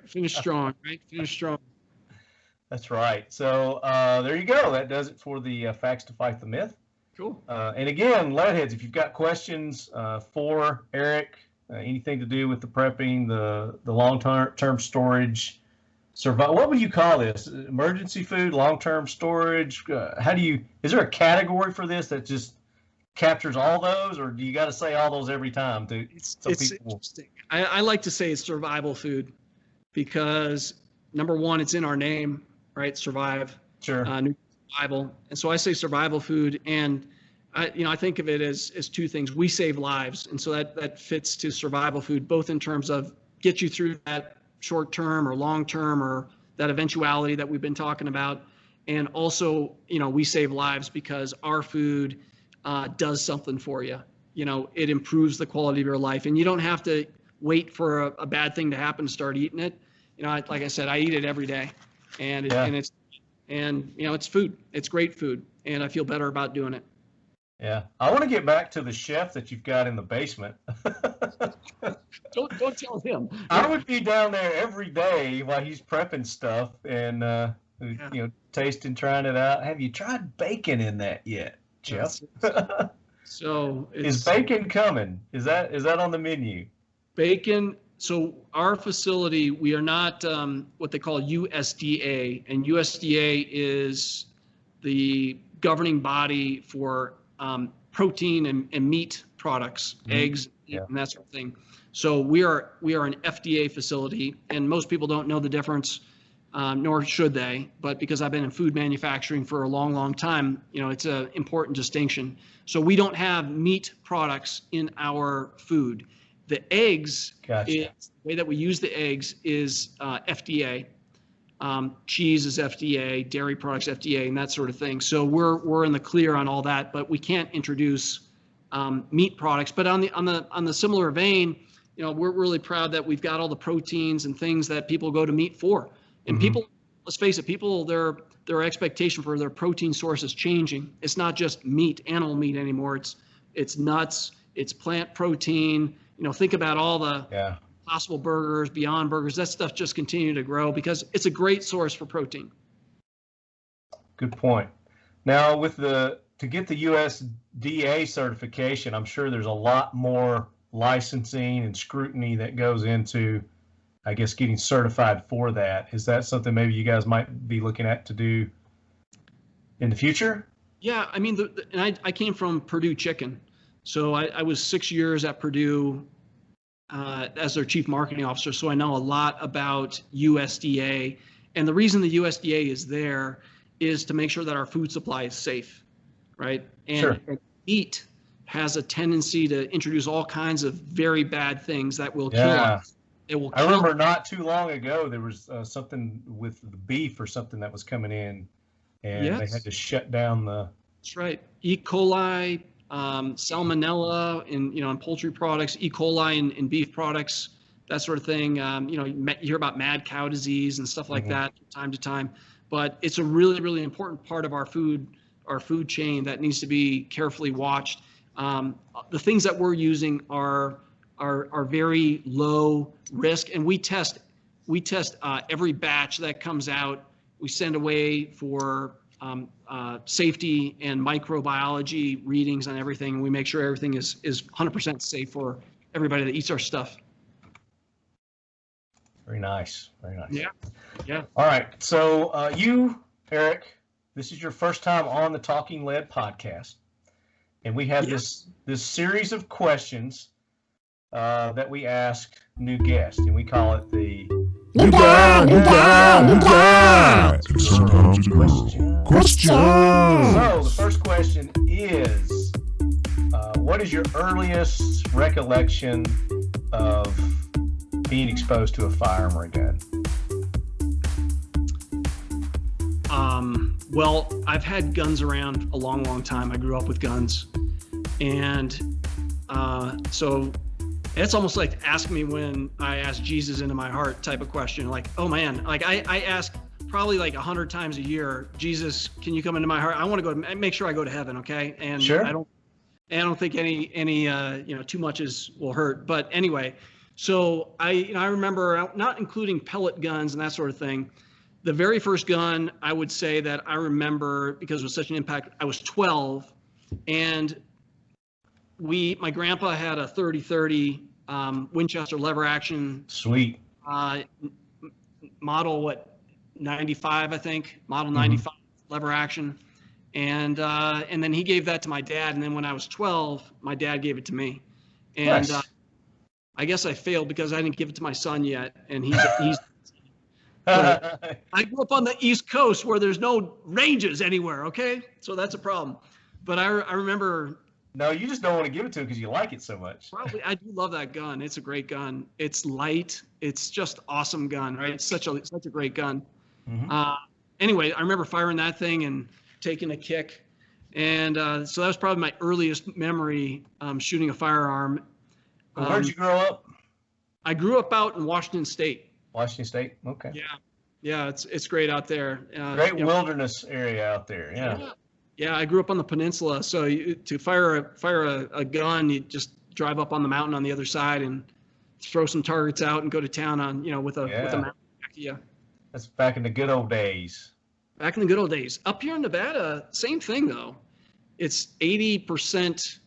Finish strong, right? Finish strong. That's right. So there you go. That does it for the Facts to Fight the Myth. Cool. And again, Leadheads, if you've got questions for Eric, anything to do with the prepping, the long-term storage, what would you call this? Emergency food, long-term storage? Is there a category for this that just captures all those, or do you got to say all those every time? It's interesting. I like to say it's survival food because, number one, it's in our name, right? Survive. Sure. Survival. And so I say survival food, and I think of it as two things. We save lives, and so that fits to survival food, both in terms of get you through that short term or long term or that eventuality that we've been talking about, and also, you know, we save lives because our food does something for you. You know, it improves the quality of your life, and you don't have to wait for a bad thing to happen to start eating it. You know, like I said, I eat it every day, and you know, it's food. It's great food, and I feel better about doing it. Yeah, I want to get back to the chef that you've got in the basement. Don't tell him. I would be down there every day while he's prepping stuff and you know, tasting, trying it out. Have you tried bacon in that yet, Jeff? So is bacon coming? Is that on the menu? Bacon. So our facility, we are not what they call USDA, and USDA is the governing body for protein and meat products, eggs, and that sort of thing. So we are an FDA facility, and most people don't know the difference, nor should they. But because I've been in food manufacturing for a long, long time, you know, it's an important distinction. So we don't have meat products in our food. The eggs, the way that we use the eggs is FDA. Cheese is FDA, dairy products FDA, and that sort of thing. So we're in the clear on all that, but we can't introduce meat products. But on the similar vein, you know, we're really proud that we've got all the proteins and things that people go to meat for. And people, let's face it, people their expectation for their protein source is changing. It's not just meat, animal meat anymore. It's nuts, it's plant protein. You know, think about all the Impossible Burgers, Beyond Burgers, that stuff just continue to grow because it's a great source for protein. Good point. Now, to get the USDA certification, I'm sure there's a lot more licensing and scrutiny that goes into, I guess, getting certified for that. Is that something maybe you guys might be looking at to do in the future? Yeah, I mean, and I came from Purdue Chicken. So I was 6 years at Purdue as their chief marketing officer. So I know a lot about USDA. And the reason the USDA is there is to make sure that our food supply is safe, right? And meat has a tendency to introduce all kinds of very bad things that will kill us. It will kill. I remember not too long ago there was something with the beef or something that was coming in, and they had to shut down the. That's right. E. coli, salmonella in poultry products, E. coli in beef products, that sort of thing. You hear about mad cow disease and stuff like that from time to time. But it's a really, really important part of our food chain that needs to be carefully watched. The things that we're using are very low risk, and we test every batch that comes out. We send away for safety and microbiology readings on everything, and we make sure everything is 100% safe for everybody that eats our stuff. Very nice. Very nice. Yeah. All right. So you, Eric, this is your first time on the Talking Lead podcast, and we have this series of questions that we ask new guests, and we call it the New guy. Question. So the first question is, what is your earliest recollection of being exposed to a firearm or a gun? Well, I've had guns around a long, long time. I grew up with guns, and so it's almost like asking me when I ask Jesus into my heart type of question. Like, oh man, like I ask probably like 100 times a year, Jesus, can you come into my heart? I want to go make sure I go to heaven, okay? And sure. I don't think any too much will hurt. But anyway, so I remember, not including pellet guns and that sort of thing, the very first gun I would say that I remember, because it was such an impact, I was 12, and my grandpa had a 30-30 Winchester lever action. Sweet. Model 95, I think, model 95 lever action, and then he gave that to my dad, and then when I was 12, my dad gave it to me, and nice. I guess I failed because I didn't give it to my son yet, and he's I grew up on the East Coast where there's no ranges anywhere, okay? So that's a problem. But I remember. No, you just don't want to give it to him because you like it so much. Probably, I do love that gun. It's a great gun. It's light. It's just awesome gun, right? It's such a great gun. Anyway, I remember firing that thing and taking a kick, and so that was probably my earliest memory shooting a firearm. Where'd you grow up? I grew up out in Washington State. Washington State. Okay. Yeah, it's great out there. Great wilderness area out there. Yeah, I grew up on the peninsula, so to fire a gun, you just drive up on the mountain on the other side and throw some targets out and go to town on with a mountain back to you. That's back in the good old days. Back in the good old days. Up here in Nevada, same thing though. It's 80%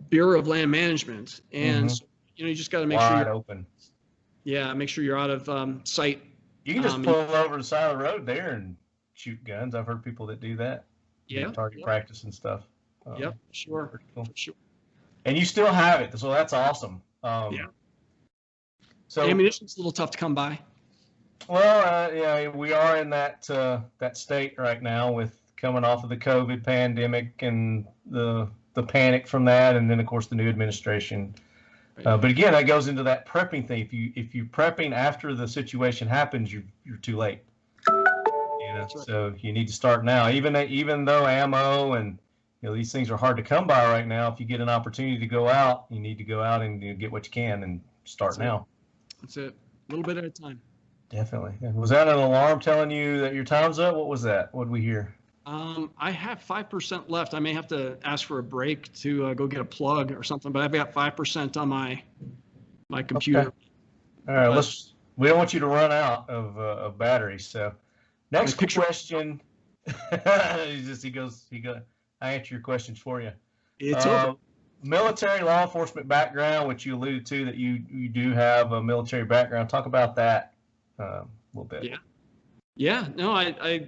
Bureau of Land Management, and so, you just got to make sure you're open. Yeah, make sure you're out of sight. You can just pull over the side of the road there and shoot guns. I've heard people that do that. Target practice and stuff. Sure. Cool. For sure. And you still have it, so that's awesome. So ammunition's a little tough to come by. Well, we are in that state right now with coming off of the COVID pandemic and the panic from that, and then of course the new administration. Right. But again, that goes into that prepping thing. If you're prepping after the situation happens, you're too late. That's right. So you need to start now. Even though ammo and these things are hard to come by right now, if you get an opportunity to go out, you need to go out and get what you can and start now. That's it. A little bit at a time. Definitely. Was that an alarm telling you that your time's up? What was that? What did we hear? I have 5% left. I may have to ask for a break to go get a plug or something, but I've got 5% on my my computer. Okay. All right, we don't want you to run out of batteries. So, next question. he goes. I answer your questions for you. It's over. Military law enforcement background, which you alluded to that you do have a military background. Talk about that a little bit. Yeah. No, I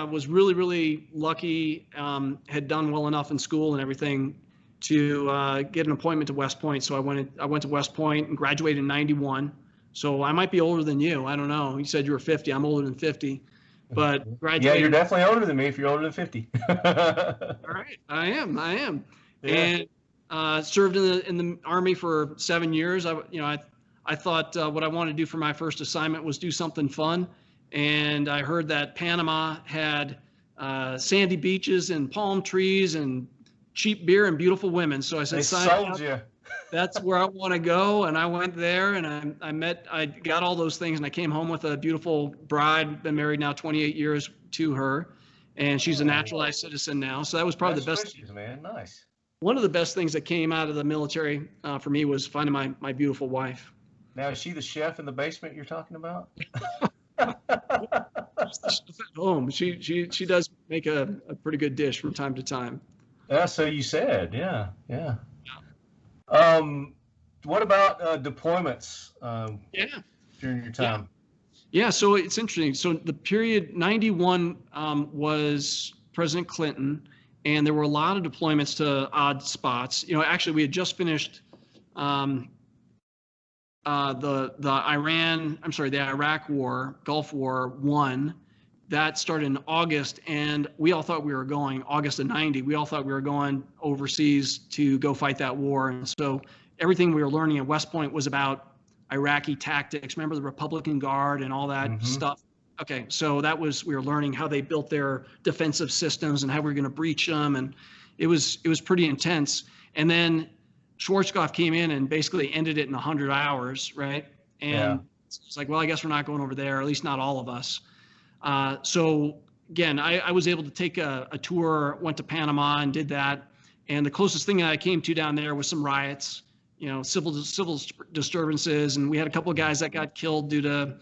was really, really lucky. Had done well enough in school and everything to get an appointment to West Point. So I went to West Point and graduated in '91. So I might be older than you. I don't know. You said you were 50. I'm older than 50. But graduated. Yeah, you're definitely older than me if you're older than 50. All right, I am. Yeah. And served in the Army for 7 years. I thought what I wanted to do for my first assignment was do something fun, and I heard that Panama had sandy beaches and palm trees and cheap beer and beautiful women. So I said, they sold you. That's where I want to go. And I went there and I got all those things, and I came home with a beautiful bride, been married now 28 years to her, and she's a naturalized citizen now. So that was probably the best. Wishes, man. Nice. One of the best things that came out of the military for me was finding my beautiful wife. Now, is she the chef in the basement you're talking about? At home. She does make a pretty good dish from time to time. Yeah, so you said, yeah. What about deployments during your time? Yeah, so it's interesting. So the period 91 was President Clinton, and there were a lot of deployments to odd spots. Actually, we had just finished the Iraq War, Gulf War 1. That started in August, and we all thought we were going, August of 90, we all thought we were going overseas to go fight that war. And so everything we were learning at West Point was about Iraqi tactics. Remember the Republican Guard and all that stuff? Okay, so we were learning how they built their defensive systems and how we were going to breach them, and it was pretty intense. And then Schwarzkopf came in and basically ended it in 100 hours, right? And it's like, well, I guess we're not going over there, at least not all of us. So again, I was able to take a tour, went to Panama and did that. And the closest thing that I came to down there was some riots, civil disturbances. And we had a couple of guys that got killed due to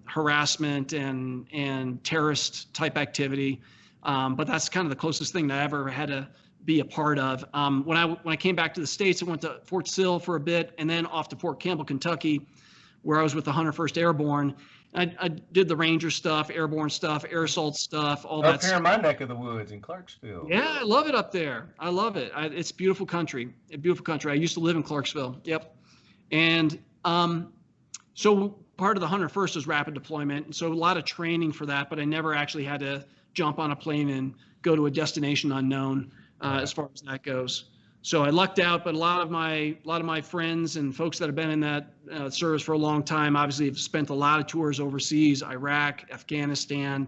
harassment and terrorist type activity. But that's kind of the closest thing that I ever had to be a part of. When I came back to the States, I went to Fort Sill for a bit and then off to Fort Campbell, Kentucky, where I was with the 101st Airborne. I did the Ranger stuff, airborne stuff, air assault stuff, all that. Up here in my neck of the woods in Clarksville. Yeah, I love it up there. I love it. It's beautiful country. A beautiful country. I used to live in Clarksville. Yep. And so part of the 101st was rapid deployment. And so a lot of training for that, but I never actually had to jump on a plane and go to a destination unknown as far as that goes. So I lucked out, but a lot of my friends and folks that have been in that service for a long time obviously have spent a lot of tours overseas, Iraq, Afghanistan,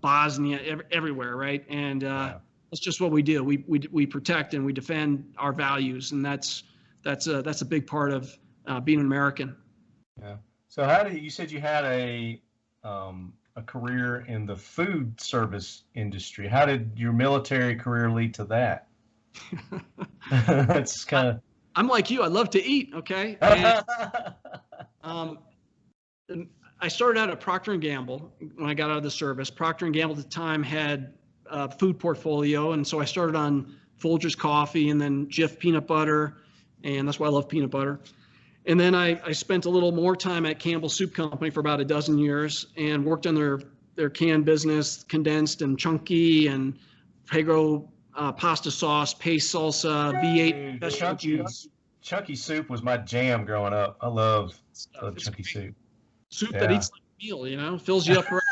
Bosnia, everywhere, right? And that's just what we do. We protect and we defend our values, and that's a big part of being an American. Yeah. So you said you had a career in the food service industry. How did your military career lead to that? That's kind of. I'm like you. I love to eat. Okay. And, I started out at Procter & Gamble when I got out of the service. Procter & Gamble at the time had a food portfolio, and so I started on Folgers coffee and then Jif peanut butter, and that's why I love peanut butter. And then I spent a little more time at Campbell Soup Company for about a dozen years and worked on their canned business, condensed and chunky and Prego pasta sauce, paste salsa, V8. Chunky soup was my jam growing up. I love chunky soup. Soup that eats like a meal, fills you up right.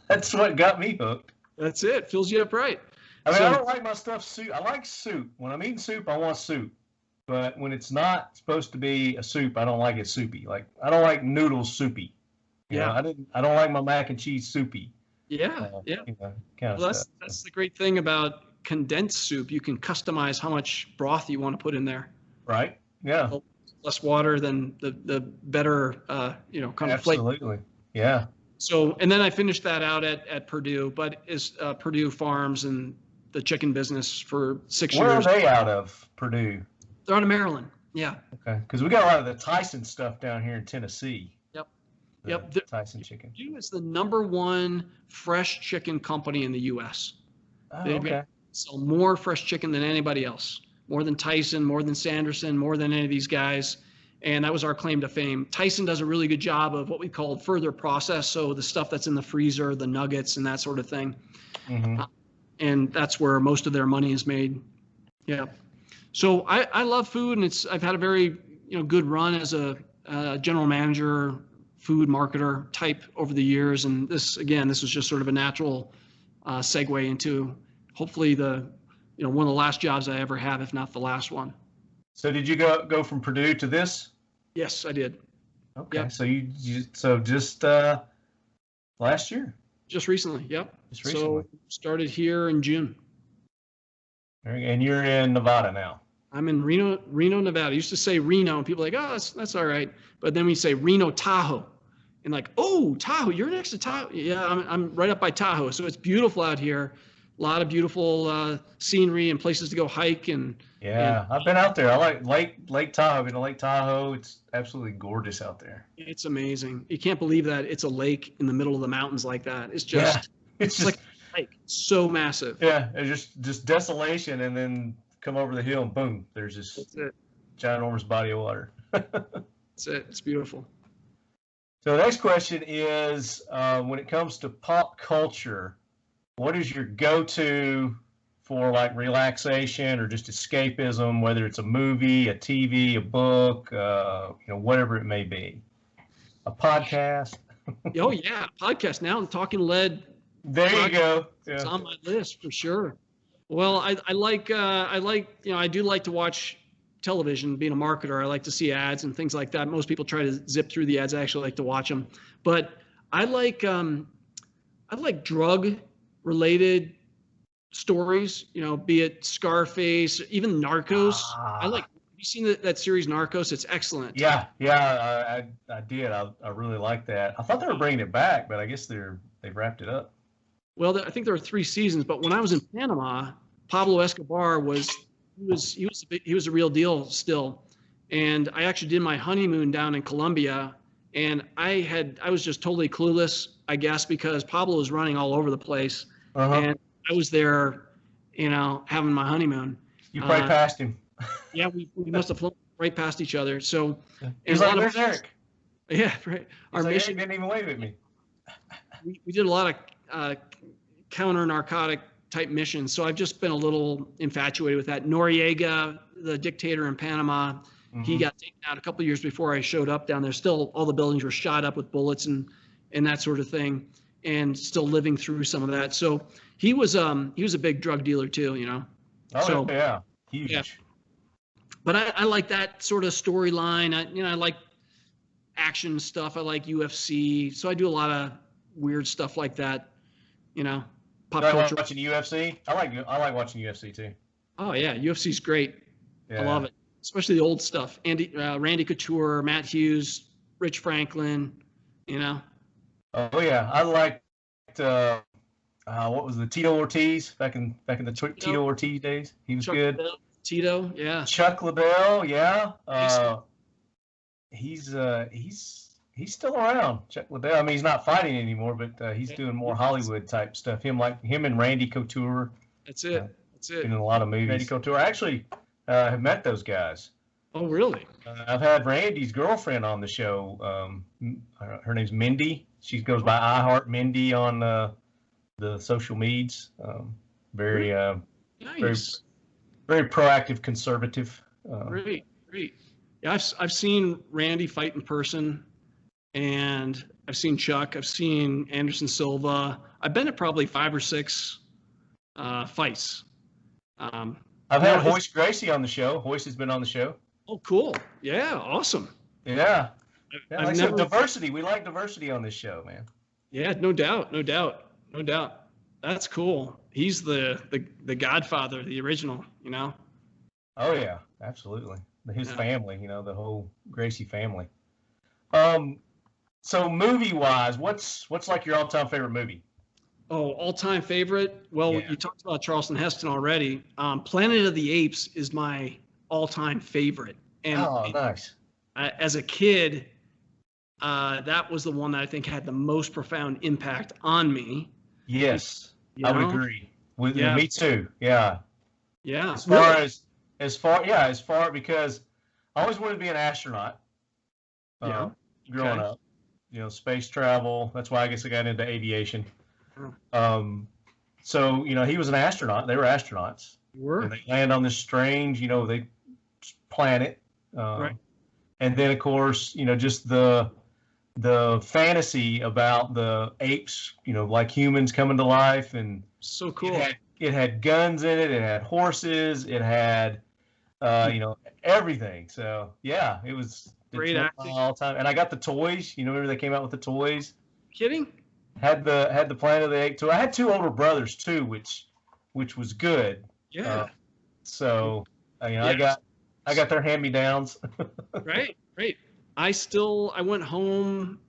That's what got me hooked. That's it. Fills you up right. I mean, I don't like my stuff soup. I like soup. When I'm eating soup, I want soup. But when it's not supposed to be a soup, I don't like it soupy. Like I don't like noodles soupy. I don't like my mac and cheese soupy. That's the great thing about condensed soup. You can customize how much broth you want to put in there. Right. Yeah. Less water than the better, kind of flavor. Absolutely. Yeah. So, and then I finished that out at Purdue, but is Purdue Farms and the chicken business for 6 years. Where are they out of, Purdue? They're out of Maryland. Yeah. Okay, because we got a lot of the Tyson stuff down here in Tennessee. Yep. The Yep. Tyson chicken. Purdue is the #1 fresh chicken company in the U.S. Oh, They okay. sell more fresh chicken than anybody else, more than Tyson, more than Sanderson, more than any of these guys. And that was our claim to fame. Tyson does a really good job of what we call further process. So the stuff that's in the freezer, the nuggets and that sort of thing. Mm-hmm. And that's where most of their money is made. Yeah. So I love food, and I've had a very good run as a general manager, food marketer type over the years. And this was just sort of a natural segue into hopefully one of the last jobs I ever have, if not the last one. So did you go from Purdue to this? Yes, I did. Okay. Yep. So just last year. Just recently. Yep. Just recently. So started here in June. And you're in Nevada now. I'm in Reno, Nevada. I used to say Reno, and people are like, oh, that's all right. But then we say Reno, Tahoe, and like, oh, Tahoe, you're next to Tahoe. Yeah, I'm right up by Tahoe, so it's beautiful out here. A lot of beautiful scenery and places to go hike and. Yeah, I've been out there. I like Lake Tahoe. I've been to Lake Tahoe. It's absolutely gorgeous out there. It's amazing. You can't believe that it's a lake in the middle of the mountains like that. It's just, it's just like a lake. It's so massive. Yeah, it's just desolation, and then come over the hill and boom, there's this ginormous body of water. That's it. It's beautiful. So the next question is, when it comes to pop culture, what is your go-to for like relaxation or just escapism, whether it's a movie, a TV, a book, whatever it may be? A podcast? Oh yeah, podcast now. I'm Talking Lead. There you go. Yeah. It's on my list for sure. Well, I do like to watch television. Being a marketer, I like to see ads and things like that. Most people try to zip through the ads. I actually like to watch them. But I like drug-related stories. Be it Scarface, even Narcos. Have you seen that series Narcos? It's excellent. Yeah, I did. I really like that. I thought they were bringing it back, but I guess they've wrapped it up. Well, I think there were 3 seasons, but when I was in Panama, Pablo Escobar was a real deal still, and I actually did my honeymoon down in Colombia, and I was just totally clueless, I guess, because Pablo was running all over the place, and I was there, having my honeymoon. You probably passed him. Yeah, we must have flown right past each other. So he's like, "Where's Eric?" Yeah, right. Our mission didn't even wave at me. We did a lot of counter narcotic type missions, so I've just been a little infatuated with that. Noriega, the dictator in Panama, he got taken out a couple of years before I showed up down there. Still, all the buildings were shot up with bullets and that sort of thing, and still living through some of that. So he was a big drug dealer too, Oh so, yeah, huge. Yeah. But I like that sort of storyline. I like action stuff. I like UFC, so I do a lot of weird stuff like that. Pop culture. Watching UFC? I like watching UFC too. Oh yeah, UFC's great. Yeah. I love it, especially the old stuff. Randy Couture, Matt Hughes, Rich Franklin. Oh yeah, I liked what was the Tito Ortiz back in the Tito Ortiz days. He was good. Liddell, Tito, yeah. Chuck Liddell, yeah. He's still around. Chuck Liddell. I mean, he's not fighting anymore, but he's doing more Hollywood type stuff. Him and Randy Couture. That's it. In a lot of movies. Randy Couture. I actually have met those guys. Oh, really? I've had Randy's girlfriend on the show. Her name's Mindy. She goes by I Heart Mindy on the social medias. Very nice. Very proactive, conservative. Great. Yeah, I've seen Randy fight in person, and I've seen Chuck. I've seen Anderson Silva. I've been at probably 5 or 6 fights. I've had Hoist Gracie on the show. Hoist has been on the show. Oh, cool. Yeah, awesome. Yeah. I've never... diversity. We like diversity on this show, man. Yeah, no doubt. That's cool. He's the Godfather, the original, Oh yeah, absolutely. His family, the whole Gracie family. So movie-wise, what's like your all-time favorite movie? Oh, all-time favorite? Well, You talked about Charleston Heston already. Planet of the Apes is my all-time favorite. And Oh, nice. as a kid, that was the one that I think had the most profound impact on me. Yes, You I would know? agree. With Yeah. me too. Yeah. Yeah. As far really. as far because I always wanted to be an astronaut. Yeah. Growing Okay. up, space travel. That's why I guess I got into aviation. Oh. So he was an astronaut. They were astronauts, You were? and they land on this strange, they planet. Right. And then of course, just the fantasy about the apes, like humans coming to life, and So cool. it had guns in it. It had horses. It had, everything. So yeah, it's Great one of acting. my all time. And I got the toys. Remember they came out with the toys. Kidding? Had the Planet of the Apes too. I had two older brothers too, which was good. Yeah. So Yeah. I got their hand-me-downs. Right. I went home,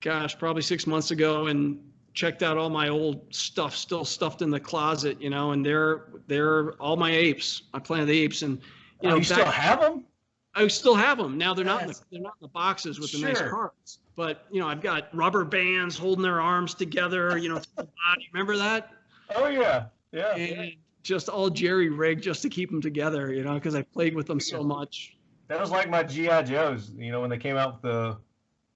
gosh, probably 6 months ago, and checked out all my old stuff still stuffed in the closet, and they're all my apes. I Planet of the Apes, and You still have them? I still have them. Now they're not Yes. they're not in the boxes with the nice Sure. cards, but I've got rubber bands holding their arms together, to the body. Remember that? Oh yeah, yeah. And just all jerry rigged just to keep them together, because I played with them so much. That was like my GI Joes. When they came out with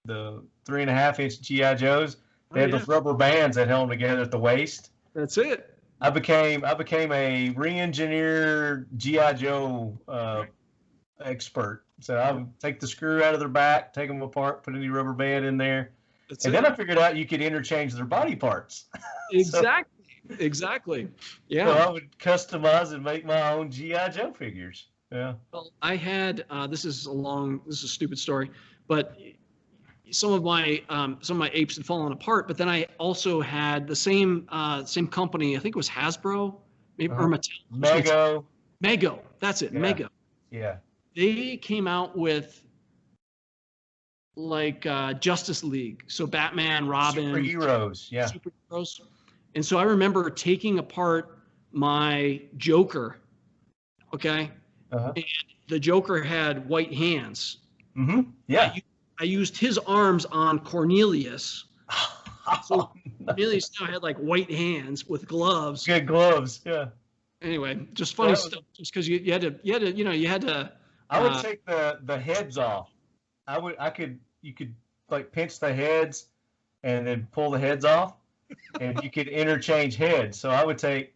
the 3.5-inch GI Joes, they had those rubber bands that held them together at the waist. That's it. I became a re-engineered GI Joe expert. So I would take the screw out of their back, take them apart, put a new rubber band in there, and then I figured out you could interchange their body parts. Exactly. Yeah. So I would customize and make my own GI Joe figures. Yeah. Well, I had this is a stupid story, but some of my apes had fallen apart. But then I also had the same company. I think it was Hasbro, maybe or Mattel. Mego. That's it. Yeah. Mego. Yeah. They came out with like Justice League, so Batman, Robin, Superheroes. Yeah. superheroes. And so I remember taking apart my Joker. Okay. Uh-huh. And the Joker had white hands. Mm-hmm. Yeah. I used his arms on Cornelius. So Cornelius now had like white hands with gloves. Good gloves. Yeah. Anyway, just funny stuff. Just because you had to. I would take the heads off. You could like pinch the heads and then pull the heads off, and you could interchange heads. So I would take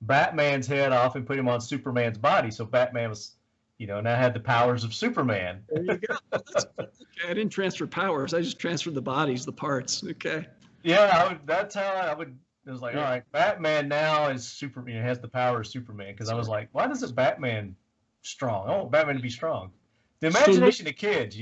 Batman's head off and put him on Superman's body. So Batman was now had the powers of Superman. There you go. Okay, I didn't transfer powers. I just transferred the bodies, the parts. Okay. Yeah, that's how I would. It was like, all right, Batman now is Superman. Has the power of Superman. Because I was like, why doesn't Batman strong? I want Batman to be strong. The imagination of kids,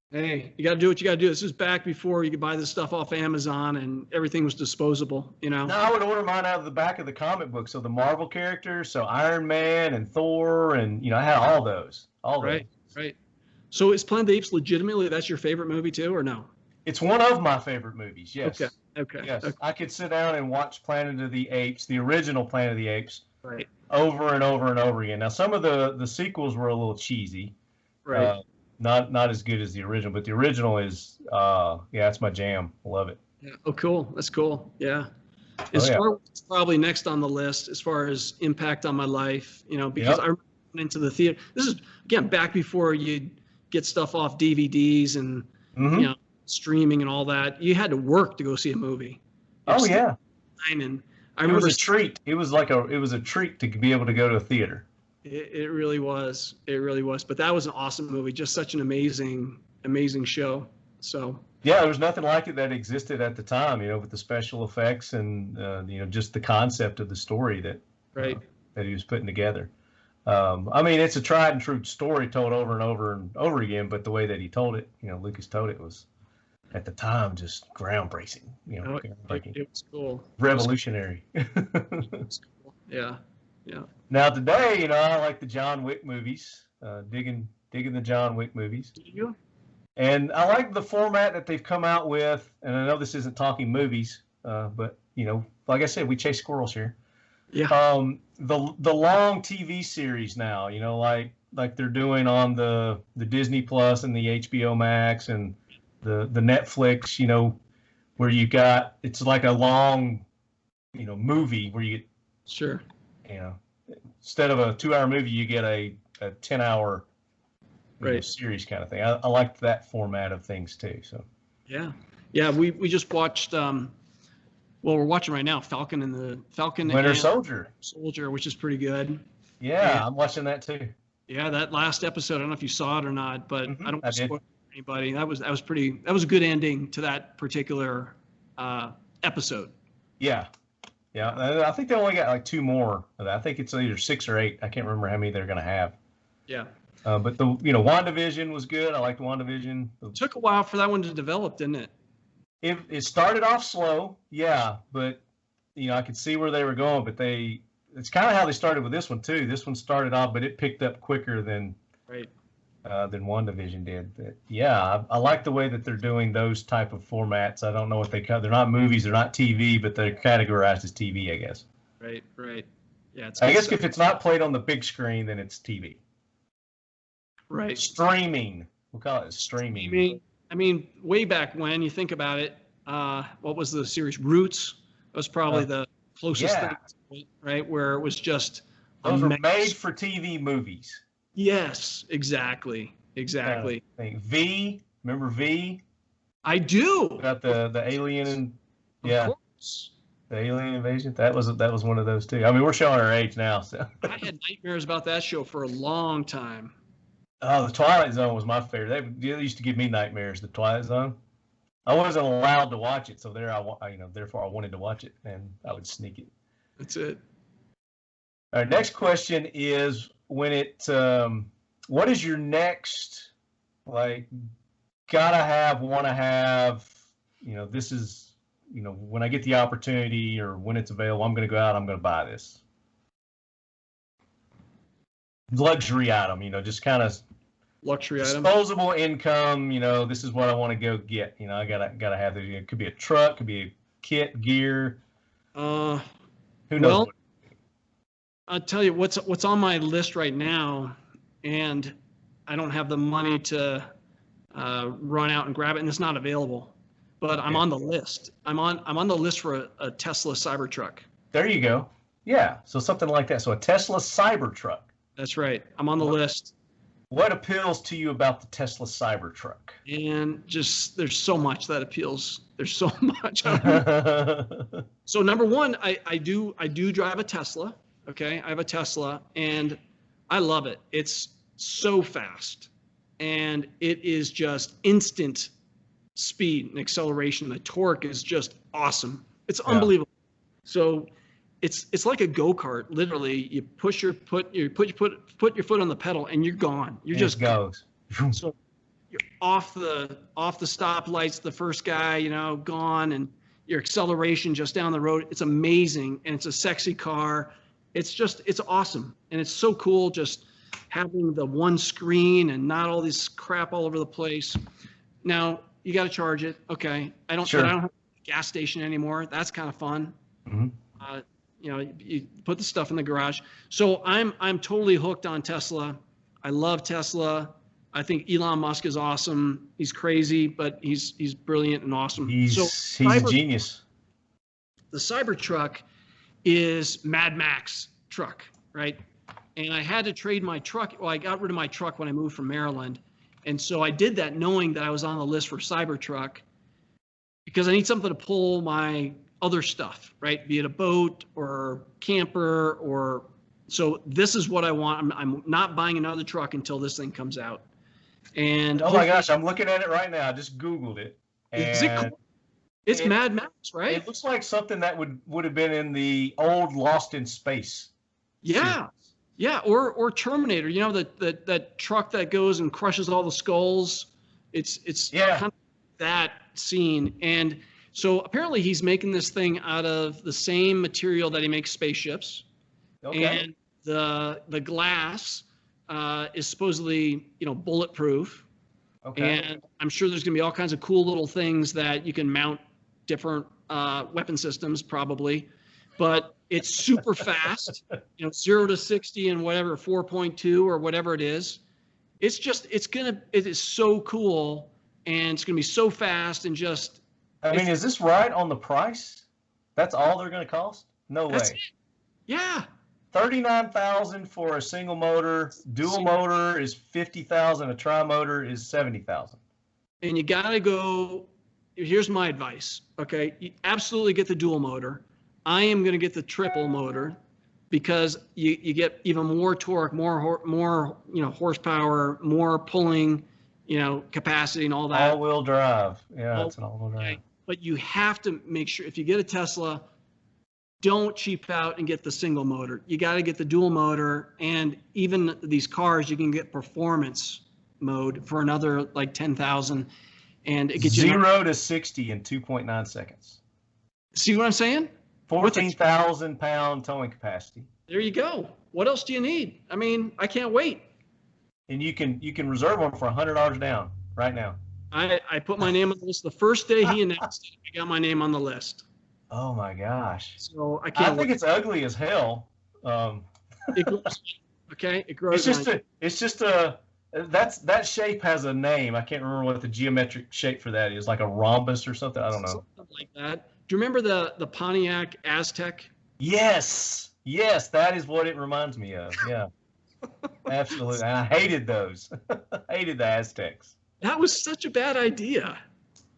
Hey, you got to do what you got to do. This is back before you could buy this stuff off Amazon and everything was disposable, No, I would order mine out of the back of the comic book. So the Marvel characters, so Iron Man and Thor, and I had all those. Right. So is Planet of the Apes legitimately that's your favorite movie too, or no? It's one of my favorite movies. Yes. Okay. Yes. Okay. I could sit down and watch Planet of the Apes, the original Planet of the Apes, Right. over and over and over again. Now some of the sequels were a little cheesy. Right. Not as good as the original, but the original is it's my jam. I love it. Yeah. Oh, cool. That's cool. Yeah. It's probably next on the list as far as impact on my life, because I went into the theater. This is again back before you get stuff off DVDs and streaming and all that. You had to work to go see a movie. Oh yeah. And It was a treat. It was a treat to be able to go to a theater. It really was. It really was. But that was an awesome movie. Just such an amazing show. So. Yeah, there was nothing like it that existed at the time, with the special effects and just the concept of the story that he was putting together. It's a tried and true story told over and over and over again, but the way that he told it, Lucas told it was at the time just groundbreaking. It was cool. Revolutionary. It was cool. Yeah. Now today, I like the John Wick movies. Digging the John Wick movies. Do you? And I like the format that they've come out with. And I know this isn't talking movies, but like I said, we chase squirrels here. Yeah. The long TV series now, like they're doing on the Disney Plus and the HBO Max and the Netflix, where you got, it's like a long, movie where you get, Sure. instead of a 2-hour movie, you get a 10-hour Right. series kind of thing. I liked that format of things too. So Yeah. Yeah. We just watched, we're watching right now Falcon Winter and Soldier, which is pretty good. yeah, And- I'm watching that too. Yeah, that last episode, I don't know if you saw it or not, but I don't I did. spoil anybody. That was a good ending to that particular episode. Yeah. I think they only got like 2 more of that. I think it's either 6 or 8. I can't remember how many they're going to have. Yeah. But the WandaVision was good. I liked WandaVision. It took a while for that one to develop, didn't it? It started off slow, yeah, but I could see where they were going. But it's kind of how they started with this one too. This one started off, but it picked up quicker than WandaVision did. But yeah, I like the way that they're doing those type of formats. I don't know what they call. They're not movies, they're not TV, but they're categorized as TV, I guess. Right. Yeah. I guess if it's not played on the big screen, then it's TV. Right. Streaming. We'll call it streaming. I mean, way back when you think about it, what was the series? Roots was probably the closest thing to it, right? Where it was just those were made for TV movies. Yes, exactly. V, remember V? I do. About the alien and Of course. The alien invasion. That was one of those too. I mean, we're showing our age now, so. I had nightmares about that show for a long time. Oh, the Twilight Zone was my favorite. They used to give me nightmares. The Twilight Zone. I wasn't allowed to watch it, so therefore I wanted to watch it, and I would sneak it. That's it. All right. Next question is what is your next gotta have, wanna have? This is when I get the opportunity or when it's available, I'm gonna go out. I'm gonna buy this luxury item. Just kind of Luxury item. Disposable income. This is what I want to go get. I gotta have this. It could be a truck, could be a kit, gear. Who knows? Well, I'll tell you what's on my list right now, and I don't have the money to run out and grab it, and it's not available. But I'm on the list. I'm on the list for a Tesla Cybertruck. There you go. Yeah, so something like that. So a Tesla Cybertruck. That's right. I'm on the list. What appeals to you about the Tesla Cybertruck? And just there's so much that appeals. There's so much. So number one, I do drive a Tesla. Okay, I have a Tesla, and I love it. It's so fast, and it is just instant speed and acceleration. The torque is just awesome. It's unbelievable. So it's like a go-kart. Literally, you put your foot on the pedal, and you're gone. You're just goes. So you're off the stoplights. The first guy, gone, and your acceleration just down the road. It's amazing, and it's a sexy car. It's awesome, and it's so cool just having the one screen and not all this crap all over the place. Now you got to charge it. Okay, I don't have a gas station anymore. That's kind of fun. Mm-hmm. You put the stuff in the garage. So I'm totally hooked on Tesla. I love Tesla. I think Elon Musk is awesome. He's crazy, but he's brilliant and awesome. He's a genius. The Cybertruck is Mad Max truck, right? And I had to trade my truck. Well, I got rid of my truck when I moved from Maryland. And so I did that knowing that I was on the list for Cybertruck because I need something to pull my other stuff, right? Be it a boat or camper so this is what I want. I'm not buying another truck until this thing comes out. And oh my gosh, I'm looking at it right now. I just Googled it. Is it cool? It's Mad Max, right? It looks like something that would have been in the old Lost in Space. Yeah. series. Yeah, or Terminator. That truck that goes and crushes all the skulls. It's kind of that scene. And so apparently he's making this thing out of the same material that he makes spaceships. Okay. And the glass is supposedly bulletproof. Okay. And I'm sure there's going to be all kinds of cool little things that you can mount different weapon systems probably. but it's super fast, 0 to 60 in whatever, 4.2 or whatever it is. It is so cool, and it's going to be so fast and just. I mean, is this right on the price? That's all they're going to cost? No way. It. Yeah. $39,000 for a single motor. Dual motor is $50,000. A tri-motor is $70,000. And you got to go. Here's my advice. Okay, you absolutely get the dual motor. I am going to get the triple motor because you get even more torque, more horsepower, more pulling, capacity and all that. All-wheel drive. Yeah, it's an all-wheel drive. Okay. But you have to make sure if you get a Tesla, don't cheap out and get the single motor. You got to get the dual motor, and even these cars, you can get performance mode for another like 10,000, and it gets you 0 to 60 in 2.9 seconds. See what I'm saying? 14,000 pound towing capacity. There you go. What else do you need? I mean, I can't wait. And you can reserve one for $100 down right now. I put my name on the list. The first day he announced it, I got my name on the list. Oh my gosh. So I can't. I think it's ugly as hell. It grows. Okay, it grows. That shape has a name. I can't remember what the geometric shape for that is, like a rhombus or something. I don't know. Something like that. Do you remember the Pontiac Aztec? Yes, that is what it reminds me of. Yeah, absolutely. I hated those. I hated the Aztecs. That was such a bad idea.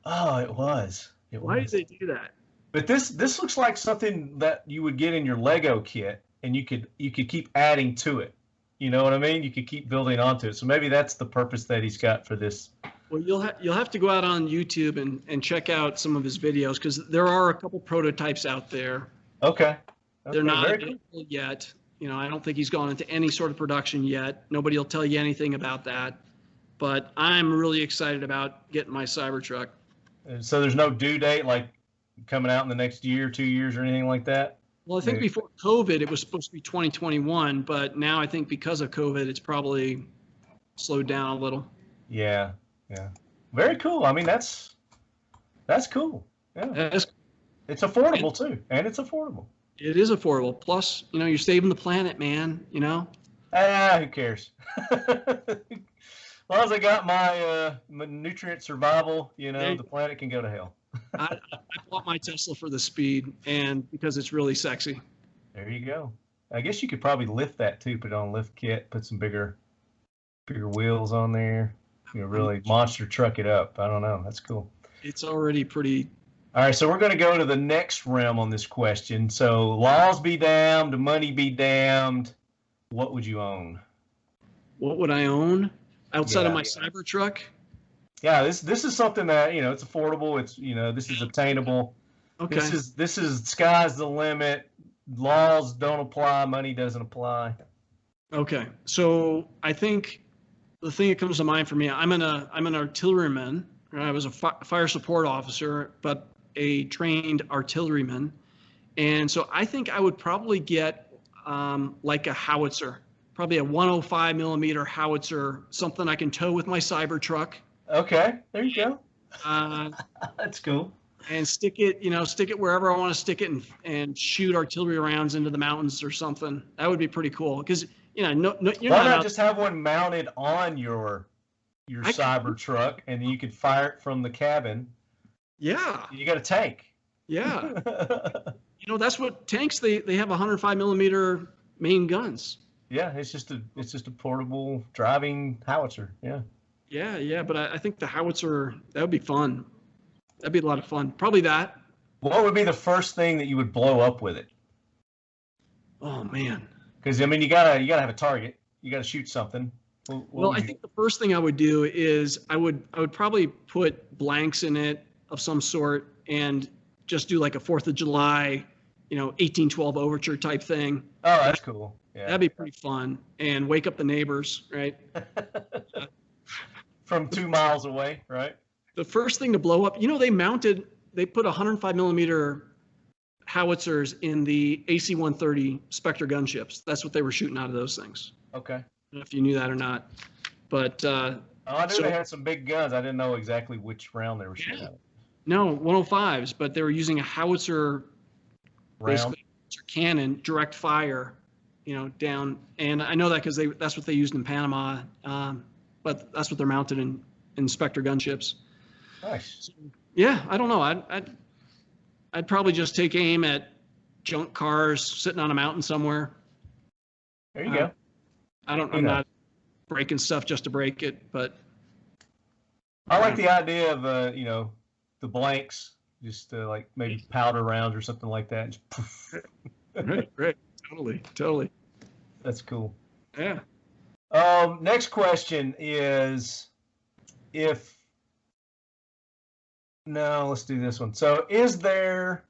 Oh, it was. Why did they do that? But this looks like something that you would get in your Lego kit, and you could keep adding to it. You know what I mean? You could keep building onto it. So maybe that's the purpose that he's got for this. Well, you'll have to go out on YouTube and check out some of his videos, because there are a couple prototypes out there. Okay. They're not available yet. I don't think he's gone into any sort of production yet. Nobody will tell you anything about that. But I'm really excited about getting my Cybertruck. So there's no due date, like coming out in the next year, 2 years, or anything like that? Well, I think before COVID, it was supposed to be 2021, but now I think because of COVID, it's probably slowed down a little. Yeah. Very cool. I mean, that's cool. Yeah. It's affordable too, and it's affordable. It is affordable. Plus, you're saving the planet, man. Who cares? As long as I got my nutrient survival, the planet can go to hell. I bought my Tesla for the speed and because it's really sexy. There you go. I guess you could probably lift that too. Put it on a lift kit. Put some bigger wheels on there. Really monster truck it up. I don't know. That's cool. It's already pretty. All right, so we're going to go to the next realm on this question. So laws be damned, money be damned. What would you own? What would I own outside of my Cybertruck? Yeah, this is something that it's affordable. It's this is attainable. Okay. This is sky's the limit. Laws don't apply. Money doesn't apply. Okay, so I think the thing that comes to mind for me, I'm an artilleryman. I was a fire support officer, but a trained artilleryman, and so I think I would probably get like a howitzer, probably a 105 millimeter howitzer, something I can tow with my Cybertruck. Okay, there you go. That's cool. And stick it wherever I want to stick it, and shoot artillery rounds into the mountains or something. That would be pretty cool, because you're Why not just have one mounted on your Cybertruck, and you could fire it from the cabin? Yeah. You got a tank. Yeah. That's what tanks, they have 105 millimeter main guns. Yeah, it's just a portable driving howitzer. Yeah. Yeah, but I think the howitzer, that would be fun. That'd be a lot of fun. Probably that. What would be the first thing that you would blow up with it? Oh man. Because you gotta have a target. You gotta shoot something. Well, I think the first thing I would do is I would probably put blanks in it of some sort and just do like a 4th of July, 1812 overture type thing. Oh, that's cool. Yeah. That'd be pretty fun, and wake up the neighbors, right? From 2 miles away, right? The first thing to blow up, they put 105 millimeter howitzers in the AC-130 Spectre gunships. That's what they were shooting out of those things. Okay. I don't know if you knew that or not, but I knew they had some big guns. I didn't know exactly which round they were shooting at. No, 105s, but they were using a howitzer round. or cannon, direct fire, down. And I know that because that's what they used in Panama, but that's what they're mounted in Spectre gunships. Nice. So, yeah, I don't know. I'd probably just take aim at junk cars sitting on a mountain somewhere. There you go. I'm not breaking stuff just to break it, but I like the idea of the blanks, just like maybe powder rounds or something like that. Just poof. Right. Totally. That's cool. Yeah. Next question is let's do this one. So is there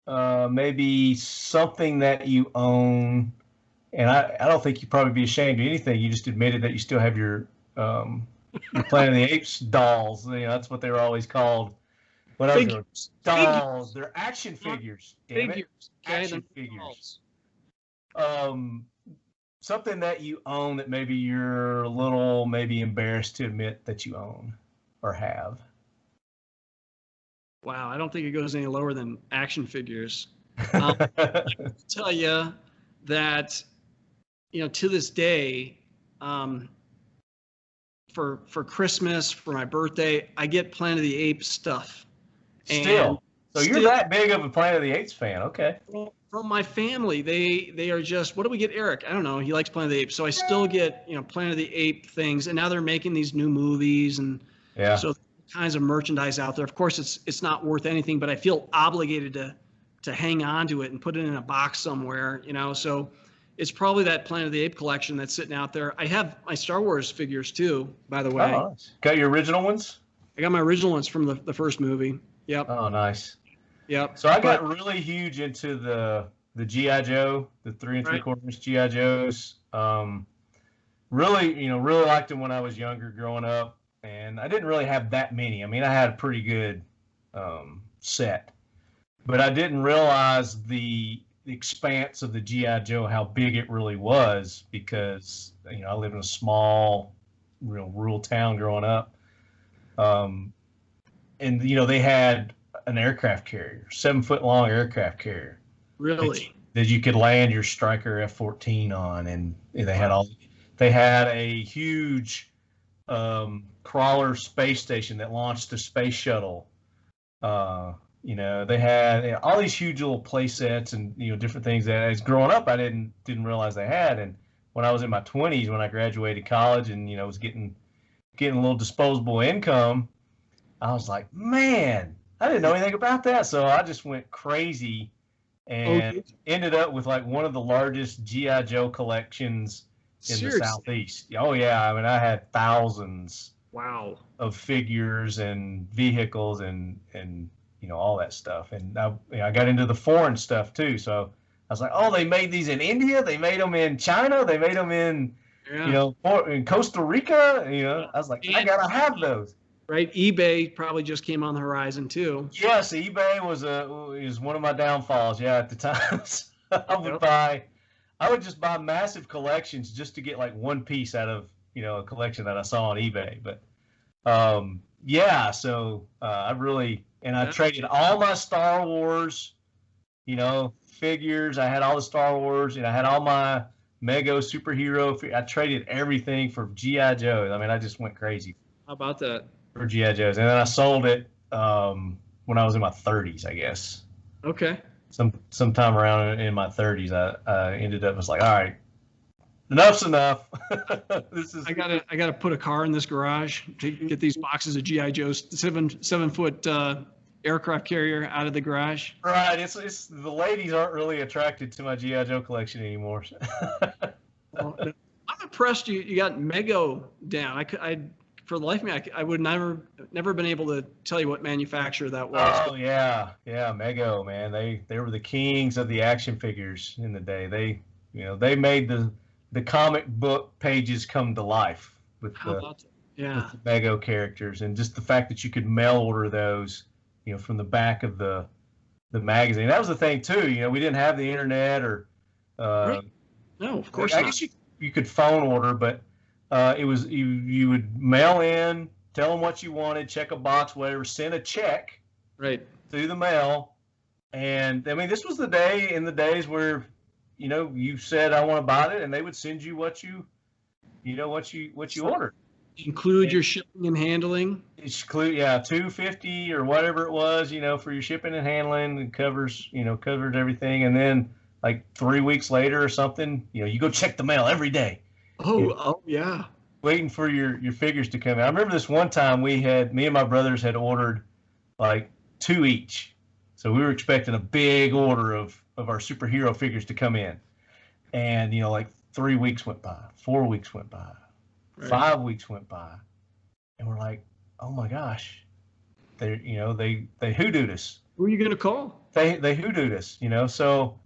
maybe something that you own, and I don't think you'd probably be ashamed of anything. You just admitted that you still have your Planet of the Apes dolls. That's what they were always called. What else? Dolls. They're action figures. Damn it. Action figures. Something that you own that maybe you're a little embarrassed to admit that you own or have. Wow, I don't think it goes any lower than action figures. I can tell you that, to this day, for Christmas, for my birthday, I get Planet of the Apes stuff. So you're that big of a Planet of the Apes fan, okay? From my family, they are just, what do we get Eric? I don't know. He likes Planet of the Apes, so I still get Planet of the Ape things, and now they're making these new movies, and so kinds of merchandise out there. Of course, it's not worth anything, but I feel obligated to hang on to it and put it in a box somewhere. So it's probably that Planet of the Ape collection that's sitting out there. I have my Star Wars figures too, by the way. Oh, nice. Got your original ones? I got my original ones from the first movie. Yep. Oh, nice. Yep. So I got really huge into the G.I. Joe, the 3 3/4 G.I. Joes. Really liked them when I was younger, growing up, and I didn't really have that many. I mean, I had a pretty good set, but I didn't realize the expanse of the G.I. Joe, how big it really was, because I lived in a small, rural town growing up, and they had an aircraft carrier, 7-foot long aircraft carrier. Really? That you could land your Stryker F-14 on, and they had a huge crawler space station that launched a space shuttle. They had all these huge little play sets and different things that, as growing up, I didn't realize they had. And when I was in my 20s, when I graduated college and was getting a little disposable income, I was like, man, I didn't know anything about that. So I just went crazy and ended up with like one of the largest G.I. Joe collections in the Southeast. Oh yeah, I mean, I had thousands of figures and vehicles and all that stuff. And I got into the foreign stuff too. So I was like, oh, they made these in India, they made them in China, they made them in in Costa Rica. I was like, I gotta have those. Right, eBay probably just came on the horizon too. Yes, eBay was one of my downfalls. Yeah, at the time, I would just buy massive collections just to get like one piece out of a collection that I saw on eBay. But so I traded all my Star Wars, figures. I had all the Star Wars, and I had all my Mego superhero. I traded everything for G.I. Joe. I mean, I just went crazy. How about that? For G.I. Joes. And then I sold it when I was in my 30s, I guess. Okay. Sometime around in my 30s, I ended up, was like, all right, enough's enough. I gotta put a car in this garage to get these boxes of G.I. Joe's 7-foot aircraft carrier out of the garage. Right. It's the ladies aren't really attracted to my G.I. Joe collection anymore. Well, I'm impressed you got Mego down. I for the life of me, I would never been able to tell you what manufacturer that was. Oh yeah, Mego, man. They were the kings of the action figures in the day. They made the comic book pages come to life with the Mego characters, and just the fact that you could mail order those, from the back of the magazine. That was the thing too. We didn't have the internet or. Right. No, of course not. I guess you could phone order, but. It was you would mail in, tell them what you wanted, check a box, whatever, send a check right through the mail, And I mean, this was the day in the days where, you said I want to buy it, and they would send you what you ordered. Include your shipping and handling. Include, yeah, $250 or whatever it was, for your shipping and handling. It covers everything. And then like 3 weeks later or something, you go check the mail every day. Oh yeah. Waiting for your figures to come in. I remember this one time me and my brothers had ordered like 2 each. So we were expecting a big order of our superhero figures to come in. And, like 3 weeks went by, 4 weeks went by, right. 5 weeks went by. And we're like, oh my gosh, they hoodooed us. Who are you going to call? They hoodooed us, So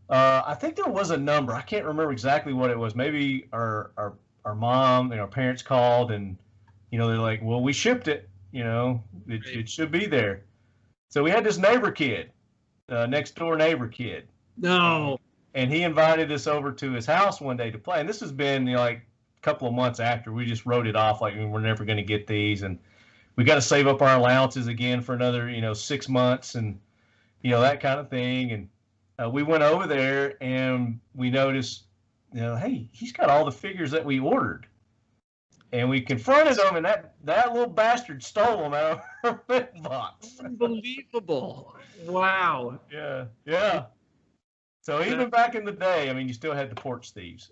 I think there was a number. I can't remember exactly what it was. Maybe our mom and our parents called, and they're like, well, we shipped it. It should be there. So we had this neighbor kid, next door neighbor kid. No. And he invited us over to his house one day to play. And this has been like a couple of months after. We just wrote it off like we're never going to get these, and we got to save up our allowances again for another 6 months, and that kind of thing. And we went over there and we noticed, hey, he's got all the figures that we ordered. And we confronted him, and that little bastard stole them out of our mailbox. Unbelievable. Wow. Yeah. So even back in the day, I mean, you still had the porch thieves.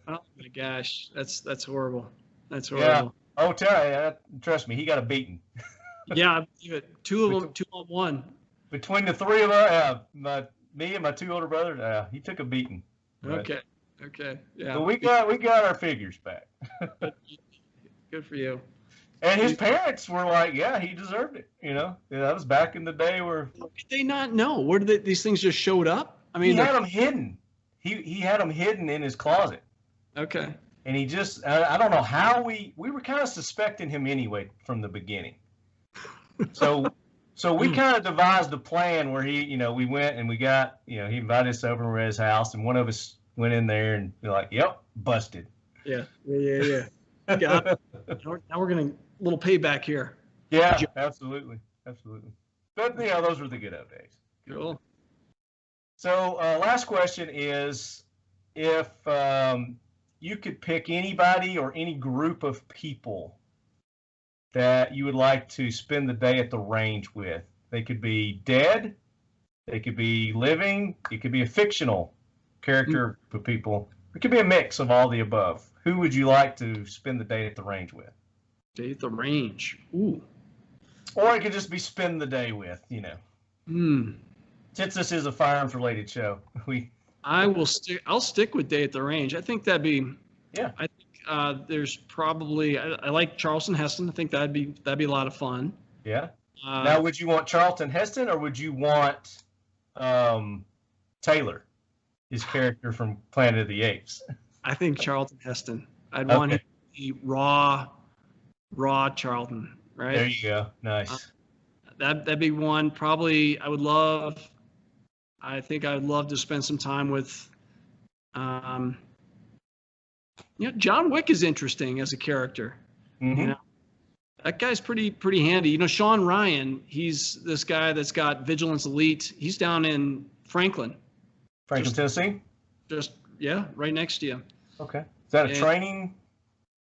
Oh my gosh, that's horrible. That's horrible. Yeah. Oh, tell you, trust me, he got a beating. Yeah, two of them, 2-on-1. Between the three of us, me and my two older brothers, he took a beating. Okay. Yeah. But we got our figures back. Good for you. And his parents were like, yeah, he deserved it. That was back in the day where. How did they not know? Where did these things just showed up? I mean, he had them hidden. He had them hidden in his closet. Okay. And he just, I don't know how we were kind of suspecting him anyway from the beginning. So we kind of devised a plan where we went and we got, he invited us over to his house, and one of us went in there and be like, yep, busted. Yeah. Got it. Now we're going to little payback here. Yeah, absolutely. But those were the good old days. Cool. So last question is, if you could pick anybody or any group of people that you would like to spend the day at the range with, they could be dead, they could be living, it could be a fictional character for people, it could be a mix of all the above. Who would you like to spend the day at the range with? Day at the range. Ooh. Or it could just be spend the day with, Since this is a firearms related show, I'll stick with day at the range. I think that'd be. Yeah. I think there's probably I like Charlton Heston. I think that'd be a lot of fun. Yeah. Now, would you want Charlton Heston, or would you want Taylor, his character from Planet of the Apes? I think Charlton Heston. I'd want him to be raw Charlton, right? There you go. Nice. That'd be one. Probably I think I would love to spend some time with, John Wick is interesting as a character. Mm-hmm. That guy's pretty handy. Sean Ryan, he's this guy that's got Vigilance Elite. He's down in Franklin, Tennessee? Right next to you. Okay. Is that a training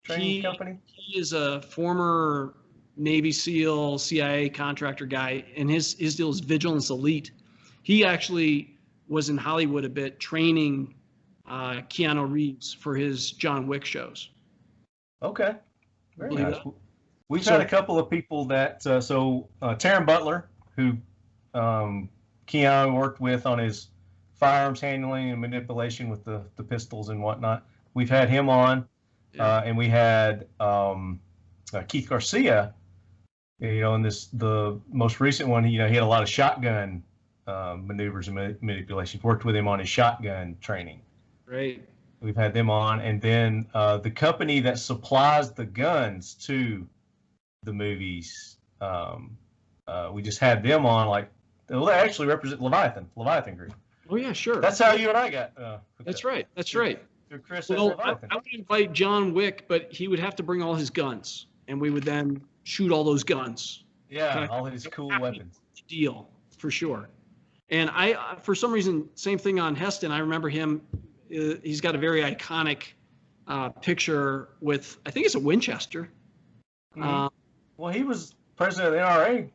company? He is a former Navy SEAL, CIA contractor guy, and his deal is Vigilance Elite. He actually was in Hollywood a bit training Keanu Reeves for his John Wick shows. Okay. Very nice. We've had a couple of people that, Taryn Butler, who Keanu worked with on his firearms handling and manipulation with the pistols and whatnot. We've had him on, and we had Keith Garcia, in the most recent one, he had a lot of shotgun maneuvers and manipulations, worked with him on his shotgun training. Right. We've had them on. And then the company that supplies the guns to the movies, we just had them on, they actually represent Leviathan Group. Oh, yeah, sure. That's how you and I got. That's right. Through Chris at Well, Leviathan. I would invite John Wick, but he would have to bring all his guns, and we would then shoot all those guns. Yeah, all his cool weapons. Deal, for sure. And for some reason, same thing on Heston. I remember him. He's got a very iconic picture with, I think it's a Winchester. Well, he was president of the NRA,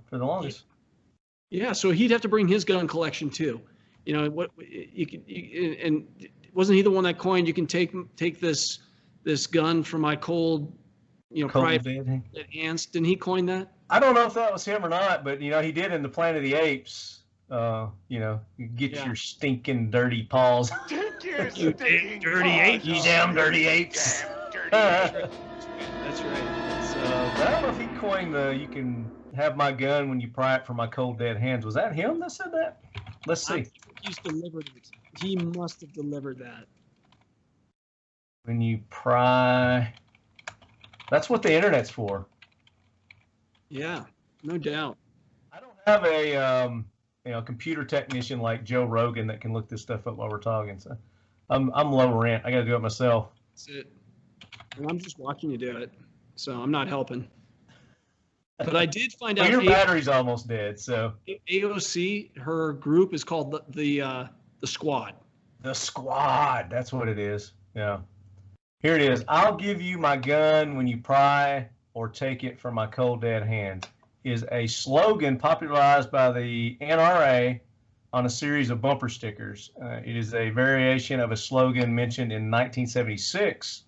for the longest. Yeah, so he'd have to bring his gun collection too. What and wasn't he the one that coined, you can take this gun from my cold private dead hands? Didn't he coin that? I don't know if that was him or not, but he did in the Planet of the Apes. You get your stinking dirty paws. You dirty apes. You damn dirty apes. That's right. But I don't know if he coined you can have my gun when you pry it from my cold dead hands. Was that him that said that? Let's see. He's delivered it. He must have delivered that. When you pry, that's what the internet's for. Yeah, no doubt. I don't have a computer technician like Joe Rogan that can look this stuff up while we're talking. So I'm low rent. I got to do it myself. That's it. And I'm just watching you do it, so I'm not helping. But I did find out your battery's almost dead. So AOC, her group is called the Squad. The Squad. That's what it is. Yeah. Here it is. I'll give you my gun when you pry or take it from my cold dead hand. Is a slogan popularized by the NRA on a series of bumper stickers. It is a variation of a slogan mentioned in 1976.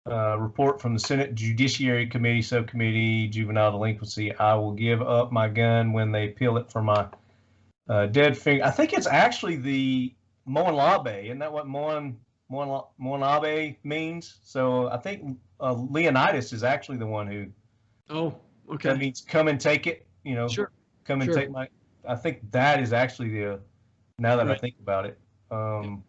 Report from the Senate Judiciary Committee Subcommittee, Juvenile Delinquency. I will give up my gun when they peel it from my dead finger. I think it's actually the Moan Labe. Isn't that what Moan Labe means? So I think Leonidas is actually the one who. Oh, okay. That means come and take it. Sure. Come and take my. I think that is actually now that I think about it. But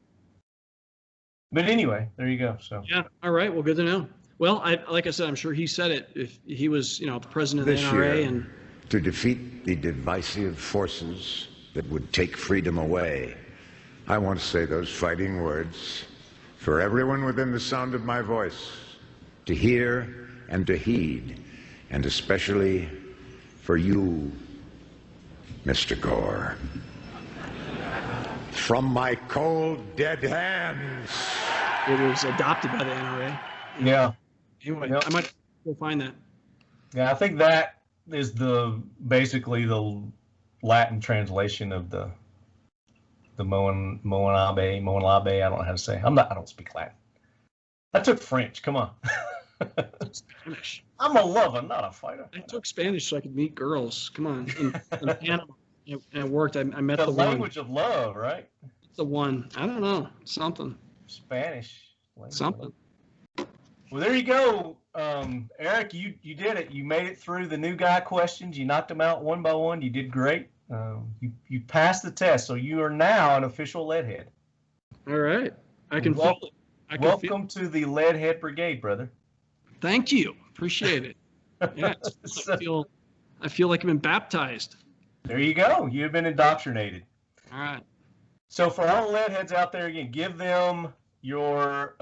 anyway, there you go. So yeah, all right. Well, good to know. Well, like I said, I'm sure he said it if he was, the president of the NRA. And to defeat the divisive forces that would take freedom away, I want to say those fighting words for everyone within the sound of my voice to hear and to heed, and especially for you, Mr. Gore. From my cold, dead hands. It was adopted by the NRA. Yeah. Anyway, I might go find that. Yeah, I think that is basically the Latin translation of the Moan Labe. I don't know how to say. I don't speak Latin. I took French. Come on. Spanish. I'm a lover, not a fighter. I took Spanish so I could meet girls. Come on. In Panama. And it worked. I met the language of love, right? The one. I don't know. Something. Spanish. Something. Well, there you go, Eric. You did it. You made it through the new guy questions. You knocked them out one by one. You did great. You passed the test, so you are now an official leadhead. All right. I can feel it. Welcome to the Leadhead Brigade, brother. Thank you. Appreciate it. Yeah. I feel like I've been baptized. There you go. You have been indoctrinated. All right. So for all the leadheads out there, again, give them your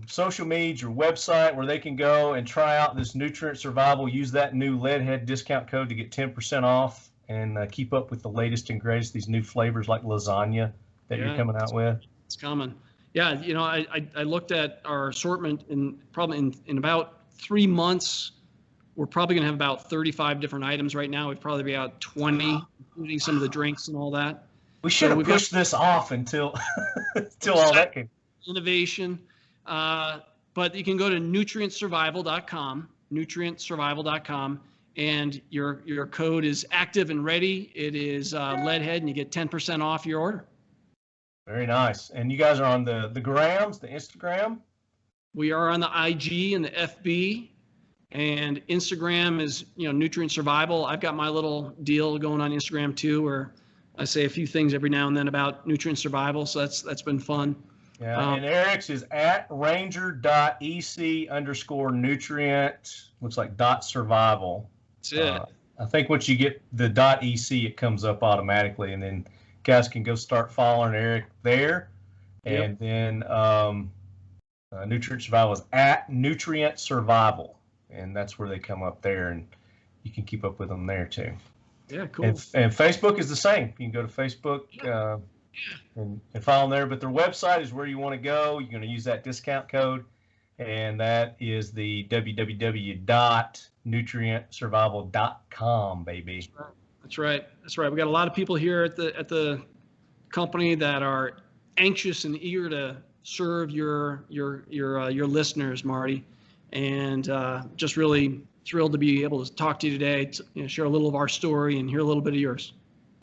social media, your website, where they can go and try out this nutrient survival. Use that new leadhead discount code to get 10% off and keep up with the latest and greatest, these new flavors like lasagna that you're coming out with. It's coming. Yeah, I looked at our assortment in about 3 months. We're probably going to have about 35 different items right now. We've probably be about 20, including some of the drinks and all that. We should have pushed this off until all that came. Innovation. But you can go to nutrientsurvival.com, and your code is active and ready. It is Leadhead, and you get 10% off your order. Very nice. And you guys are on the grams, the Instagram? We are on the IG and the FB. And Instagram is, Nutrient Survival. I've got my little deal going on Instagram too, where I say a few things every now and then about nutrient survival. So that's been fun. Yeah, and Eric's is at ranger.ec_nutrient. Looks like .survival. That's it. I think once you get the .ec, it comes up automatically, and then guys can go start following Eric there. And then Nutrient Survival is at Nutrient Survival. And that's where they come up there, and you can keep up with them there too. Yeah, cool. And Facebook is the same. You can go to Facebook and follow them there. But their website is where you want to go. You're going to use that discount code, and that is the www.nutrientsurvival.com, baby. That's right. We got a lot of people here at the company that are anxious and eager to serve your listeners, Marty, and just really thrilled to be able to talk to you today, to, share a little of our story and hear a little bit of yours.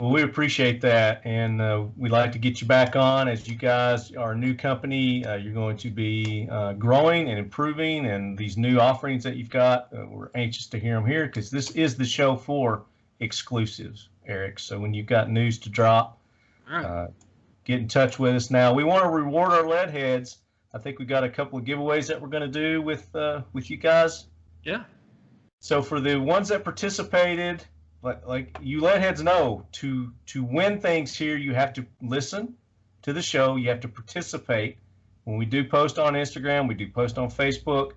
Well, we appreciate that, and we'd like to get you back on. As you guys are a new company, you're going to be growing and improving, and these new offerings that you've got, we're anxious to hear them here, because this is the show for exclusives, Eric. So when you've got news to drop, all right, get in touch with us. Now, we want to reward our lead heads. I think we got a couple of giveaways that we're going to do with you guys. Yeah. So for the ones that participated, like you lead heads know, to win things here, you have to listen to the show. You have to participate. When we do post on Instagram, we do post on Facebook.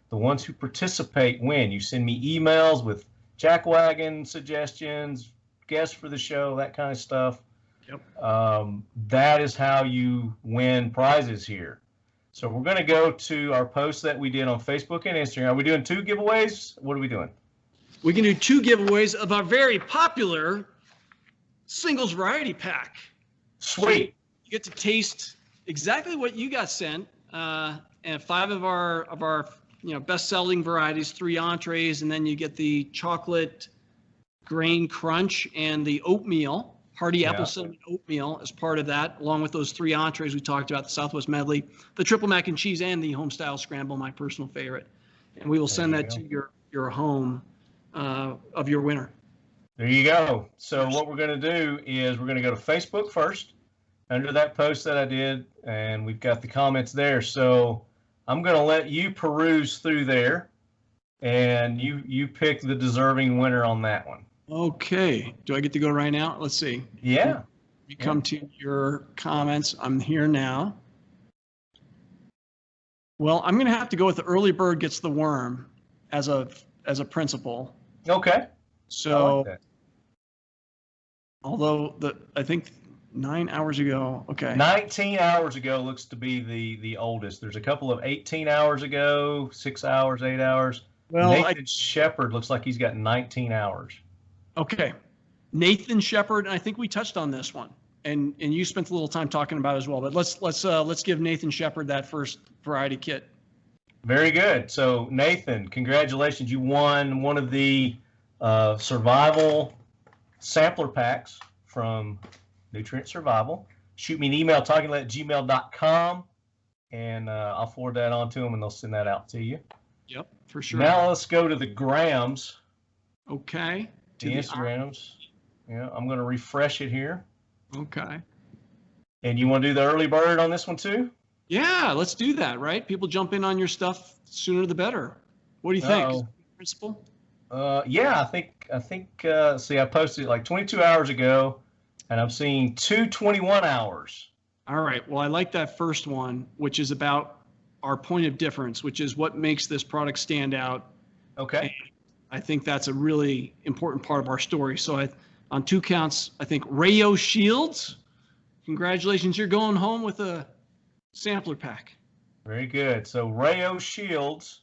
The ones who participate win. You send me emails with jackwagon suggestions, guests for the show, that kind of stuff. Yep. That is how you win prizes here. So we're going to go to our post that we did on Facebook and Instagram. Are we doing 2 giveaways? What are we doing? We can do 2 giveaways of our very popular singles variety pack. Sweet. You get to taste exactly what you got sent, and 5 of our best-selling varieties, 3 entrees, and then you get the chocolate grain crunch and the oatmeal. Hearty apple cinnamon oatmeal as part of that, along with those 3 entrees we talked about, the Southwest medley, the triple mac and cheese, and the homestyle scramble, my personal favorite. And we will send that to your home of your winner. There you go. So what we're going to do is we're going to go to Facebook first, under that post that I did, and we've got the comments there. So I'm going to let you peruse through there, and you pick the deserving winner on that one. Okay. Do I get to go right now? Let's see. Yeah. You come to your comments. I'm here now. Well, I'm going to have to go with the early bird gets the worm as a principle. Okay. So, like that. Although I think 9 hours ago. Okay. 19 hours ago looks to be the oldest. There's a couple of 18 hours ago, 6 hours, 8 hours. Well, Nathan Shepard looks like he's got 19 hours. Okay. Nathan Shepard, and I think we touched on this one, and you spent a little time talking about it as well. But let's give Nathan Shepard that first variety kit. Very good. So Nathan, congratulations! You won one of the survival sampler packs from Nutrient Survival. Shoot me an email, talkinglead@gmail.com, and I'll forward that on to them, and they'll send that out to you. Yep, for sure. Now let's go to the grams. Okay. The Instagrams. Yeah, I'm going to refresh it here. Okay. And you want to do the early bird on this one too? Yeah, let's do that, right? People jump in on your stuff sooner the better. What do you think? Principle? Yeah, I think see, I posted it like 22 hours ago, and I'm seeing 2:21 hours. All right. Well, I like that first one, which is about our point of difference, which is what makes this product stand out. Okay. And I think that's a really important part of our story. So on 2 counts, I think Rayo Shields, congratulations, you're going home with a sampler pack. Very good. So Rayo Shields,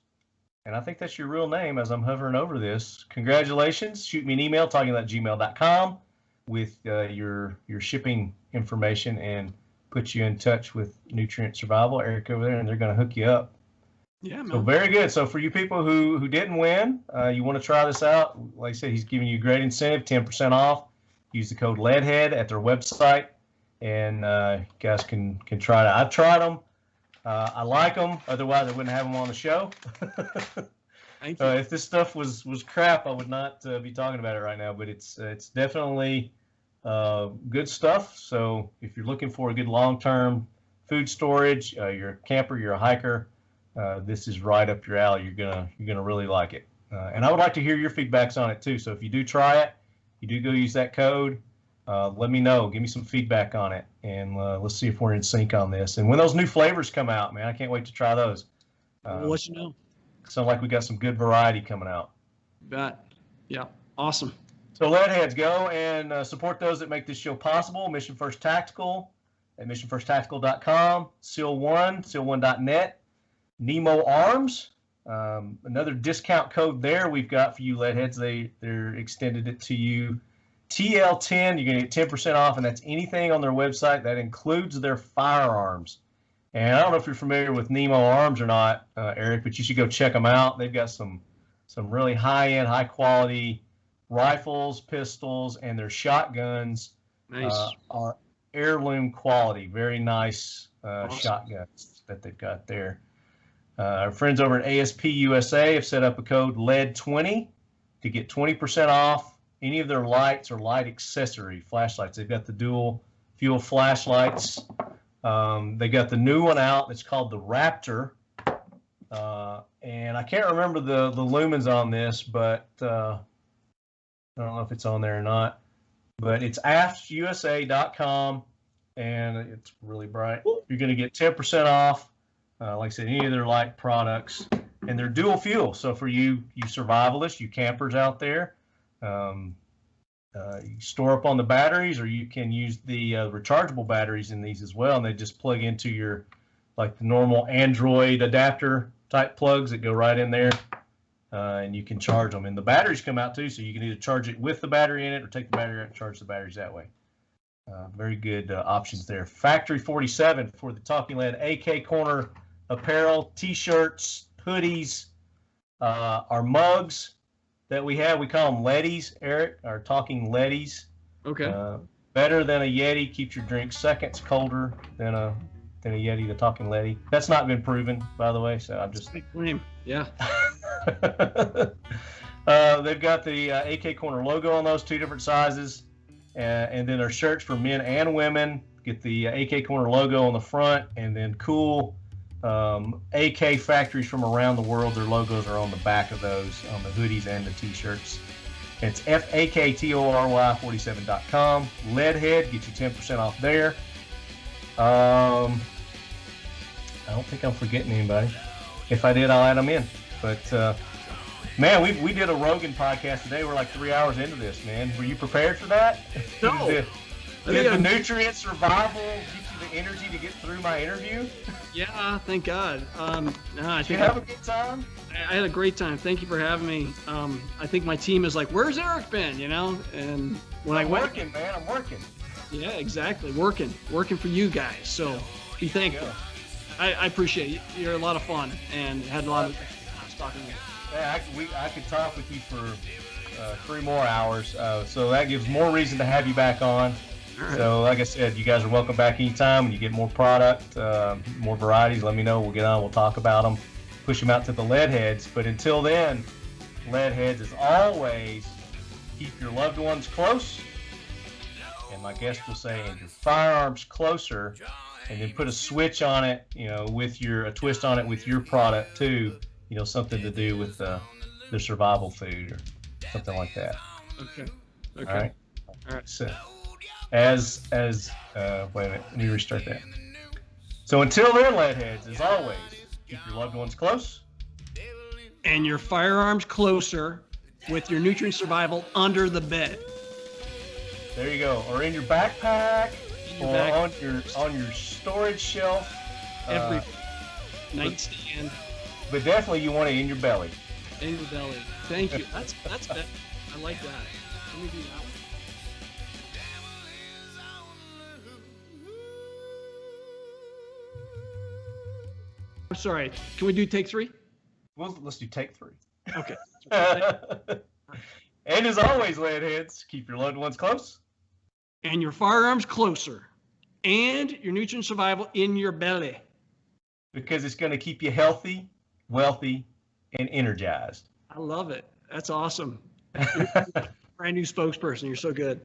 and I think that's your real name as I'm hovering over this. Congratulations. Shoot me an email, talkinglead@gmail.com, with your shipping information, and put you in touch with Nutrient Survival, Eric over there, and they're going to hook you up. Yeah, man. So very good. So for you people who didn't win, you want to try this out, like I said, he's giving you a great incentive, 10% off. Use the code LEADHEAD at their website, and you guys can try it. I've tried them. I like them. Otherwise, I wouldn't have them on the show. Thank you. If this stuff was crap, I would not be talking about it right now. But it's definitely good stuff. So if you're looking for a good long-term food storage, you're a camper, you're a hiker, this is right up your alley. You're gonna really like it. And I would like to hear your feedbacks on it too. So if you do try it, you do go use that code, let me know. Give me some feedback on it, and let's see if we're in sync on this. And when those new flavors come out, man, I can't wait to try those. We'll let you know. Sounds like we got some good variety coming out. Bet. Yeah. Awesome. So Leadheads, go and support those that make this show possible. Mission First Tactical at missionfirsttactical.com, seal1.net, Nemo Arms. Another discount code there we've got for you Leadheads. They're extended it to you. TL10, you're going to get 10% off, and that's anything on their website that includes their firearms. And I don't know if you're familiar with Nemo Arms or not, Eric, but you should go check them out. They've got some really high-end, high-quality rifles, pistols, and their shotguns are heirloom quality. Very nice awesome. Shotguns that they've got there. Our friends over at ASP USA have set up a code LED20 to get 20% off any of their lights or light accessory flashlights. They've got the dual fuel flashlights. They got the new one out. It's called the Raptor. And I can't remember the lumens on this, but I don't know if it's on there or not. But it's aftusa.com, and it's really bright. You're going to get 10% off, like I said, any of their light products. And they're dual fuel. So for you survivalists, you campers out there, you store up on the batteries, or you can use the rechargeable batteries in these as well, and they just plug into your, like the normal Android adapter type plugs that go right in there, and you can charge them. And the batteries come out too, so you can either charge it with the battery in it or take the battery out and charge the batteries that way. Very good options there. Factory 47 for the Talking Lead AK Corner apparel, t-shirts, hoodies, our mugs that we have. We call them Leadies, Eric, our Talking Leadies. Okay. Better than a Yeti. Keeps your drink seconds colder than a Yeti, the Talking Leady. That's not been proven, by the way, so I'm just... Big claim. Yeah. They've got the AK Corner logo on those, 2 different sizes. And then our shirts for men and women. Get the AK Corner logo on the front, and then cool AK factories from around the world. Their logos are on the back of those, on the hoodies and the t-shirts. It's FAKTORY47.com. Leadhead, get you 10% off there. I don't think I'm forgetting anybody. If I did, I'll add them in. But man, we did a Rogan podcast today. We're like 3 hours into this, man. Were you prepared for that? No. Did the nutrient survival get you the energy to get through my interview? Yeah, thank God. Did you have a good time? I had a great time. Thank you for having me. I think my team is like, "Where's Eric been?" You know, and when I'm working. Yeah, exactly. Working for you guys. So be thankful. I appreciate it. You're a lot of fun, and had a lot of talking to you. Yeah, I could talk with you for 3 more hours. So that gives more reason to have you back on. Right. So like I said, you guys are welcome back anytime. When you get more product, more varieties, let me know. We'll get on. We'll talk about them. Push them out to the Leadheads. But until then, Leadheads, as always, keep your loved ones close. And my guest will say, and your firearms closer. And then put a switch on it, with a twist on it with your product too. Something to do with the survival food or something like that. Okay. All right. So, wait a minute, let me restart that. So until then, Leadheads, as always, keep your loved ones close. And your firearms closer with your nutrient survival under the bed. There you go. Or in your backpack, on your storage shelf. Every nightstand. But definitely you want it in your belly. In your belly. Thank you. That's better. I like that. Let me do that one. I'm sorry. Can we do take 3? Well, let's do take 3. Okay. And as always, Leadheads, keep your loved ones close. And your firearms closer. And your nutrient survival in your belly. Because it's going to keep you healthy, wealthy, and energized. I love it. That's awesome. Brand new spokesperson. You're so good.